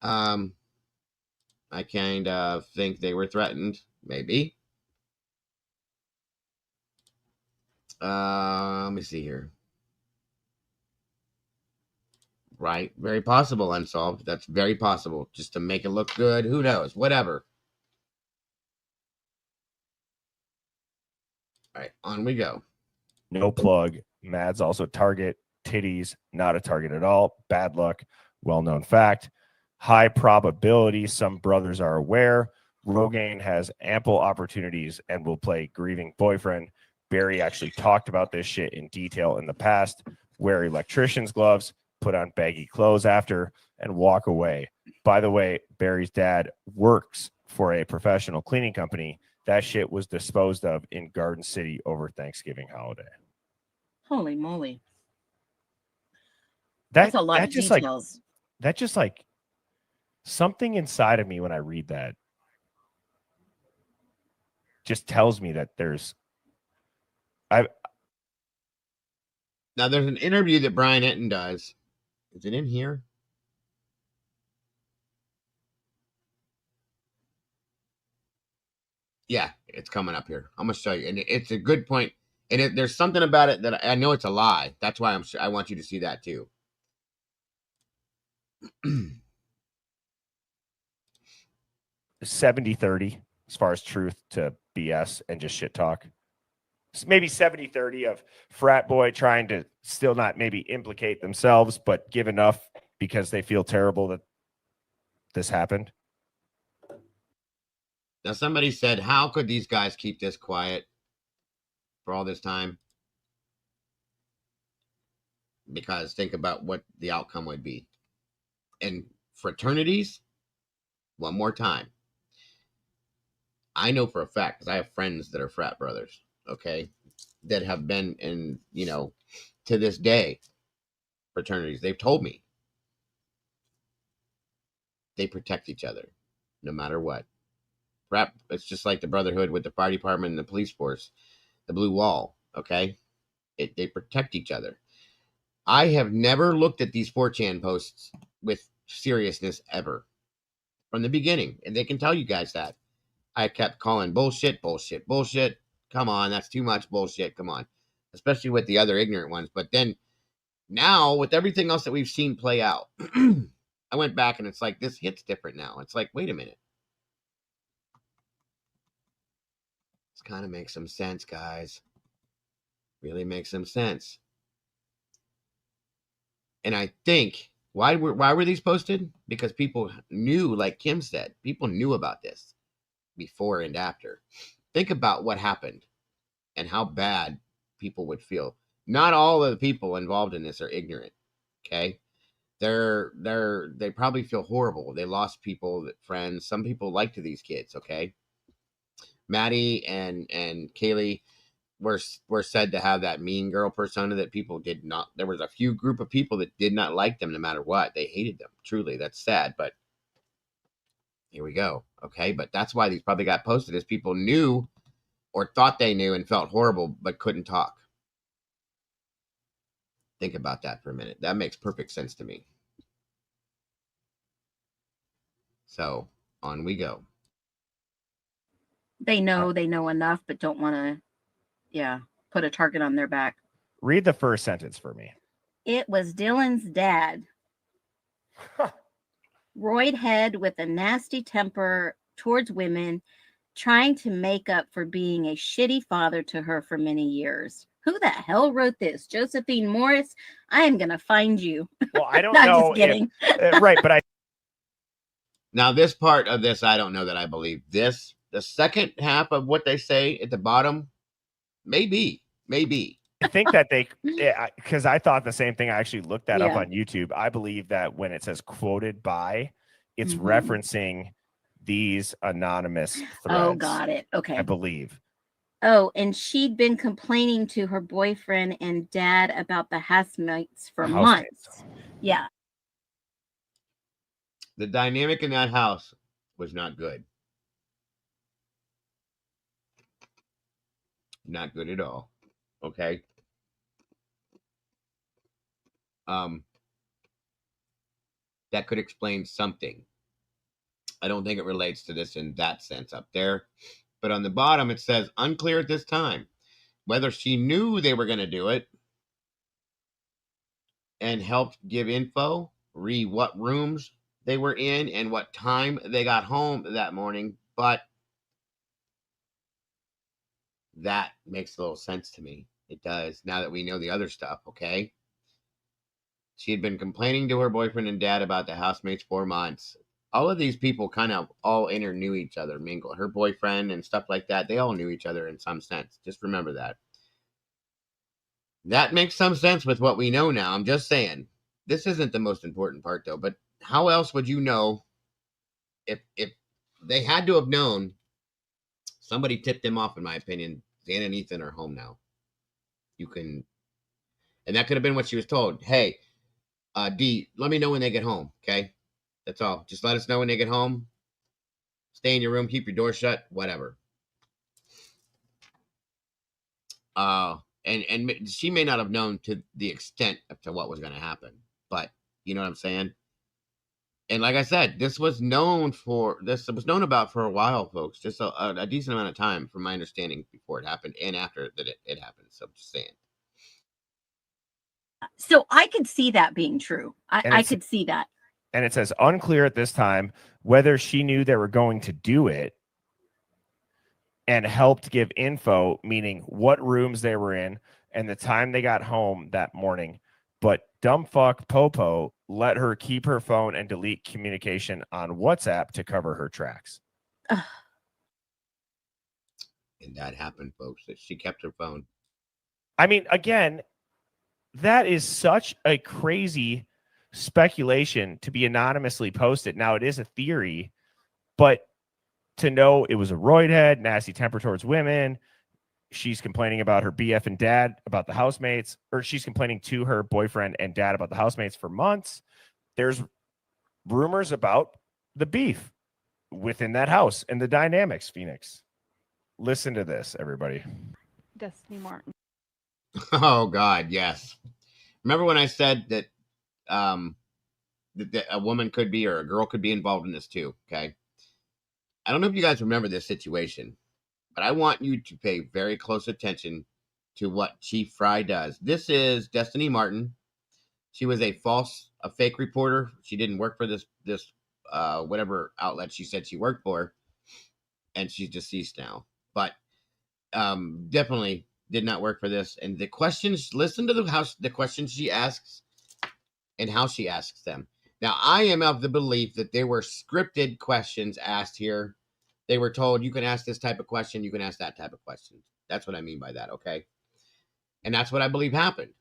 I kind of think they were threatened. Maybe. Let me see here. Right. Very possible unsolved. That's very possible. Just to make it look good. Who knows? Whatever. All right. On we go. No plug. Mad's also target. Titties, not a target at all. Bad luck. Well-known fact. High probability. Some brothers are aware. Rogaine has ample opportunities and will play grieving boyfriend. Barry actually talked about this shit in detail in the past. Wear electrician's gloves, put on baggy clothes after, and walk away. By the way, Barry's dad works for a professional cleaning company. That shit was disposed of in Garden City over Thanksgiving holiday. Holy moly. That's a lot of details. That just like something inside of me when I read that just tells me that there's Now there's an interview that Brian Etten does. Is it in here? Yeah, it's coming up here. I'm gonna show you, and it's a good point. And there's something about it that I know it's a lie. That's why I want you to see that too. 70-30 as far as truth to BS and just shit talk. Maybe 70-30 of frat boy trying to still not maybe implicate themselves, but give enough because they feel terrible that this happened. Now, somebody said, how could these guys keep this quiet for all this time? Because think about what the outcome would be. And fraternities, one more time. I know for a fact, because I have friends that are frat brothers, okay, that have been in, you know, to this day, fraternities. They've told me they protect each other no matter what. Frat, it's just like the brotherhood with the fire department and the police force, the blue wall, okay? They protect each other. I have never looked at these 4chan posts with seriousness ever from the beginning, and they can tell you guys that. I kept calling bullshit, bullshit, bullshit. Come on, that's too much bullshit. Come on. Especially with the other ignorant ones. But then Now, with everything else that we've seen play out, I went back and it's like, this hits different now. It's like, wait a minute. This kind of makes some sense, guys. Really makes some sense. And I think, why were these posted? Because people knew, like Kim said, people knew about this before and after. Think about what happened and how bad people would feel. Not all of the people involved in this are ignorant, okay? They probably feel horrible. They lost people, friends. Some people liked these kids, okay? Maddie and Kaylee were said to have that mean girl persona that people did not. There was a few group of people that did not like them no matter what. They hated them. Truly, that's sad, but here we go. Okay, but that's why these probably got posted, as people knew or thought they knew and felt horrible but couldn't talk. Think about that for a minute. That makes perfect sense to me. So on we go. They know enough, but don't want to, put a target on their back. Read the first sentence for me. It was Dylan's dad. Roid head with a nasty temper towards women, trying to make up for being a shitty father to her for many years. Who the hell wrote this? Josephine Morris? I am going to find you. Well, I don't know. Just kidding. Right, but I... Now, this part of this, I don't know that I believe this. The second half of what they say at the bottom, maybe. I think that because I thought the same thing. I actually looked that up on YouTube. I believe that when it says quoted by, it's referencing these anonymous threads. Oh, got it. Okay. I believe. Oh, and she'd been complaining to her boyfriend and dad about the housemates for months. Yeah. The dynamic in that house was not good. Not good at all. Okay. That could explain something. I don't think it relates to this in that sense up there. But on the bottom, it says, unclear at this time whether she knew they were going to do it and helped give info, re what rooms they were in and what time they got home that morning. But that makes a little sense to me. It does, now that we know the other stuff, okay? She had been complaining to her boyfriend and dad about the housemates for months. All of these people kind of all knew each other, mingle. Her boyfriend and stuff like that, they all knew each other in some sense. Just remember that. That makes some sense with what we know now. I'm just saying. This isn't the most important part, though. But how else would you know if they had to have known? Somebody tipped them off, in my opinion. Xana and Ethan are home now. And that could have been what she was told. Hey, D, let me know when they get home, okay? That's all. Just let us know when they get home. Stay in your room, keep your door shut, whatever. And she may not have known to the extent of to what was going to happen, but you know what I'm saying? And like I said, this was known about for a while, folks. Just a decent amount of time, from my understanding, before it happened and after that it happened. So I'm just saying. So I could see that being true. I could see that. And it says unclear at this time whether she knew they were going to do it and helped give info, meaning what rooms they were in and the time they got home that morning. But dumbfuck Popo let her keep her phone and delete communication on WhatsApp to cover her tracks. And that happened, folks. That she kept her phone. I mean, again, that is such a crazy speculation to be anonymously posted. Now, it is a theory, but to know it was a roid head, nasty temper towards women, she's complaining about her BF and dad about the housemates, or she's complaining to her boyfriend and dad about the housemates for months. There's rumors about the beef within that house and the dynamics, Phoenix. Listen to this, everybody. Destiny Martin. Oh, God, yes. Remember when I said that that a woman could be, or a girl could be involved in this too, okay? I don't know if you guys remember this situation, but I want you to pay very close attention to what Chief Fry does. This is Destiny Martin. She was a fake reporter. She didn't work for this whatever outlet she said she worked for, and she's deceased now. But definitely did not work for this. And the questions, listen to the questions she asks and how she asks them. Now, I am of the belief that they were scripted questions asked here. They were told, you can ask this type of question, you can ask that type of question. That's what I mean by that, okay? And that's what I believe happened.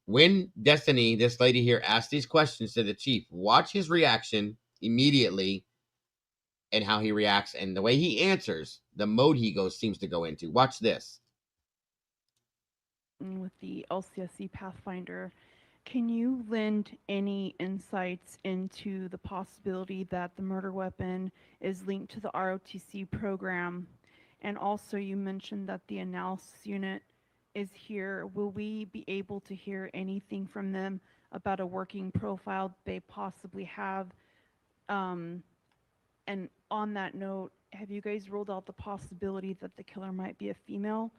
When Destiny, this lady here, asked these questions to the chief, watch his reaction immediately and how he reacts and the way he answers, the mode he seems to go into. Watch this. With the LCSC Pathfinder, can you lend any insights into the possibility that the murder weapon is linked to the ROTC program? And also you mentioned that the analysis unit is here. Will we be able to hear anything from them about a working profile they possibly have? And on that note, have you guys ruled out the possibility that the killer might be a female?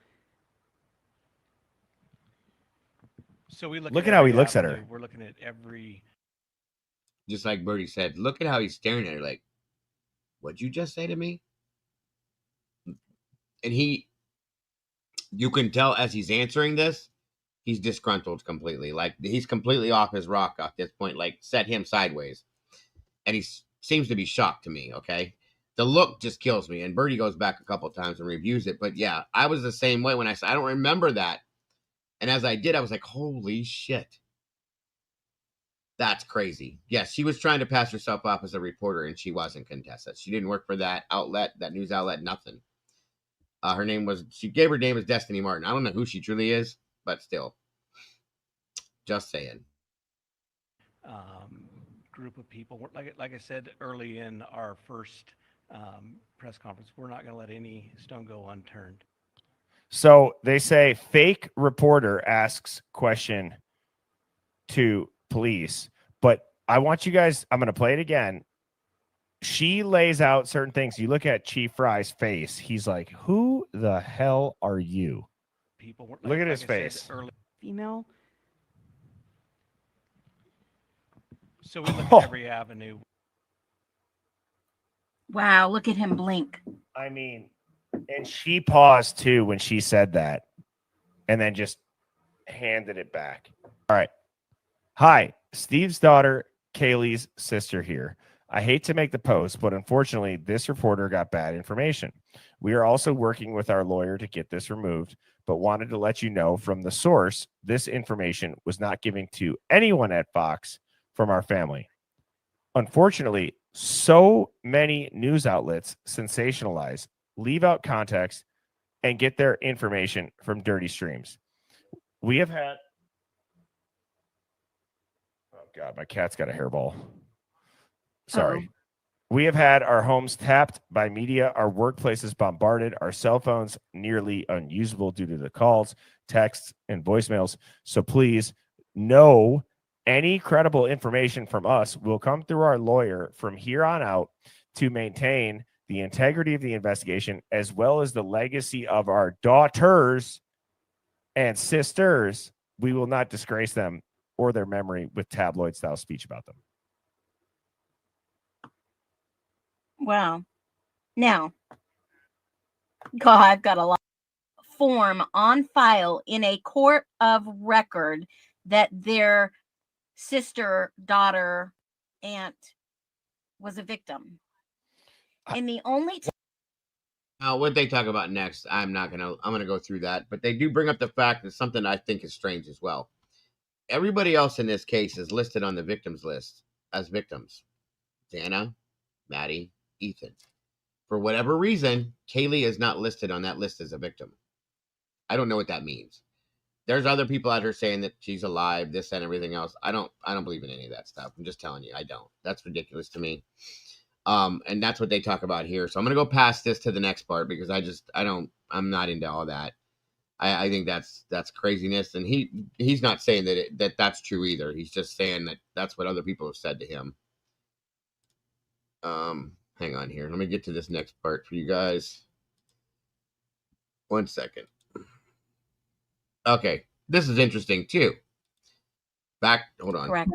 So we look at how he looks at her. We're looking at every. Just like Birdie said, look at how he's staring at her like, what'd you just say to me? And you can tell as he's answering this, he's disgruntled completely. Like, he's completely off his rock at this point, like, set him sideways. And he seems to be shocked to me, okay? The look just kills me. And Birdie goes back a couple of times and reviews it. But yeah, I was the same way when I said, I don't remember that. And as I did, I was like, holy shit. That's crazy. Yes, she was trying to pass herself off as a reporter, and she wasn't, Contessa. She didn't work for that outlet, that news outlet, nothing. She gave her name as Destiny Martin. I don't know who she truly is, but still. Just saying. Group of people. Like I said early in our first press conference, we're not going to let any stone go unturned. So they say fake reporter asks question to police, but I want you guys, I'm going to play it again. She lays out certain things. You look at Chief Fry's face. He's like, who the hell are you? People. Look at his face. Female. So we look at every avenue. Wow, look at him blink. I mean, and she paused too when she said that and then just handed it back. All right. Hi, Steve's daughter, Kaylee's sister here. I hate to make the post, but unfortunately, this reporter got bad information. We are also working with our lawyer to get this removed, but wanted to let you know from the source, this information was not given to anyone at Fox from our family. Unfortunately, so many news outlets sensationalize, leave out context, and get their information from dirty streams. We have had... Oh, God, my cat's got a hairball. Sorry. Uh-oh. We have had our homes tapped by media, our workplaces bombarded, our cell phones nearly unusable due to the calls, texts, and voicemails. So please, no, any credible information from us will come through our lawyer from here on out to maintain the integrity of the investigation, as well as the legacy of our daughters and sisters. We will not disgrace them or their memory with tabloid-style speech about them. Wow. Now, God, I've got a lot of form on file in a court of record that their sister, daughter, aunt was a victim. And the only what they talk about next, I'm gonna go through that, but they do bring up the fact that something I think is strange as well. Everybody else in this case is listed on the victims list as victims. Dana, Maddie, Ethan. For whatever reason, Kaylee is not listed on that list as a victim. I don't know what that means. There's other people out here saying that she's alive, this and everything else. I don't believe in any of that stuff. I'm just telling you, I don't. That's ridiculous to me. And that's what they talk about here. So I'm gonna go past this to the next part because I'm not into all that. I think that's craziness, and he's not saying that that's true either. He's just saying that that's what other people have said to him. Hang on here. Let me get to this next part for you guys. 1 second. Okay, this is interesting too. Hold on. Correct.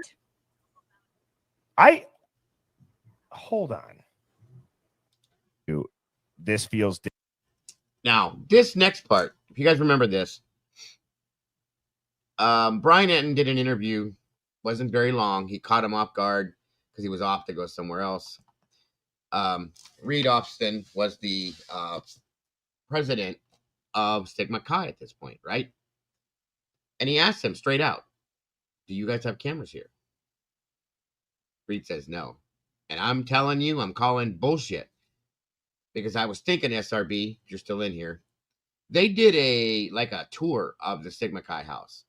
Hold on. This feels. Now, this next part, if you guys remember this, Brian Enton did an interview. Wasn't very long. He caught him off guard because he was off to go somewhere else. Reed Austin was the president of Sigma Chi at this point, right? And he asked him straight out, do you guys have cameras here? Reed says no. And I'm telling you, I'm calling bullshit. Because I was thinking SRB, you're still in here. They did a tour of the Sigma Chi house.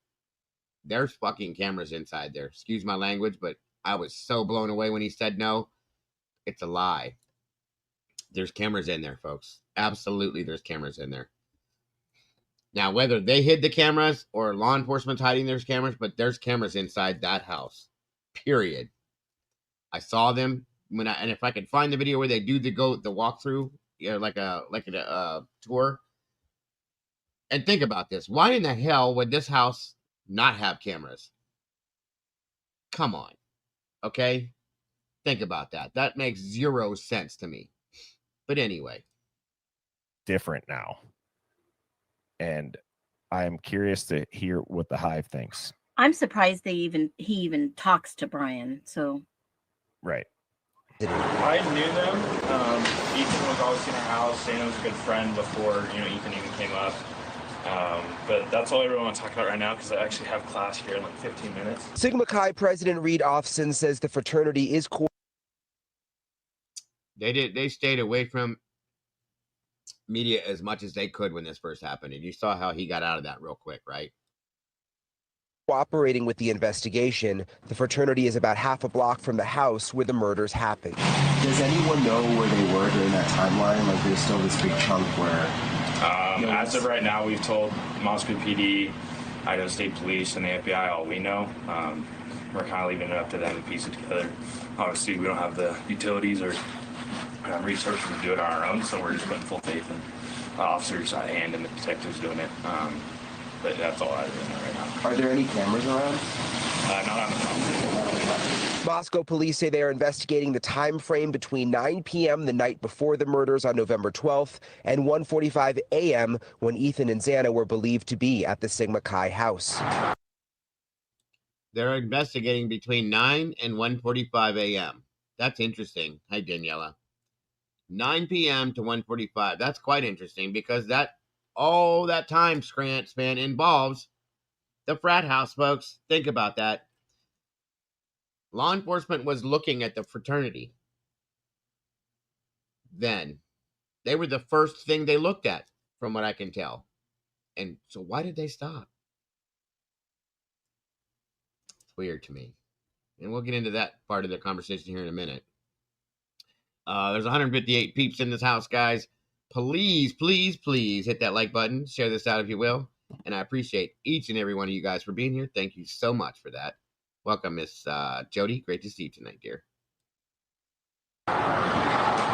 There's fucking cameras inside there. Excuse my language, but I was so blown away when he said no. It's a lie. There's cameras in there, folks. Absolutely, there's cameras in there. Now, whether they hid the cameras or law enforcement's hiding their cameras, but there's cameras inside that house. Period. I saw them and if I could find the video where they do the walkthrough, like a tour. And think about this. Why in the hell would this house not have cameras? Come on. Okay? Think about that. That makes zero sense to me. But anyway. Different now. And I am curious to hear what the Hive thinks. I'm surprised he even talks to Brian. So. Right. I knew them. Ethan was always in our house. Dana was a good friend before, Ethan even came up. But that's all I really want to talk about right now because I actually have class here in like 15 minutes. Sigma Chi President Reed Offson says the fraternity is They stayed away from media as much as they could when this first happened. And you saw how he got out of that real quick, right? cooperating with the investigation. The fraternity is about half a block from the house where the murders happened. Does anyone know where they were during that timeline? Like, there's still this big chunk where... As of right now, we've told Moscow PD, Idaho State Police, and the FBI all we know. We're kind of leaving it up to them to piece it together. Obviously, we don't have the utilities or resources to do it on our own, so we're just putting full faith in the officers at hand and the detectives doing it. But that's all I really know right now. Are there any cameras around? Not on the phone. Moscow police say they are investigating the time frame between 9 p.m. the night before the murders on November 12th and 1:45 a.m. when Ethan and Xana were believed to be at the Sigma Chi house. They're investigating between 9 and 1:45 a.m. That's interesting. Hi, Daniela. 9 p.m. to 1:45. That's quite interesting because all that time span involves the frat house, folks. Think about that. Law enforcement was looking at the fraternity. Then they were the first thing they looked at, from what I can tell. And so why did they stop? It's weird to me. And we'll get into that part of the conversation here in a minute. There's 158 peeps in this house, guys. Please, please, please hit that like button. Share this out if you will. And I appreciate each and every one of you guys for being here. Thank you so much for that. Welcome, Miss Jody. Great to see you tonight, dear.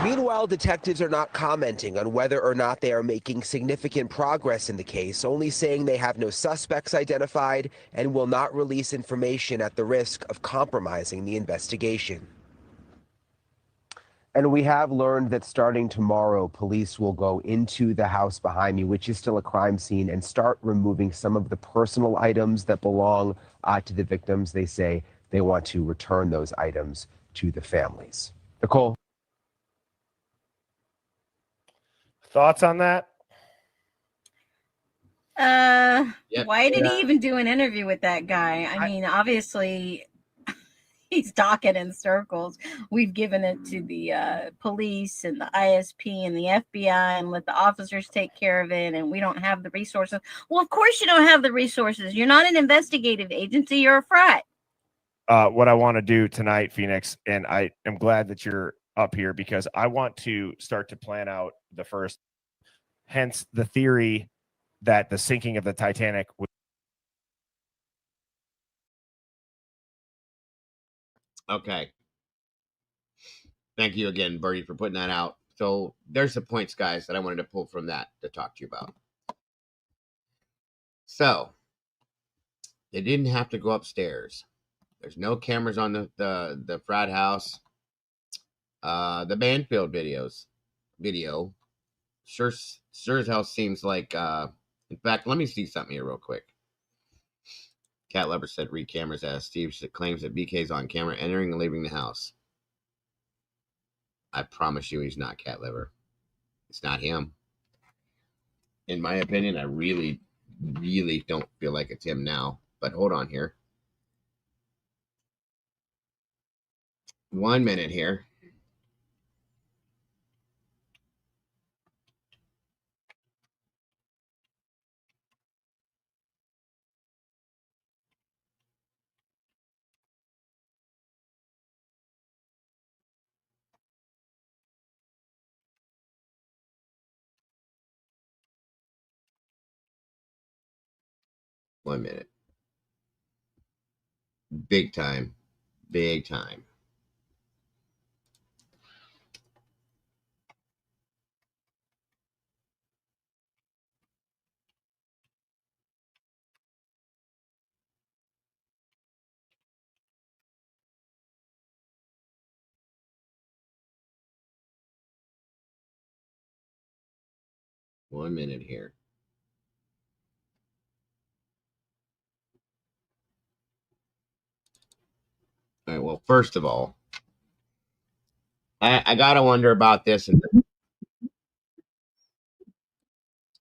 Meanwhile, detectives are not commenting on whether or not they are making significant progress in the case, only saying they have no suspects identified and will not release information at the risk of compromising the investigation. And we have learned that starting tomorrow, police will go into the house behind me, which is still a crime scene, and start removing some of the personal items that belong to the victims. They say they want to return those items to the families. Nicole? Thoughts on that? Why did he even do an interview with that guy? I mean, obviously... he's talking in circles. We've given it to the police and the ISP and the FBI and let the officers take care of it, and we don't have the resources. Well, of course you don't have the resources. You're not an investigative agency. You're a frat. What I want to do tonight, Phoenix, and I am glad that you're up here because I want to start to plan out the first, hence the theory that the sinking of the Titanic was. Okay. Thank you again, Bertie, for putting that out. So there's the points, guys, that I wanted to pull from that to talk to you about. So they didn't have to go upstairs. There's no cameras on the frat house. The Banfield video sure as hell seems like, in fact, let me see something here real quick. Cat Lover said read cameras as Steve claims that BK's on camera entering and leaving the house. I promise you he's not Cat Liver. It's not him. In my opinion, I really, really don't feel like it's him now. But hold on here. 1 minute here. One minute. Big time. Big time. One minute here. All right, well, first of all, I gotta wonder about this, and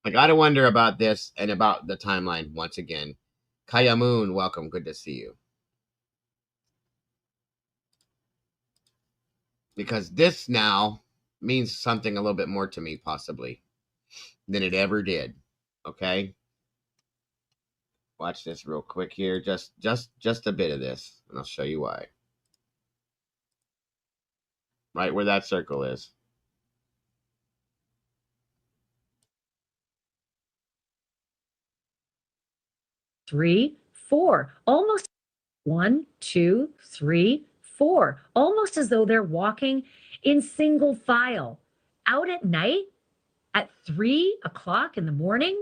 I gotta wonder about this and about the timeline once again. Kaya Moon, welcome. Good to see you. Because this now means something a little bit more to me, possibly, than it ever did. Okay? Watch this real quick here. Just a bit of this, and I'll show you why. Right where that circle is. Three, four, almost 1, 2, 3, 4, almost as though they're walking in single file out at night at 3 o'clock in the morning,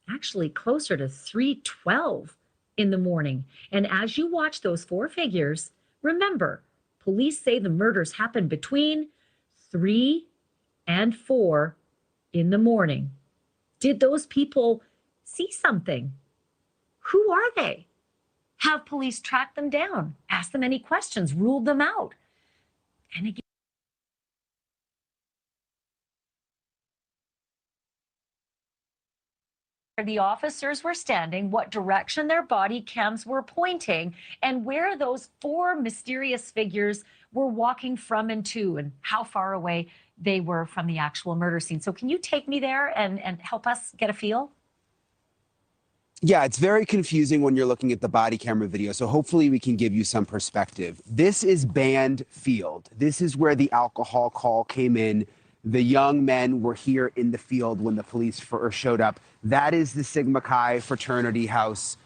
actually closer to 3:12 in the morning. And as you watch those four figures, remember, police say the murders happened between 3 and 4 in the morning. Did those people see something? Who are they? Have police tracked them down, asked them any questions, ruled them out? And again, where the officers were standing, what direction their body cams were pointing, and where those four mysterious figures were walking from and to, and how far away they were from the actual murder scene. So can you take me there and help us get a feel? Yeah, it's very confusing when you're looking at the body camera video, so hopefully we can give you some perspective. This is Banfield. This is where the alcohol call came in. The young men were here in the field when the police first showed up. That is the Sigma Chi fraternity house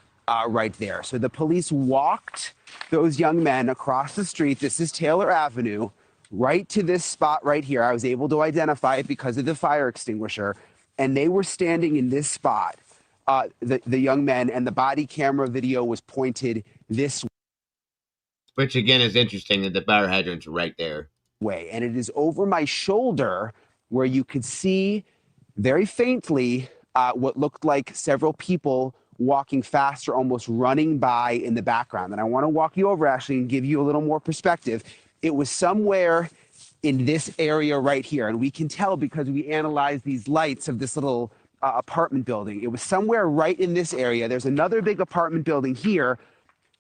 right there. So the police walked those young men across the street. This is Taylor Avenue, right to this spot right here. I was able to identify it because of the fire extinguisher, and they were standing in this spot. The young men, and the body camera video was pointed this way. Which again is interesting that the fire hydrant's right there. And it is over my shoulder where you could see very faintly what looked like several people walking fast or almost running by in the background. And I want to walk you over, Ashley, and give you a little more perspective. It was somewhere in this area right here. And we can tell because we analyzed these lights of this little apartment building. It was somewhere right in this area. There's another big apartment building here.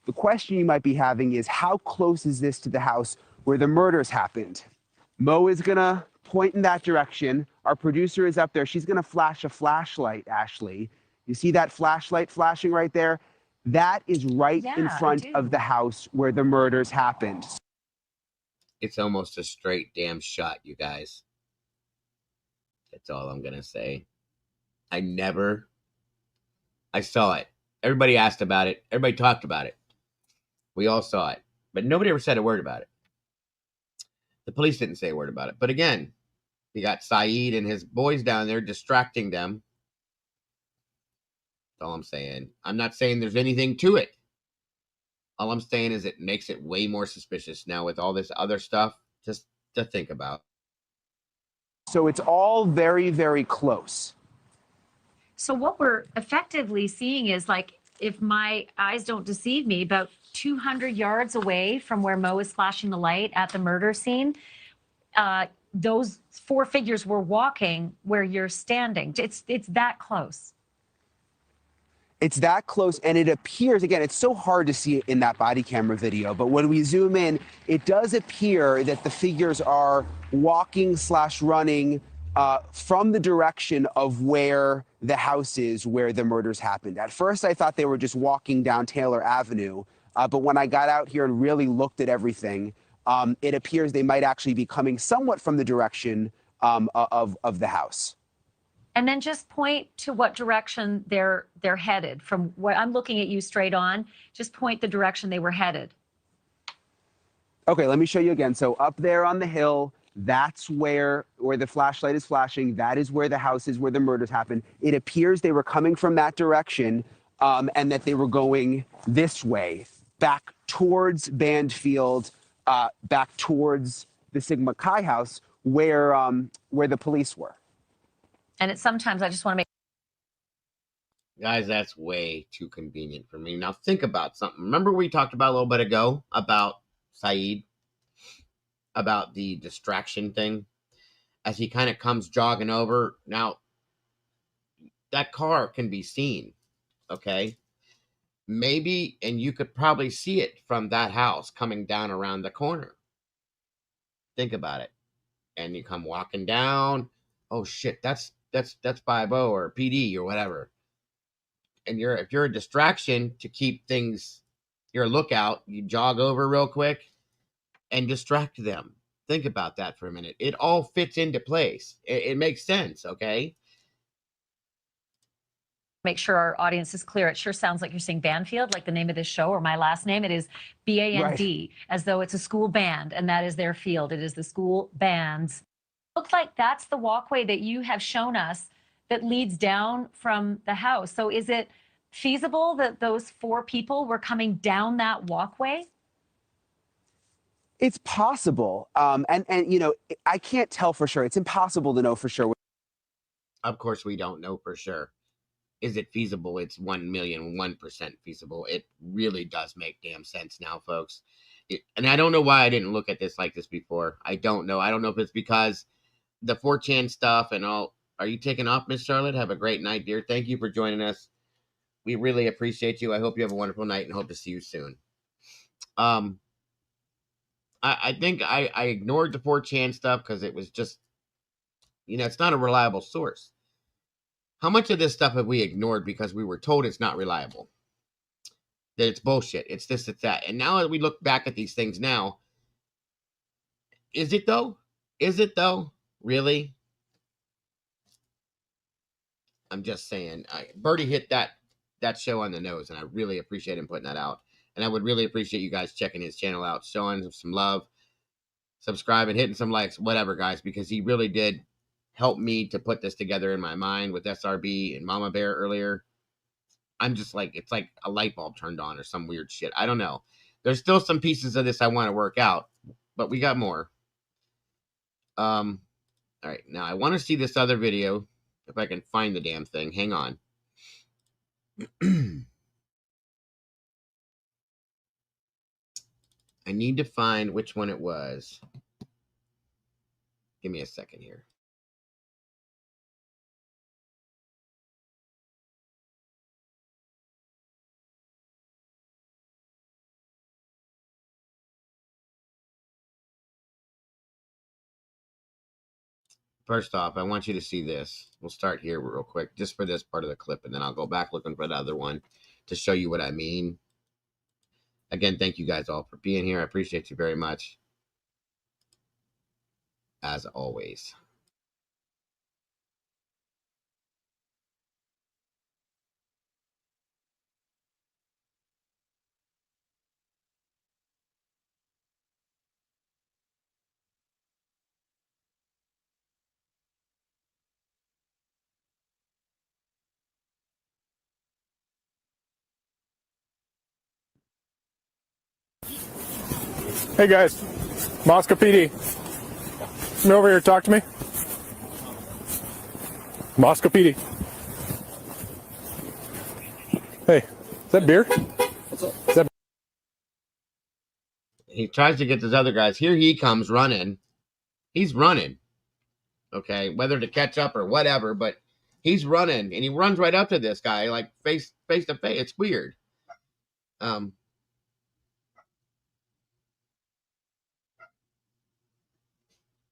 The question you might be having is, how close is this to the house where the murders happened? Mo is gonna point in that direction. Our producer is up there. She's gonna flash a flashlight, Ashley. You see that flashlight flashing right there? That is right in front of the house where the murders happened. It's almost a straight damn shot, you guys. That's all I'm gonna say. I saw it. Everybody asked about it. Everybody talked about it. We all saw it. But nobody ever said a word about it. The police didn't say a word about it. But again, you got Saeed and his boys down there distracting them. That's all I'm saying. I'm not saying there's anything to it. All I'm saying is it makes it way more suspicious now with all this other stuff just to think about. So it's all very, very close. So what we're effectively seeing is, like, if my eyes don't deceive me, about 200 yards away from where Mo is flashing the light at the murder scene, those four figures were walking where you're standing. It's that close. It's that close, and it appears, again, it's so hard to see it in that body camera video, but when we zoom in, it does appear that the figures are walking / running from the direction of where the house is where the murders happened. At first, I thought they were just walking down Taylor Avenue, but when I got out here and really looked at everything, it appears they might actually be coming somewhat from the direction of the house. And then just point to what direction they're headed. From where I'm looking at you straight on, just point the direction they were headed. Okay, let me show you again. So up there on the hill, that's where the flashlight is flashing. That is where the house is, where the murders happened. It appears they were coming from that direction, and that they were going this way, back towards Bandfield, back towards the Sigma Chi house, where the police were. And it's sometimes I just want to make. Guys, that's way too convenient for me. Now think about something. Remember we talked about a little bit ago about Saeed, about the distraction thing, as he kind of comes jogging over. Now, that car can be seen, okay? Maybe, and you could probably see it from that house coming down around the corner. Think about it. And you come walking down. Oh shit, that's 5-0 or PD or whatever. And if you're a distraction to keep things, your lookout, you jog over real quick and distract them. Think about that for a minute. It all fits into place. It makes sense, okay? Make sure our audience is clear. It sure sounds like you're saying Banfield, like the name of this show, or my last name. It is BAND, as though it's a school band, and that is their field. It is the school bands. Looks like that's the walkway that you have shown us that leads down from the house. So is it feasible that those four people were coming down that walkway? It's possible. And you know, I can't tell for sure. It's impossible to know for sure. Of course, we don't know for sure. Is it feasible? It's 1,000,001% feasible. It really does make damn sense now, folks. And I don't know why I didn't look at this like this before. I don't know. I don't know if it's because the 4chan stuff and all. Are you taking off, Miss Charlotte? Have a great night, dear. Thank you for joining us. We really appreciate you. I hope you have a wonderful night and hope to see you soon. I think I ignored the 4chan stuff because it was just, it's not a reliable source. How much of this stuff have we ignored because we were told it's not reliable? That it's bullshit. It's this, it's that. And now that we look back at these things now, is it though? Is it though? Really? I'm just saying. Bertie hit that show on the nose, and I really appreciate him putting that out. And I would really appreciate you guys checking his channel out, showing him some love, subscribing, hitting some likes, whatever, guys, because he really did help me to put this together in my mind with SRB and Mama Bear earlier. I'm just like, it's like a light bulb turned on or some weird shit. I don't know. There's still some pieces of this I want to work out, but we got more. All right, now I want to see this other video if I can find the damn thing. Hang on. I need to find which one it was. Give me a second here. First off, I want you to see this. We'll start here real quick, just for this part of the clip, and then I'll go back looking for the other one to show you what I mean. Again, thank you guys all for being here. I appreciate you very much. As always. Hey guys, Moscow PD. Come over here, talk to me. Moscow PD. Hey, is that beer? What's up? Is that He tries to get those other guys. Here he comes running. He's running. Okay, whether to catch up or whatever, but he's running, and he runs right up to this guy, like face to face. It's weird.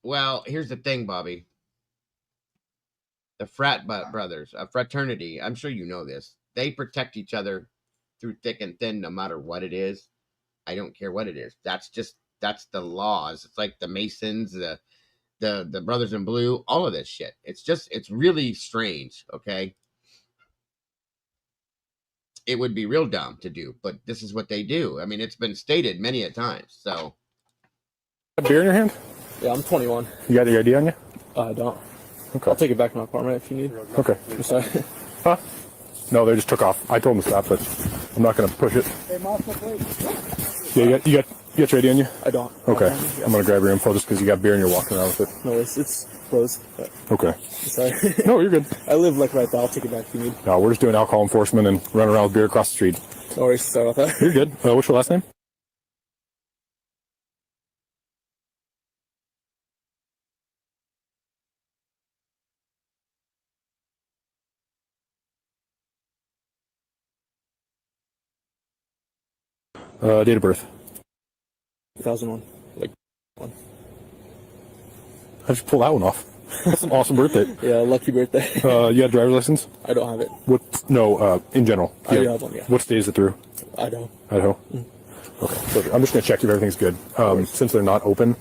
Well, here's the thing, Bobby. The Frat brothers, a fraternity, I'm sure you know this. They protect each other through thick and thin, no matter what it is. I don't care what it is. That's the laws. It's like the Masons, the Brothers in Blue, all of this shit. It's really strange, okay? It would be real dumb to do, but this is what they do. I mean, it's been stated many a times. So, a beer in your hand? Yeah, I'm 21. You got the ID on you? I don't. Okay. I'll take it back to my apartment if you need. Okay. I'm sorry. Huh? No, they just took off. I told them to stop, but I'm not going to push it. Hey, Moscow, please. Yeah, you got your ID on you? I don't. Okay. I'm going to grab your info just because you got beer and you're walking around with it. No, it's closed. Okay. I'm sorry. No, you're good. I live like right there. I'll take it back if you need. No, we're just doing alcohol enforcement and running around with beer across the street. No worries. Sorry about that. You're good. What's your last name? Date of birth. 2001. Like one. I just pull that one off. That's an awesome birthday. Yeah, lucky birthday. You got a driver's license? I don't have it. What? No, in general. I do have one, yeah. What state is it through? Idaho. Idaho? Okay, perfect. I'm just going to check if everything's good. Since they're not open,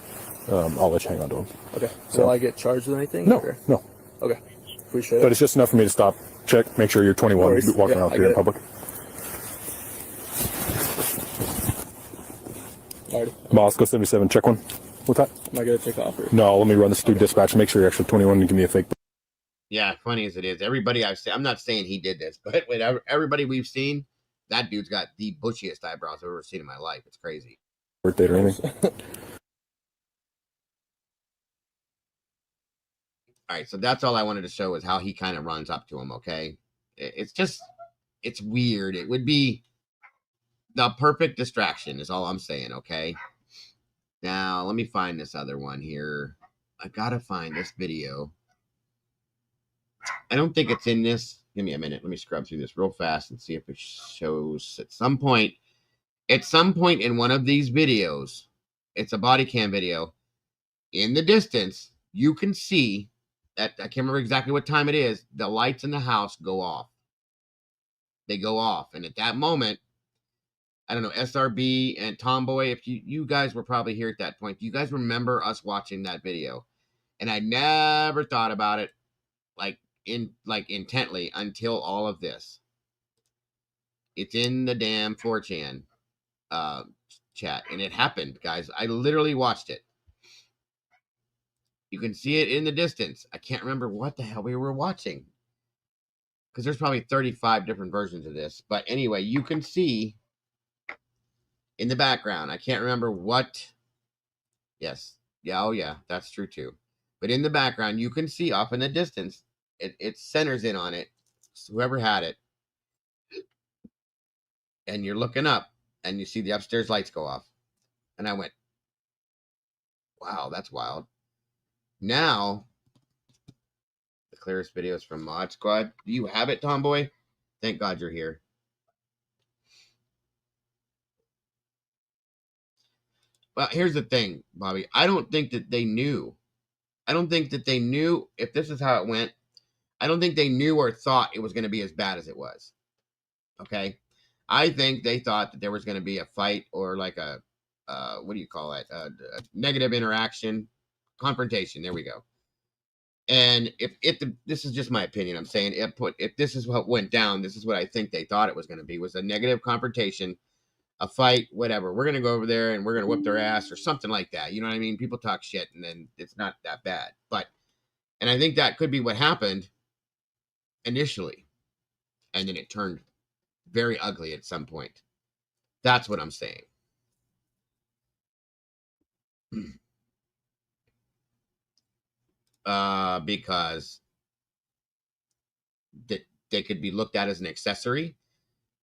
I'll let you hang on to them. Okay. So- Will I get charged with anything? No, or- no. Okay. Appreciate But it. it's just enough for me to stop, check, make sure you're 21, No worries. walking Yeah, around I here get in it. public. Alrighty. Moscow 77, check one. What's that? Am I going to take off? Or? No, let me run this through dispatch, make sure you're actually 21 and give me a fake. yeah, funny as it is, everybody I've seen, I'm not saying he did this, but with everybody we've seen, that dude's got the bushiest eyebrows I've ever seen in my life. It's crazy. Birthday or anything. All right, so that's all I wanted to show is how he kind of runs up to him, okay? It's weird. It would be the perfect distraction is all I'm saying, okay? Now, let me find this other one here. I gotta find this video. I don't think it's in this. Give me a minute. Let me scrub through this real fast and see if it shows at some point in one of these videos, it's a body cam video. In the distance, you can see that, I can't remember exactly what time it is, the lights in the house go off. They go off. And at that moment, I don't know, SRB and Tomboy, if you guys were probably here at that point, do you guys remember us watching that video? And I never thought about it intently until all of this. It's in the damn 4chan chat, and it happened, guys. I literally watched it. You can see it in the distance. I can't remember what the hell we were watching because there's probably 35 different versions of this. But anyway, you can see in the background. I can't remember what. Yes. Yeah. Oh, yeah. That's true, too. But in the background, you can see off in the distance, it centers in on it. So whoever had it. And you're looking up, and you see the upstairs lights go off. And I went, wow, that's wild. Now, the clearest videos from Mod Squad. Do you have it, Tomboy? Thank God you're here. Well, here's the thing, Bobby. I don't think that they knew. I don't think that they knew if this is how it went. I don't think they knew or thought it was going to be as bad as it was. Okay? I think they thought that there was going to be a fight or like a, what do you call it? A negative interaction, confrontation. There we go. And this is just my opinion. I'm saying if this is what went down, this is what I think they thought it was going to be, was a negative confrontation, a fight, whatever. We're going to go over there and we're going to whip their ass or something like that. You know what I mean? People talk shit and then it's not that bad. And I think that could be what happened initially. And then it turned very ugly at some point. That's what I'm saying. because they could be looked at as an accessory.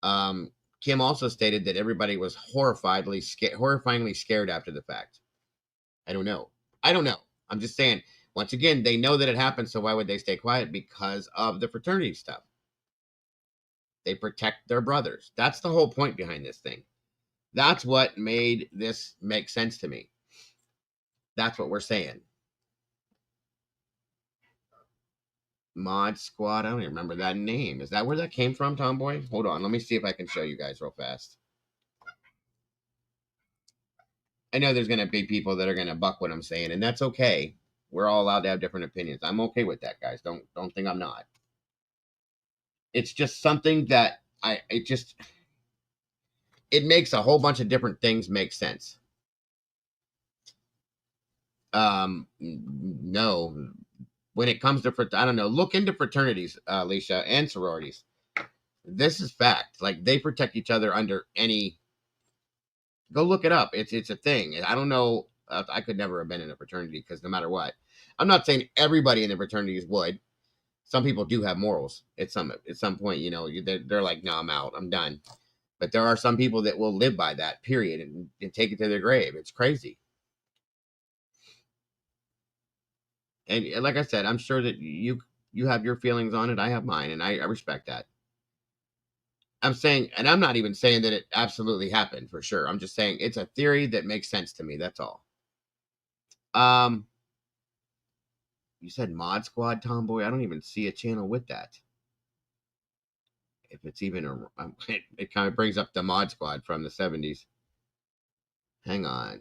Kim also stated that everybody was horrifyingly scared after the fact. I don't know. I'm just saying, once again, they know that it happened, so why would they stay quiet? Because of the fraternity stuff. They protect their brothers. That's the whole point behind this thing. That's what made this make sense to me. That's what we're saying. Mod Squad. I don't even remember that name. Is that where that came from, Tomboy? Hold on. Let me see if I can show you guys real fast. I know there's going to be people that are going to buck what I'm saying, and that's okay. We're all allowed to have different opinions. I'm okay with that, guys. Don't think I'm not. It's just something that it makes a whole bunch of different things make sense. No, when it comes to, I don't know, look into fraternities, Alicia, and sororities. This is fact. Like, they protect each other under any. Go look it up. It's a thing. I don't know. I could never have been in a fraternity because no matter what, I'm not saying everybody in the fraternities would. Some people do have morals at some point. You know, they're like, no, I'm out. I'm done. But there are some people that will live by that, period, and take it to their grave. It's crazy. And like I said, I'm sure that you have your feelings on it. I have mine, and I respect that. I'm saying, and I'm not even saying that it absolutely happened for sure. I'm just saying it's a theory that makes sense to me. That's all. You said Mod Squad, Tomboy. I don't even see a channel with that. If it's even it kind of brings up the Mod Squad from the 70s. Hang on.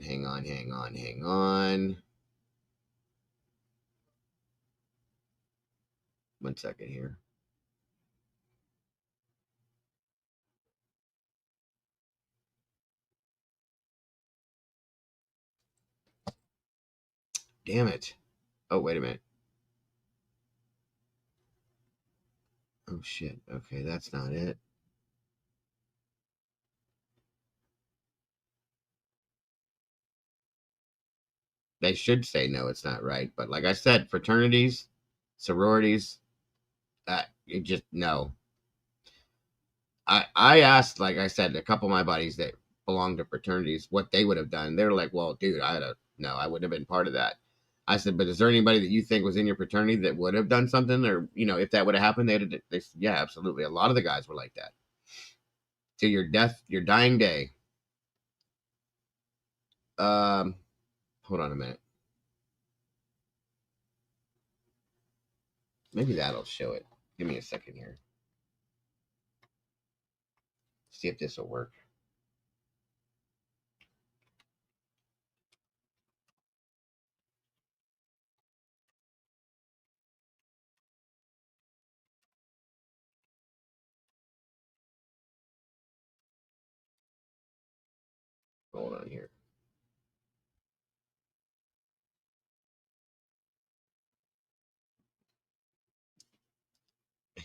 1 second here. Damn it. Oh, wait a minute. Oh, shit. Okay, that's not it. They should say, no, it's not right. But like I said, fraternities, sororities, you just, no. I asked, like I said, a couple of my buddies that belong to fraternities what they would have done. They're like, well, dude, no, I wouldn't have been part of that. I said, but is there anybody that you think was in your fraternity that would have done something? Or, you know, if that would have happened, they said, yeah, absolutely. A lot of the guys were like that. To your death, your dying day. Hold on a minute. Maybe that'll show it. Give me a second here. See if this will work. Hold on here.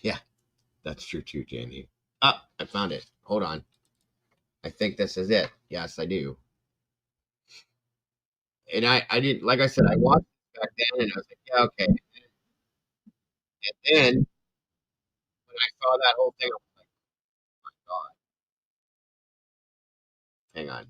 Yeah, that's true too, Jamie. Ah, I found it. Hold on. I think this is it. Yes, I do. And I didn't, like I said, I watched it back then and I was like, yeah, okay. And then when I saw that whole thing, I was like, oh my God. Hang on.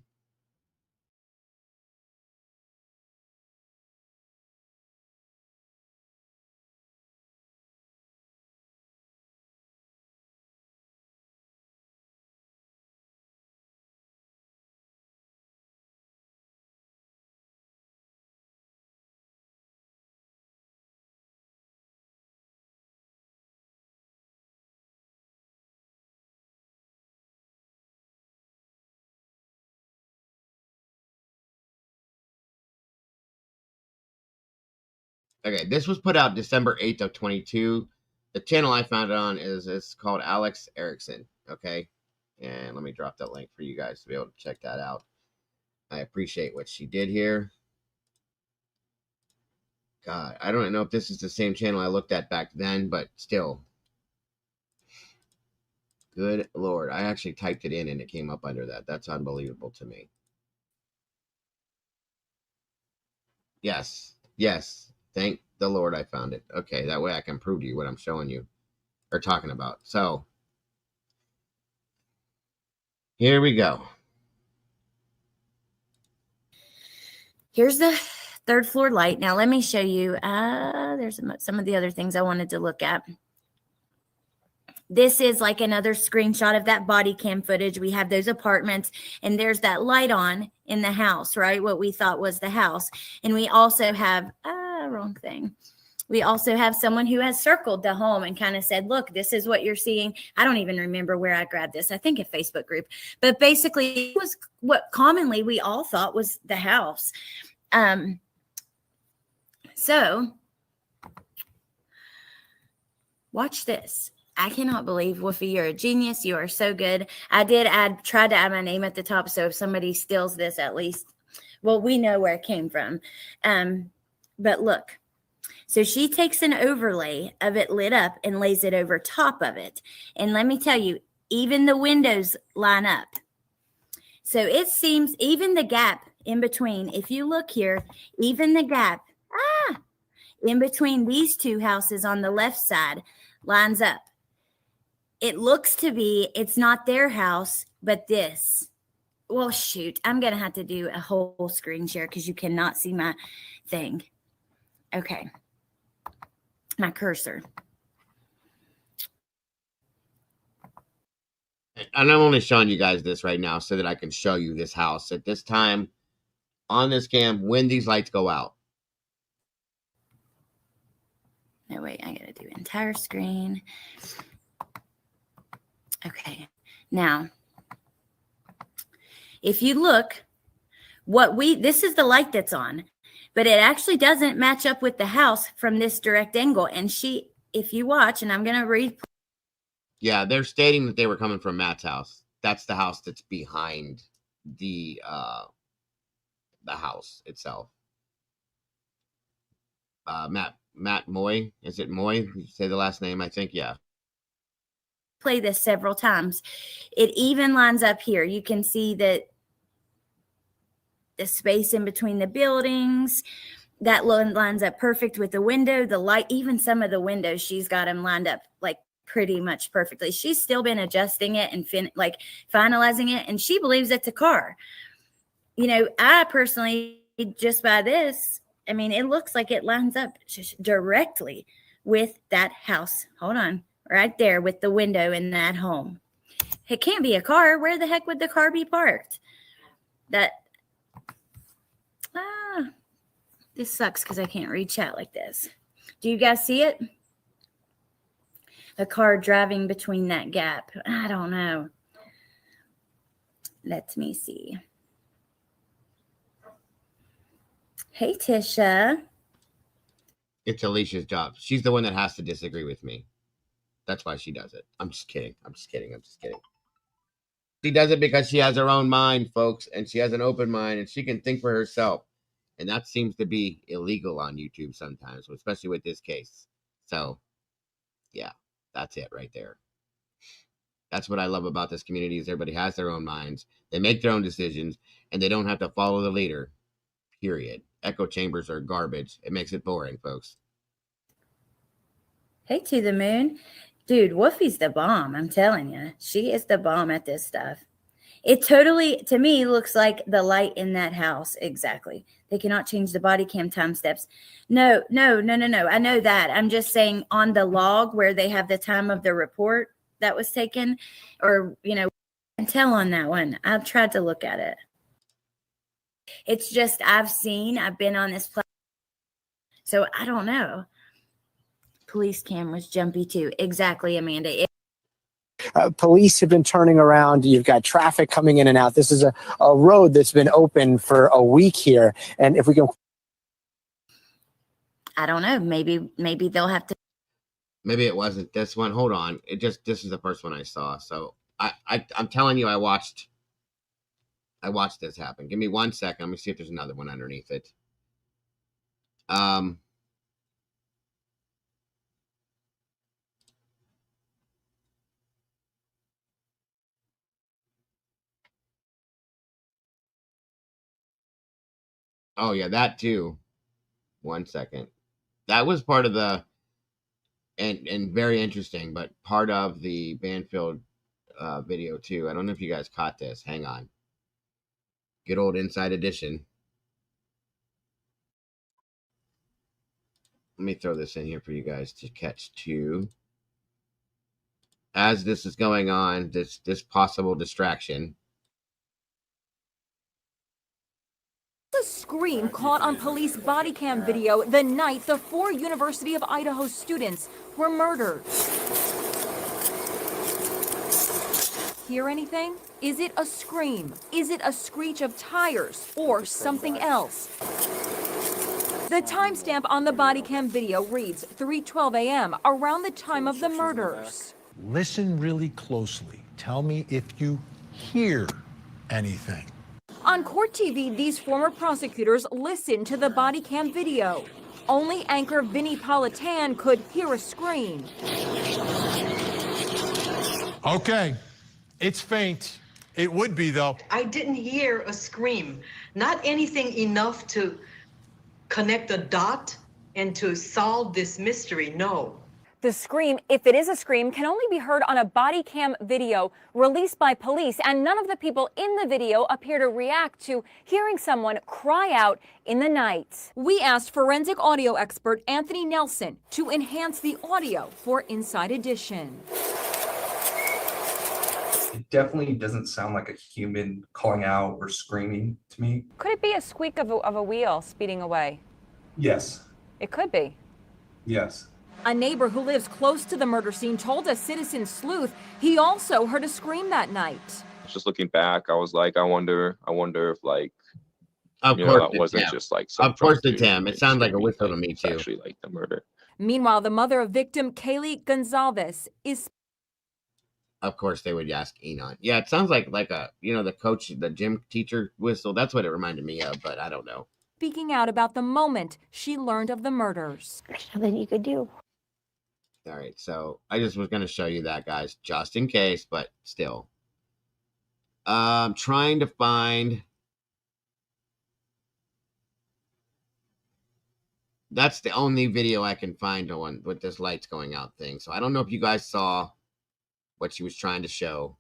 Okay, this was put out December 8th of 22. The channel I found it on is called Alex Erickson. Okay. And let me drop that link for you guys to be able to check that out. I appreciate what she did here. God, I don't know if this is the same channel I looked at back then, but still. Good Lord. I actually typed it in and it came up under that. That's unbelievable to me. Yes. Yes. Thank the Lord I found it. Okay, that way I can prove to you what I'm showing you or talking about. So here we go. Here's the third floor light. Now let me show you. There's some of the other things I wanted to look at. This is like another screenshot of that body cam footage. We have those apartments, and there's that light on in the house, right? What we thought was the house. And we also have, wrong thing. We also have someone who has circled the home and kind of said, look, this is what you're seeing. I don't even remember where I grabbed this. I think a Facebook group. But basically, it was what commonly we all thought was the house. So watch this. I cannot believe, Woofy, you're a genius. You are so good. I tried to add my name at the top, so if somebody steals this, at least, well, we know where it came from. But look, so she takes an overlay of it lit up and lays it over top of it. And let me tell you, even the windows line up. So it seems even the gap in between, if you look here, even the gap in between these two houses on the left side lines up. It looks to be, it's not their house, but this. Well, shoot, I'm going to have to do a whole screen share because you cannot see my thing. Okay. My cursor. And I'm only showing you guys this right now so that I can show you this house at this time on this cam when these lights go out. No, wait, I got to do entire screen. Okay. Now, if you look, this is the light that's on, but it actually doesn't match up with the house from this direct angle. And if you watch, and I'm going to read. Yeah, they're stating that they were coming from Matt's house. That's the house that's behind the house itself. Matt Moy. Is it Moy? You say the last name, I think. Yeah. Play this several times. It even lines up here. You can see that the space in between the buildings, that lines up perfect with the window, the light, even some of the windows, she's got them lined up like pretty much perfectly. She's still been adjusting it and finalizing it, and she believes it's a car. You know, I personally, just by this, I mean, it looks like it lines up directly with that house. Hold on, right there with the window in that home. It can't be a car. Where the heck would the car be parked? This sucks because I can't read chat like this. Do you guys see it? A car driving between that gap. I don't know. Let me see. Hey, Tisha. It's Alicia's job. She's the one that has to disagree with me. That's why she does it. I'm just kidding. I'm just kidding. She does it because she has her own mind, folks, and she has an open mind, and she can think for herself. And that seems to be illegal on YouTube sometimes, especially with this case. So, yeah, that's it right there. That's what I love about this community is everybody has their own minds. They make their own decisions, and they don't have to follow the leader, period. Echo chambers are garbage. It makes it boring, folks. Hey, to the moon. Dude, Woofy's the bomb. I'm telling you. She is the bomb at this stuff. It totally, to me, looks like the light in that house. Exactly. They cannot change the body cam time steps. No. I know that. I'm just saying on the log where they have the time of the report that was taken, or, you know, I can tell on that one. I've tried to look at it. It's just I've been on this platform, so I don't know. Police cam was jumpy too. Exactly, Amanda. Police have been turning around. You've got traffic coming in and out. This is a road that's been open for a week here. And if we can... I don't know. Maybe they'll have to... Maybe it wasn't this one. Hold on. This is the first one I saw. So I'm telling you, I watched this happen. Give me 1 second. Let me see if there's another one underneath it. Oh yeah, that too. 1 second. That was part of the, and very interesting, but part of the Banfield video too. I don't know if you guys caught this. Hang on. Good old Inside Edition. Let me throw this in here for you guys to catch too. As this is going on, this possible distraction. A scream caught on police body cam video the night the 4 University of Idaho students were murdered. Hear anything? Is it a scream? Is it a screech of tires or something else? The timestamp on the body cam video reads 3:12 a.m. around the time of the murders. Listen really closely. Tell me if you hear anything. On court TV, these former prosecutors listened to the body cam video. Only anchor Vinnie Politan could hear a scream. Okay, it's faint. It would be, though. I didn't hear a scream. Not anything enough to connect a dot and to solve this mystery, no. The scream, if it is a scream, can only be heard on a body cam video released by police, and none of the people in the video appear to react to hearing someone cry out in the night. We asked forensic audio expert Anthony Nelson to enhance the audio for Inside Edition. It definitely doesn't sound like a human calling out or screaming to me. Could it be a squeak of a wheel speeding away? Yes. It could be. Yes. A neighbor who lives close to the murder scene told a Citizen Sleuth he also heard a scream that night. Just looking back, I was like, I wonder if like, Of you course, know, that wasn't just like some of course, drunk the Tim. dude It sounds like a screaming, whistle to like, me it's too. actually like the murder. Meanwhile, the mother of victim Kaylee Gonzalez is. Of course, they would ask Enon. Yeah, it sounds like a, you know, the coach, the gym teacher whistle. That's what it reminded me of, but I don't know. Speaking out about the moment she learned of the murders. Nothing you could do. All right, so I just was going to show you that, guys, just in case, but still. Trying to find. That's the only video I can find on with this lights going out thing. So I don't know if you guys saw what she was trying to show.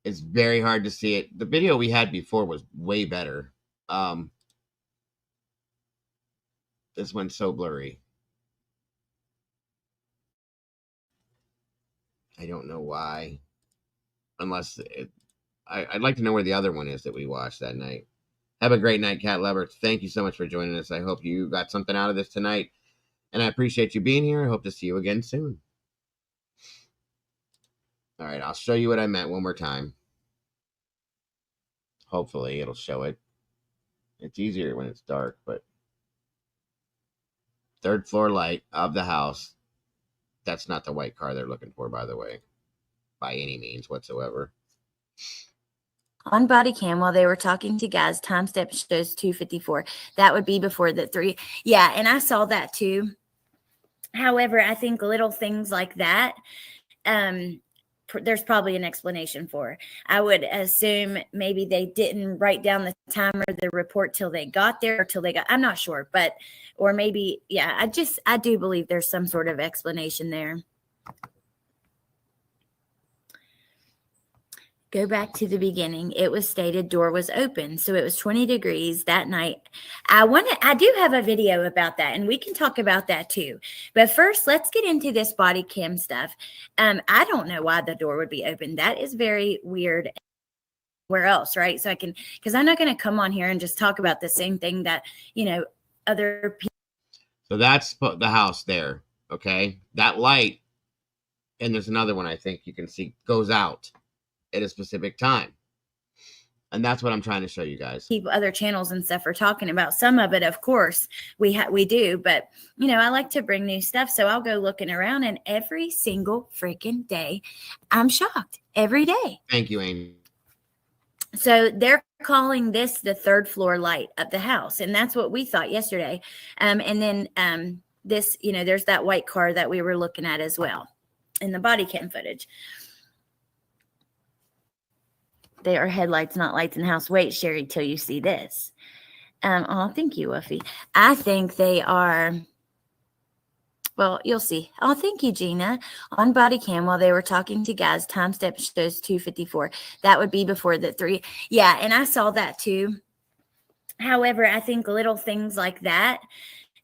It's very hard to see it. The video we had before was way better. This one's so blurry. I don't know why. Unless I'd like to know where the other one is that we watched that night. Have a great night, Cat Lover. Thank you so much for joining us. I hope you got something out of this tonight. And I appreciate you being here. I hope to see you again soon. All right, I'll show you what I meant one more time. Hopefully it'll show it. It's easier when it's dark, but 3rd floor light of the house. That's not the white car they're looking for, by the way, by any means whatsoever. On body cam while they were talking to guys, timestamp shows 2:54. That would be before the 3. Yeah, and I saw that too. However, I think little things like that, there's probably an explanation for. I would assume maybe they didn't write down the time or the report till they got there or till they got, I'm not sure, but, or maybe, yeah, I do believe there's some sort of explanation there. Go back to the beginning. It was stated door was open. So it was 20 degrees that night. I do have a video about that, and we can talk about that too. But first, let's get into this body cam stuff. I don't know why the door would be open. That is very weird. Where else, right? So because I'm not going to come on here and just talk about the same thing that, you know, other people. So that's the house there. Okay. That light, and there's another one I think you can see, goes out at a specific time. And that's what I'm trying to show you guys. Other channels and stuff are talking about. Some of it, of course, we do. But, you know, I like to bring new stuff. So I'll go looking around, and every single freaking day, I'm shocked. Every day. Thank you, Amy. So they're calling this the 3rd floor light of the house. And that's what we thought yesterday. And then this, you know, there's that white car that we were looking at as well in the body cam footage. They are headlights, not lights in the house. Wait, Sherry, till you see this. Oh, thank you, Wuffy. I think they are. Well, you'll see. Oh, thank you, Gina. On body cam while they were talking to guys, time step shows 2:54. That would be before the 3. Yeah, and I saw that too. However, I think little things like that,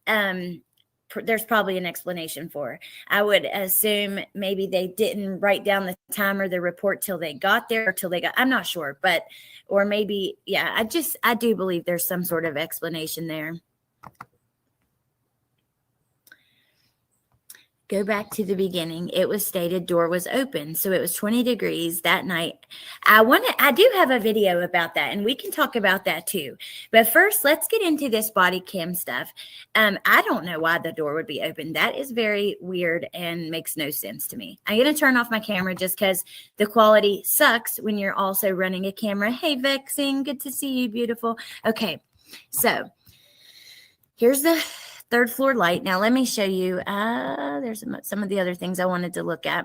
there's probably an explanation for. I would assume maybe they didn't write down the time or the report till they got there or till they got, I'm not sure, but, or maybe, yeah, I do believe there's some sort of explanation there. Go back to the beginning. It was stated door was open. So it was 20 degrees that night. I do have a video about that, and we can talk about that too. But first, let's get into this body cam stuff. I don't know why the door would be open. That is very weird and makes no sense to me. I'm going to turn off my camera just because the quality sucks when you're also running a camera. Hey, Vexing, good to see you, beautiful. Okay, so here's the 3rd floor light. Now let me show you. There's some of the other things I wanted to look at.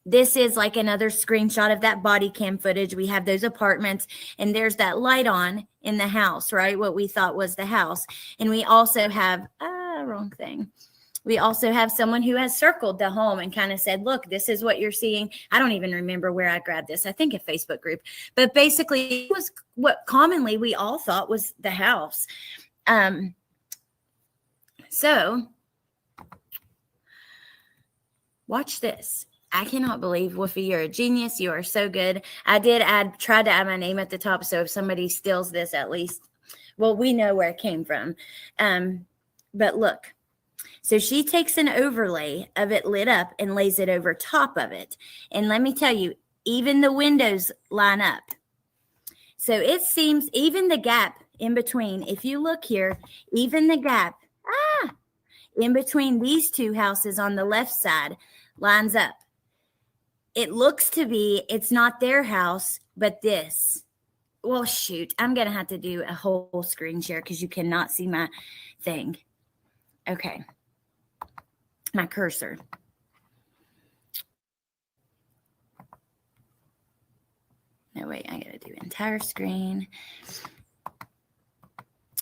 This is like another screenshot of that body cam footage. We have those apartments, and there's that light on in the house, right? What we thought was the house. And we also have, wrong thing. We also have someone who has circled the home and kind of said, look, this is what you're seeing. I don't even remember where I grabbed this. I think a Facebook group. But basically, it was what commonly we all thought was the house. So, watch this. I cannot believe, Woofy, you're a genius. You are so good. I tried to add my name at the top, so if somebody steals this, at least, well, we know where it came from. But look, so she takes an overlay of it lit up and lays it over top of it. And let me tell you, even the windows line up. So it seems even the gap in between, if you look here, even the gap, in between these two houses on the left side lines up. It looks to be, it's not their house, but this. Well, shoot, I'm going to have to do a whole screen share because you cannot see my thing. Okay. My cursor. No, wait, I got to do entire screen.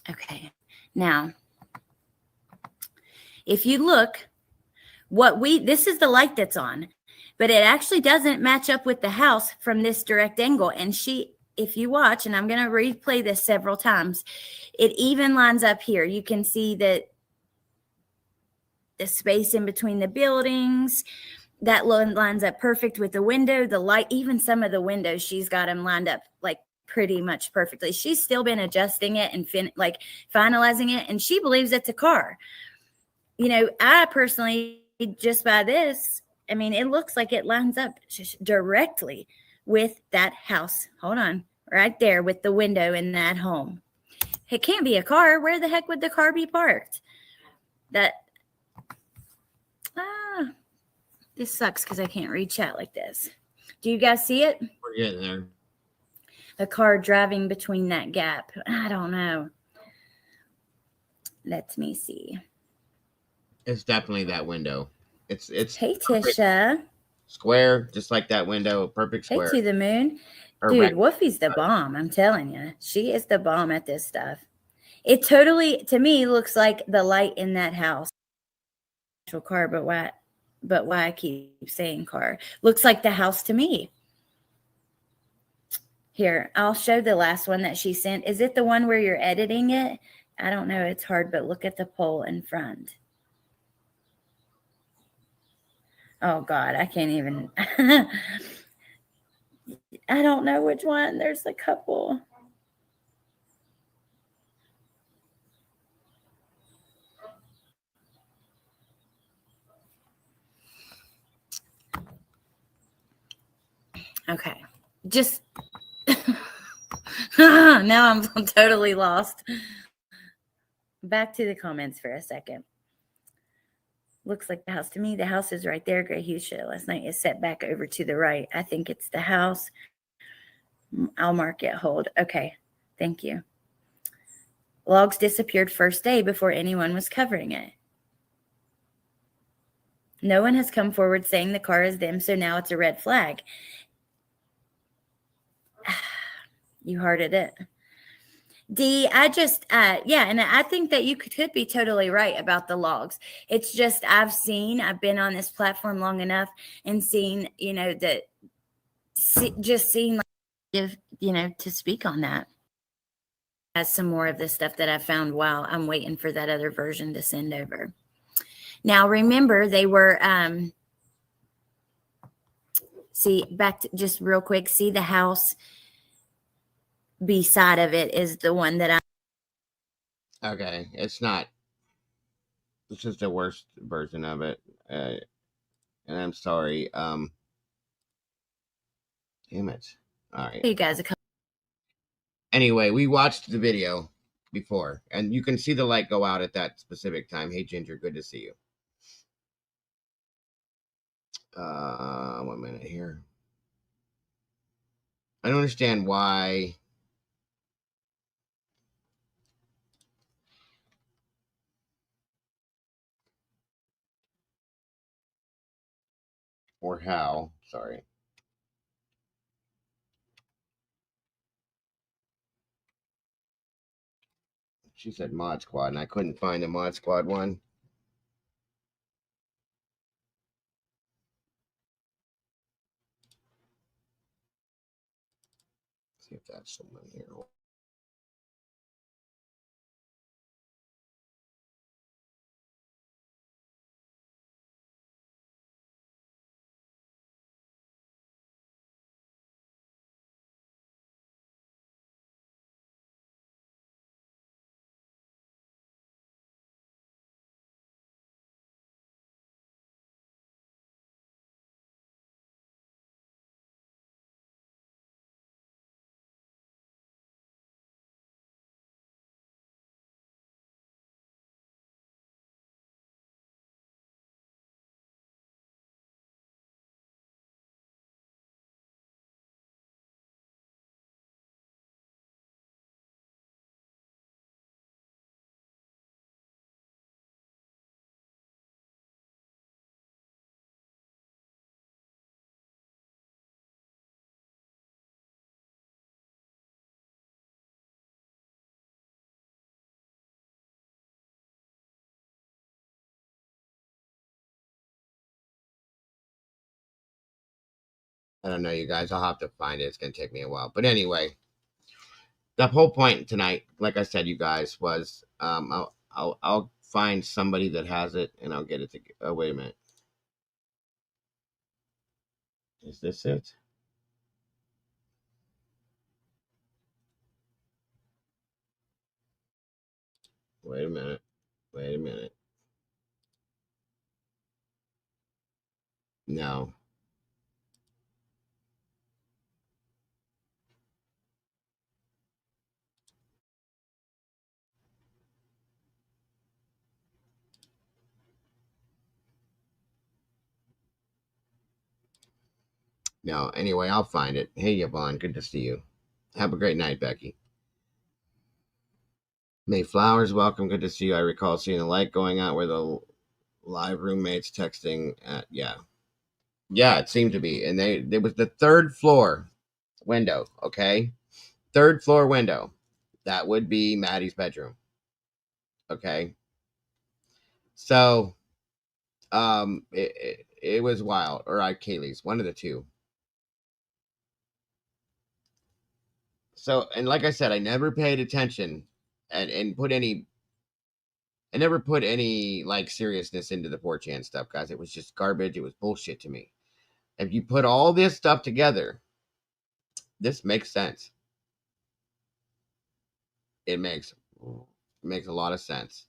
Okay. Now, if you look, this is the light that's on, but it actually doesn't match up with the house from this direct angle. And if you watch, and I'm going to replay this several times, it even lines up here. You can see that the space in between the buildings, that lines up perfect with the window, the light, even some of the windows, she's got them lined up like pretty much perfectly. She's still been adjusting it and finalizing it, and she believes it's a car. You know, I personally, just by this, I mean, it looks like it lines up directly with that house. Hold on, right there with the window in that home. It can't be a car. Where the heck would the car be parked? This sucks because I can't read chat like this. Do you guys see it? We're getting there. A car driving between that gap. I don't know. Let me see. It's definitely that window. It's Hey, Tisha. Square, just like that window, perfect square. Hey, to the moon. Dude, Woofy's the bomb, I'm telling you. She is the bomb at this stuff. It totally, to me, looks like the light in that house. Actual car, but why I keep saying car. Looks like the house to me. Here, I'll show the last one that she sent. Is it the one where you're editing it? I don't know. It's hard, but look at the pole in front. Oh, God, I can't even. I don't know which one. There's a couple. Okay. Just. Now I'm totally lost. Back to the comments for a second. Looks like the house to me. The house is right there. Gray Hughes show last night is set back over to the right. I think it's the house. I'll mark it. Hold. Okay. Thank you. Logs disappeared first day before anyone was covering it. No one has come forward saying the car is them, so now it's a red flag. You hearted it. Dee, I just, yeah, and I think that you could be totally right about the logs. It's just I've been on this platform long enough and seen, that just seeing, like, to speak on that. As some more of the stuff that I found while I'm waiting for that other version to send over. Now, remember, they were, see, back to just real quick, see the house beside of it is the one that Okay, it's not. This is the worst version of it, and I'm sorry. Damn it! All right. you guys a couple. Anyway, we watched the video before, and you can see the light go out at that specific time. Hey, Ginger, good to see you. 1 minute here. I don't understand why. Or how. Sorry. She said Mod Squad, and I couldn't find the Mod Squad one. See if that's someone here. I don't know, you guys. I'll have to find it. It's going to take me a while. But anyway, the whole point tonight, like I said, you guys, was I'll find somebody that has it, and I'll get it to. Wait a minute. Is this it? Wait a minute. Wait a minute. No. No. Anyway, I'll find it. Hey, Yvonne. Good to see you. Have a great night, Becky. May Flowers, welcome. Good to see you. I recall seeing a light going out where the live roommates texting. Yeah. Yeah, it seemed to be. And there was the third floor window. Okay. Third floor window. That would be Maddie's bedroom. Okay. So, it was wild, or Kaylee's, one of the two. So, and like I said, I never paid attention and put any, I never put any like seriousness into the 4chan stuff, guys. It was just garbage. It was bullshit to me. If you put all this stuff together, this makes sense. It makes a lot of sense.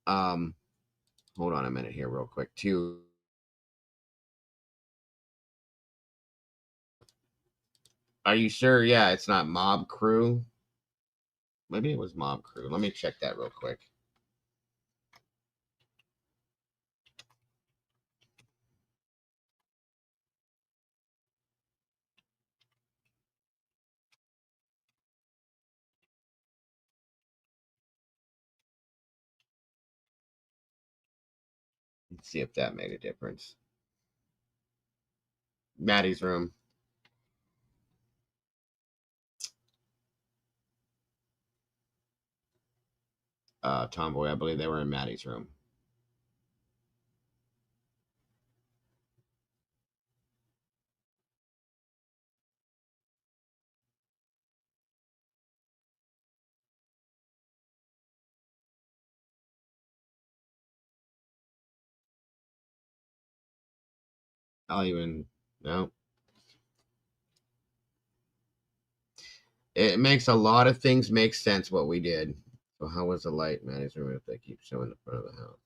Hold on a minute here, real quick, too. Are you sure? Yeah, it's not Mob Crew. Maybe it was Mob Crew. Let me check that real quick. Let's see if that made a difference. Maddie's room. Tomboy. I believe they were in Maddie's room. No. It makes a lot of things make sense what we did. So how was the light, Maddie's room, if they keep showing the front of the house?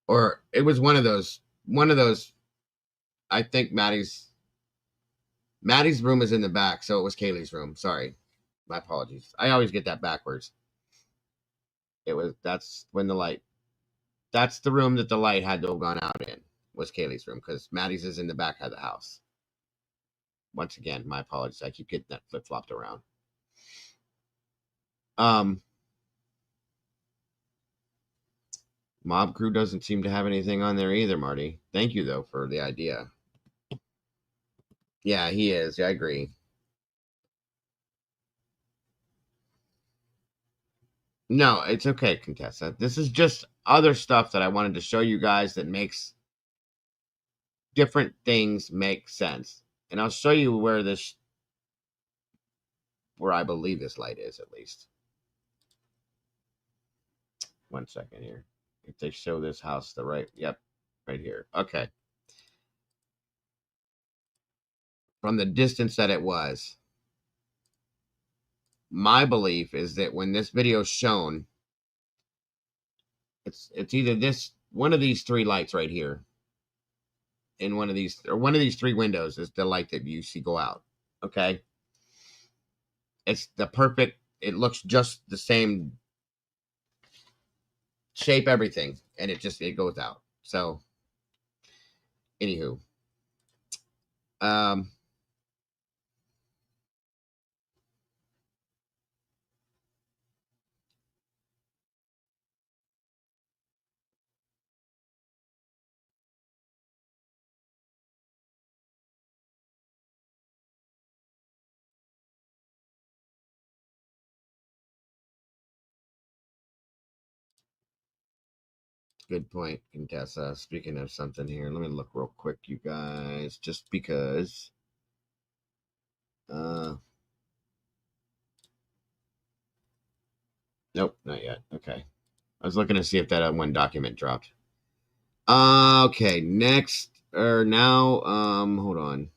Or it was one of those, I think Maddie's room is in the back, so it was Kaylee's room. Sorry. My apologies. I always get that backwards. That's the room that the light had to have gone out in, was Kaylee's room, because Maddie's is in the back of the house. Once again, my apologies. I keep getting that flip-flopped around. Mob Crew doesn't seem to have anything on there either, Marty. Thank you, though, for the idea. Yeah, he is. I agree. No, it's okay, Contessa. This is just other stuff that I wanted to show you guys that makes different things make sense. And I'll show you where I believe this light is, at least. 1 second here. If they show this house right here. Okay. From the distance that it was, my belief is that when this video is shown, it's either one of these three lights right here, in one of these three windows is the light that you see go out. Okay. It's the perfect, it looks just the same shape, everything, and it goes out. So anywho, good point, Contessa. Speaking of something here, let me look real quick, you guys, just because. Nope, not yet. Okay. I was looking to see if that one document dropped. Okay, next, or now, hold on.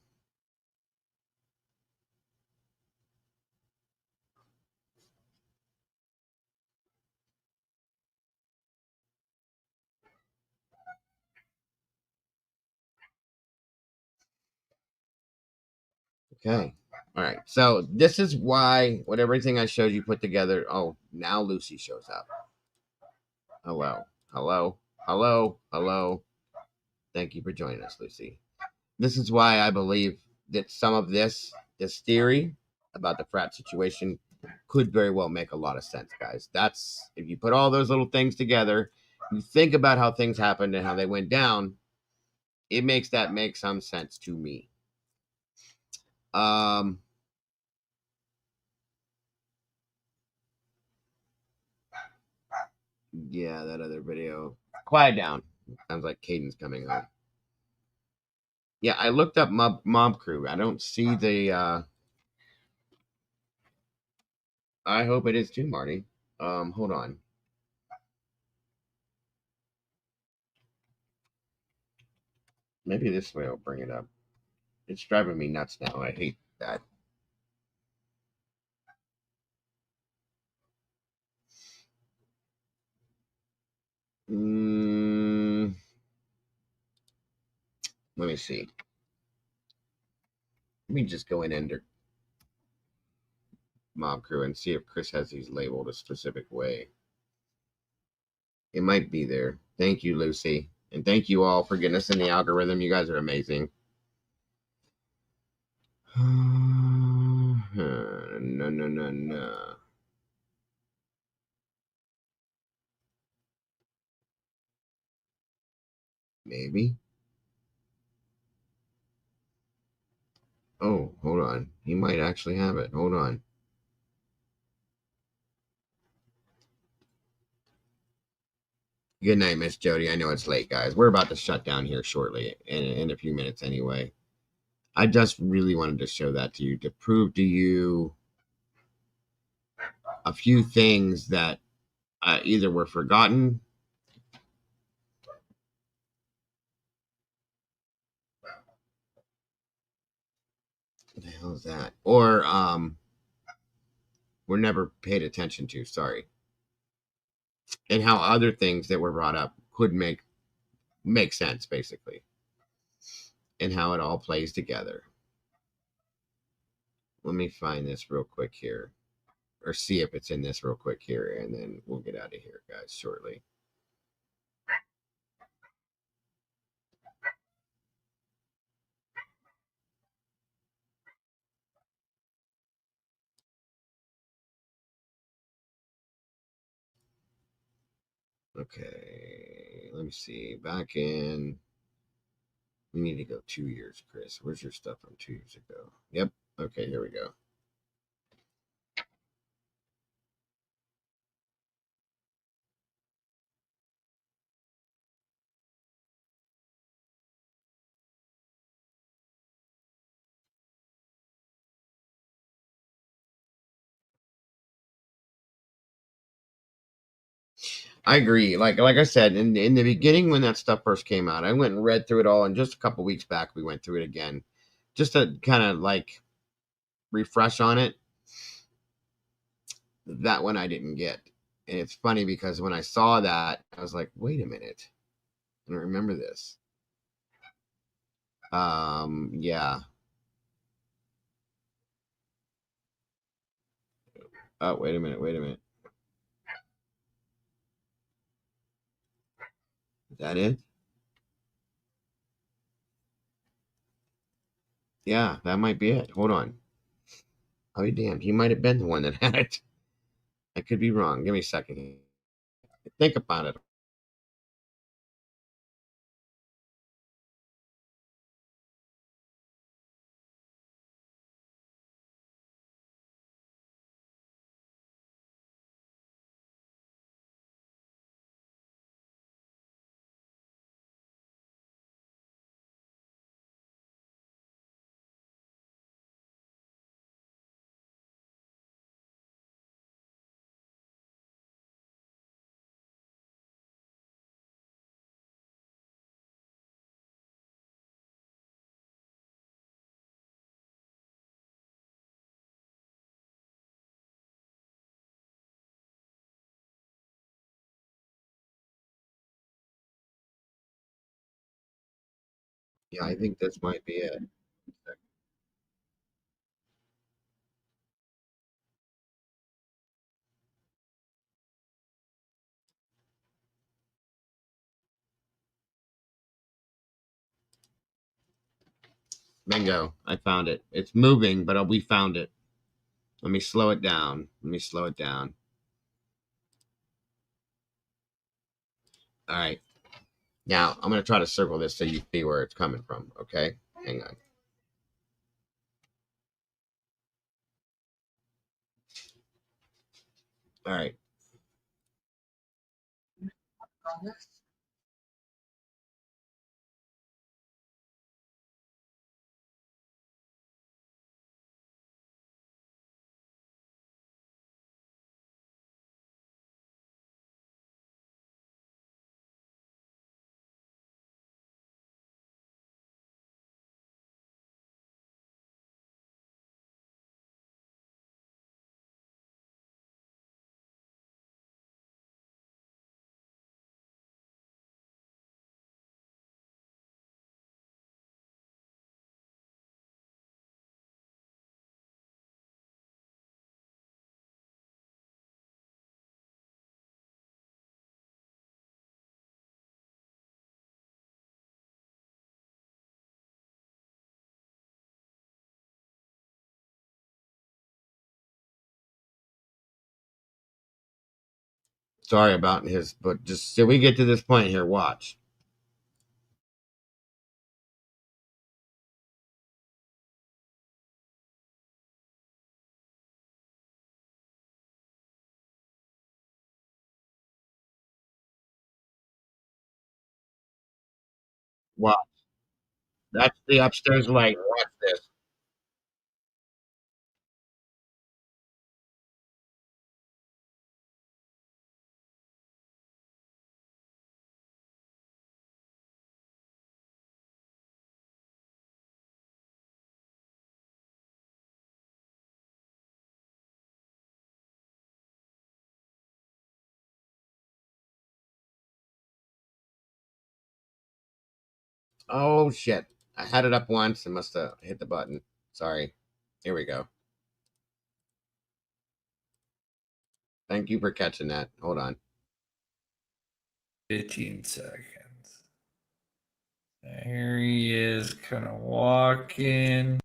Okay. All right. So this is why everything I showed you put together. Oh, now Lucy shows up. Hello. Hello. Hello. Hello. Thank you for joining us, Lucy. This is why I believe that some of this theory about the frat situation could very well make a lot of sense, guys. That's, if you put all those little things together, you think about how things happened and how they went down, it makes some sense to me. Yeah, that other video. Quiet down. Sounds like Caden's coming home. Yeah, I looked up Mob Crew. I don't see the I hope it is too, Marty. Hold on. Maybe this way I'll bring it up. It's driving me nuts now. I hate that. Let me see. Let me just go in under Mob Crew and see if Chris has these labeled a specific way. It might be there. Thank you, Lucy. And thank you all for getting us in the algorithm. You guys are amazing. No. Maybe. Oh, hold on. He might actually have it. Hold on. Good night, Miss Jody. I know it's late, guys. We're about to shut down here shortly, in a few minutes anyway. I just really wanted to show that to you, to prove to you a few things that either were forgotten what the hell is that? Or were never paid attention to, sorry. And how other things that were brought up could make sense, basically. And how it all plays together. Let me find this real quick here. Or see if it's in this real quick here, and then we'll get out of here, guys, shortly. Okay, let me see. Back in, we need to go 2 years, Chris. Where's your stuff from 2 years ago? Yep. Okay, here we go. I agree. Like I said, in the beginning when that stuff first came out, I went and read through it all, and just a couple weeks back we went through it again, just to kind of like refresh on it. That one I didn't get, and it's funny because when I saw that, I was like, "Wait a minute, I don't remember this." Yeah. Oh, wait a minute. Wait a minute. Is that it? Yeah, that might be it. Hold on. I'll be damned. He might have been the one that had it. I could be wrong. Give me a second. Think about it. Yeah, I think this might be it. Bingo. I found it. It's moving, but we found it. Let me slow it down. Let me slow it down. All right. Now, I'm going to try to circle this so you see where it's coming from. Okay? Hang on. All right. Sorry about his, but just till we get to this point here, watch. Watch. That's the upstairs light. Watch this. Oh shit. I had it up once and must have hit the button. Sorry. Here we go. Thank you for catching that. Hold on. 15 seconds. Here he is kind of walking.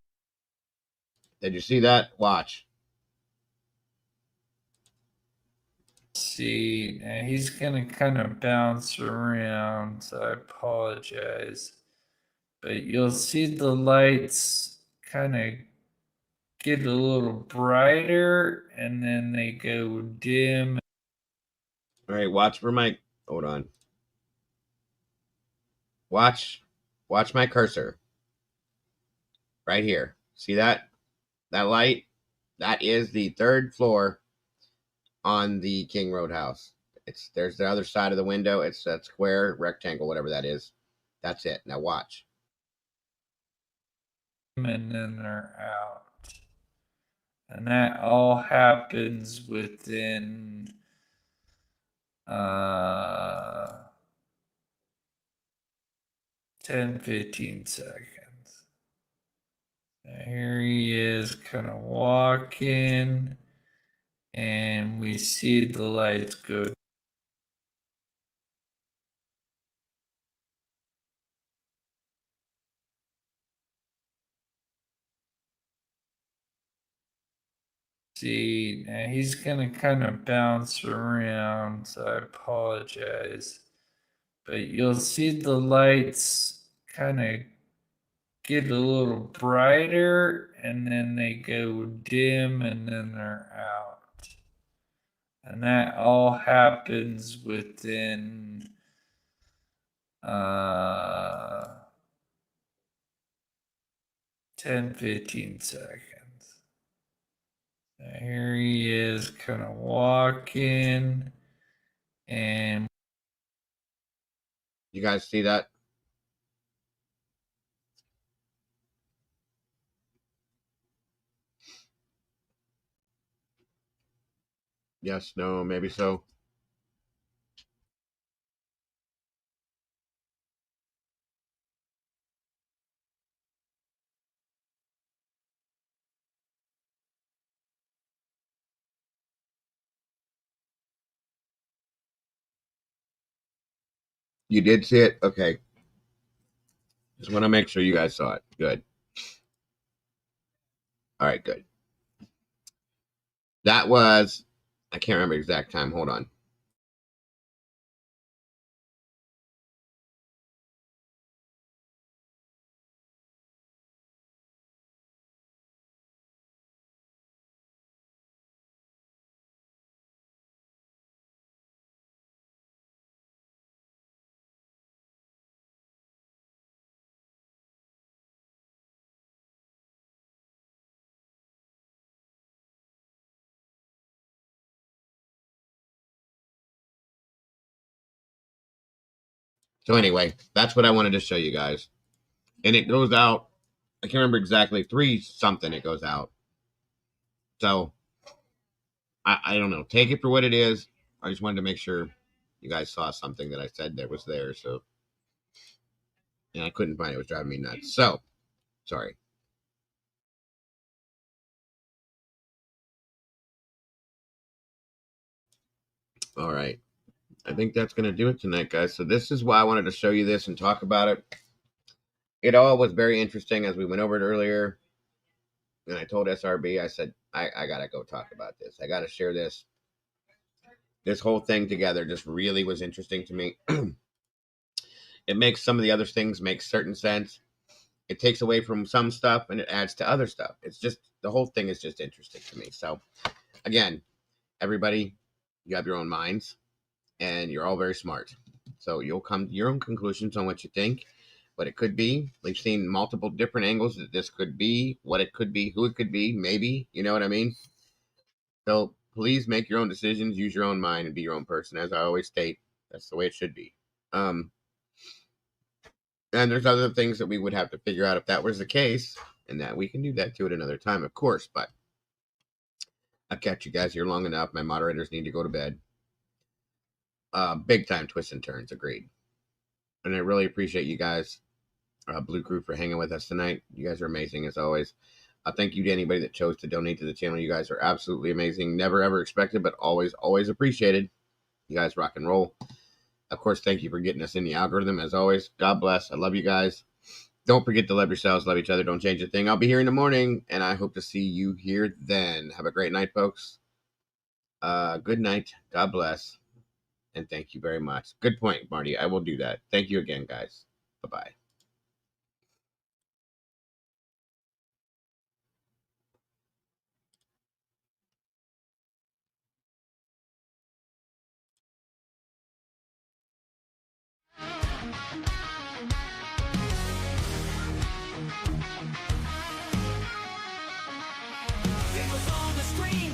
Did you see that? Watch. See, now he's going to kind of bounce around, so I apologize. But you'll see the lights kind of get a little brighter and then they go dim. All right, watch for my. Hold on. Watch my cursor. Right here. See that? That light? That is the 3rd floor on the King Road house. There's the other side of the window. It's that square, rectangle, whatever that is. That's it. Now watch. And then they're out. And that all happens within 10-15 seconds. Here he is kind of walking, and we see the lights go. See, now he's gonna kind of bounce around, so I apologize. But you'll see the lights kind of get a little brighter and then they go dim and then they're out. And that all happens within 10-15 seconds. Here he is kind of walking, and you guys see that? Yes, no, maybe so. You did see it? Okay. Just want to make sure you guys saw it. Good. All right, good. That was, I can't remember the exact time. Hold on. So anyway, that's what I wanted to show you guys. And it goes out, I can't remember exactly, 3 something it goes out. So, I don't know. Take it for what it is. I just wanted to make sure you guys saw something that I said that was there. So, and I couldn't find it. It was driving me nuts. So, sorry. All right. I think that's going to do it tonight, guys. So this is why I wanted to show you this and talk about it. It all was very interesting as we went over it earlier. And I told SRB, I said, I got to go talk about this. I got to share this. This whole thing together just really was interesting to me. It makes some of the other things make certain sense. It takes away from some stuff and it adds to other stuff. It's just, the whole thing is just interesting to me. So again, everybody, you have your own minds and you're all very smart. So you'll come to your own conclusions on what you think. what it could be. We've seen multiple different angles that this could be, what it could be, who it could be, maybe. You know what I mean? So please make your own decisions, use your own mind, and be your own person. As I always state, that's the way it should be. And there's other things that we would have to figure out if that was the case, and that we can do that too at another time, of course. But I've kept you guys here long enough. My moderators need to go to bed. Big time twists and turns, agreed. And I really appreciate you guys, Blue Crew, for hanging with us tonight. You guys are amazing as always. Thank you to anybody that chose to donate to the channel. You guys are absolutely amazing. Never ever expected, but always, always appreciated. You guys rock and roll. Of course, thank you for getting us in the algorithm as always. God bless. I love you guys. Don't forget to love yourselves, love each other. Don't change a thing. I'll be here in the morning, and I hope to see you here then. Have a great night, folks. Good night. God bless. And thank you very much. Good point, Marty. I will do that. Thank you again, guys. Bye-bye.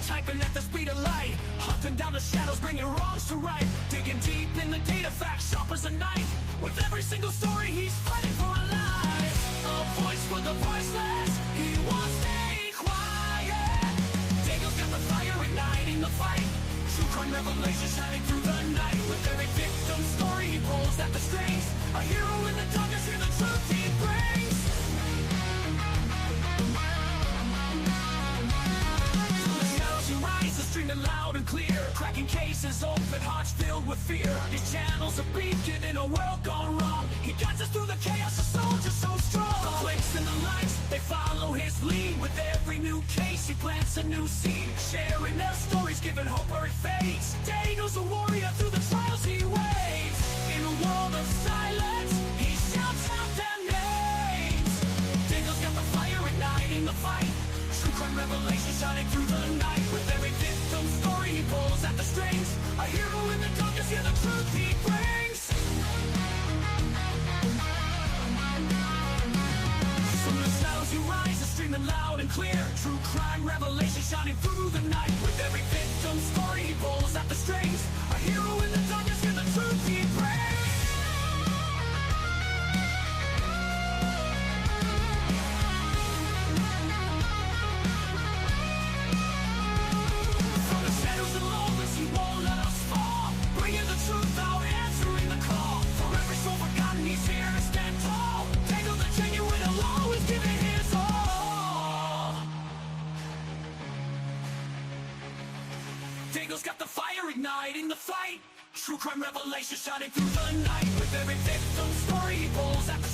Typing at the speed of light, hunting down the shadows, bringing wrongs to right, digging deep in the data, facts sharp as a knife. With every single story, he's fighting for a life. A voice for the voiceless, he won't stay quiet. Daniel's got the fire igniting the fight. True crime revelation shining through the night. With every victim story, he pulls at the strings. A hero in the darkness, hear the truth he brings. Streaming loud and clear, cracking cases, open hearts filled with fear. His channel's a beacon in a world gone wrong. He guides us through the chaos, a soldier so strong. The clicks and the likes, they follow his lead. With every new case, he plants a new seed. Sharing their stories, giving hope where it fades. Daniel's a warrior through the trials he waits. In a world of silence, he shouts out their names. Daniel's got the fire igniting the fight. True crime revelation shining through the night. With every victim story, he pulls at the strings. A hero in the darkness, hear the truth he brings. From the shadows you rise, are streaming loud and clear. True crime revelation shining through the night. With every victim story, he pulls at the strings. A hero in the darkness, hear the truth he brings. Daniel's got the fire igniting the fight. True crime revelation shining through the night. With every victim story, he pulls at the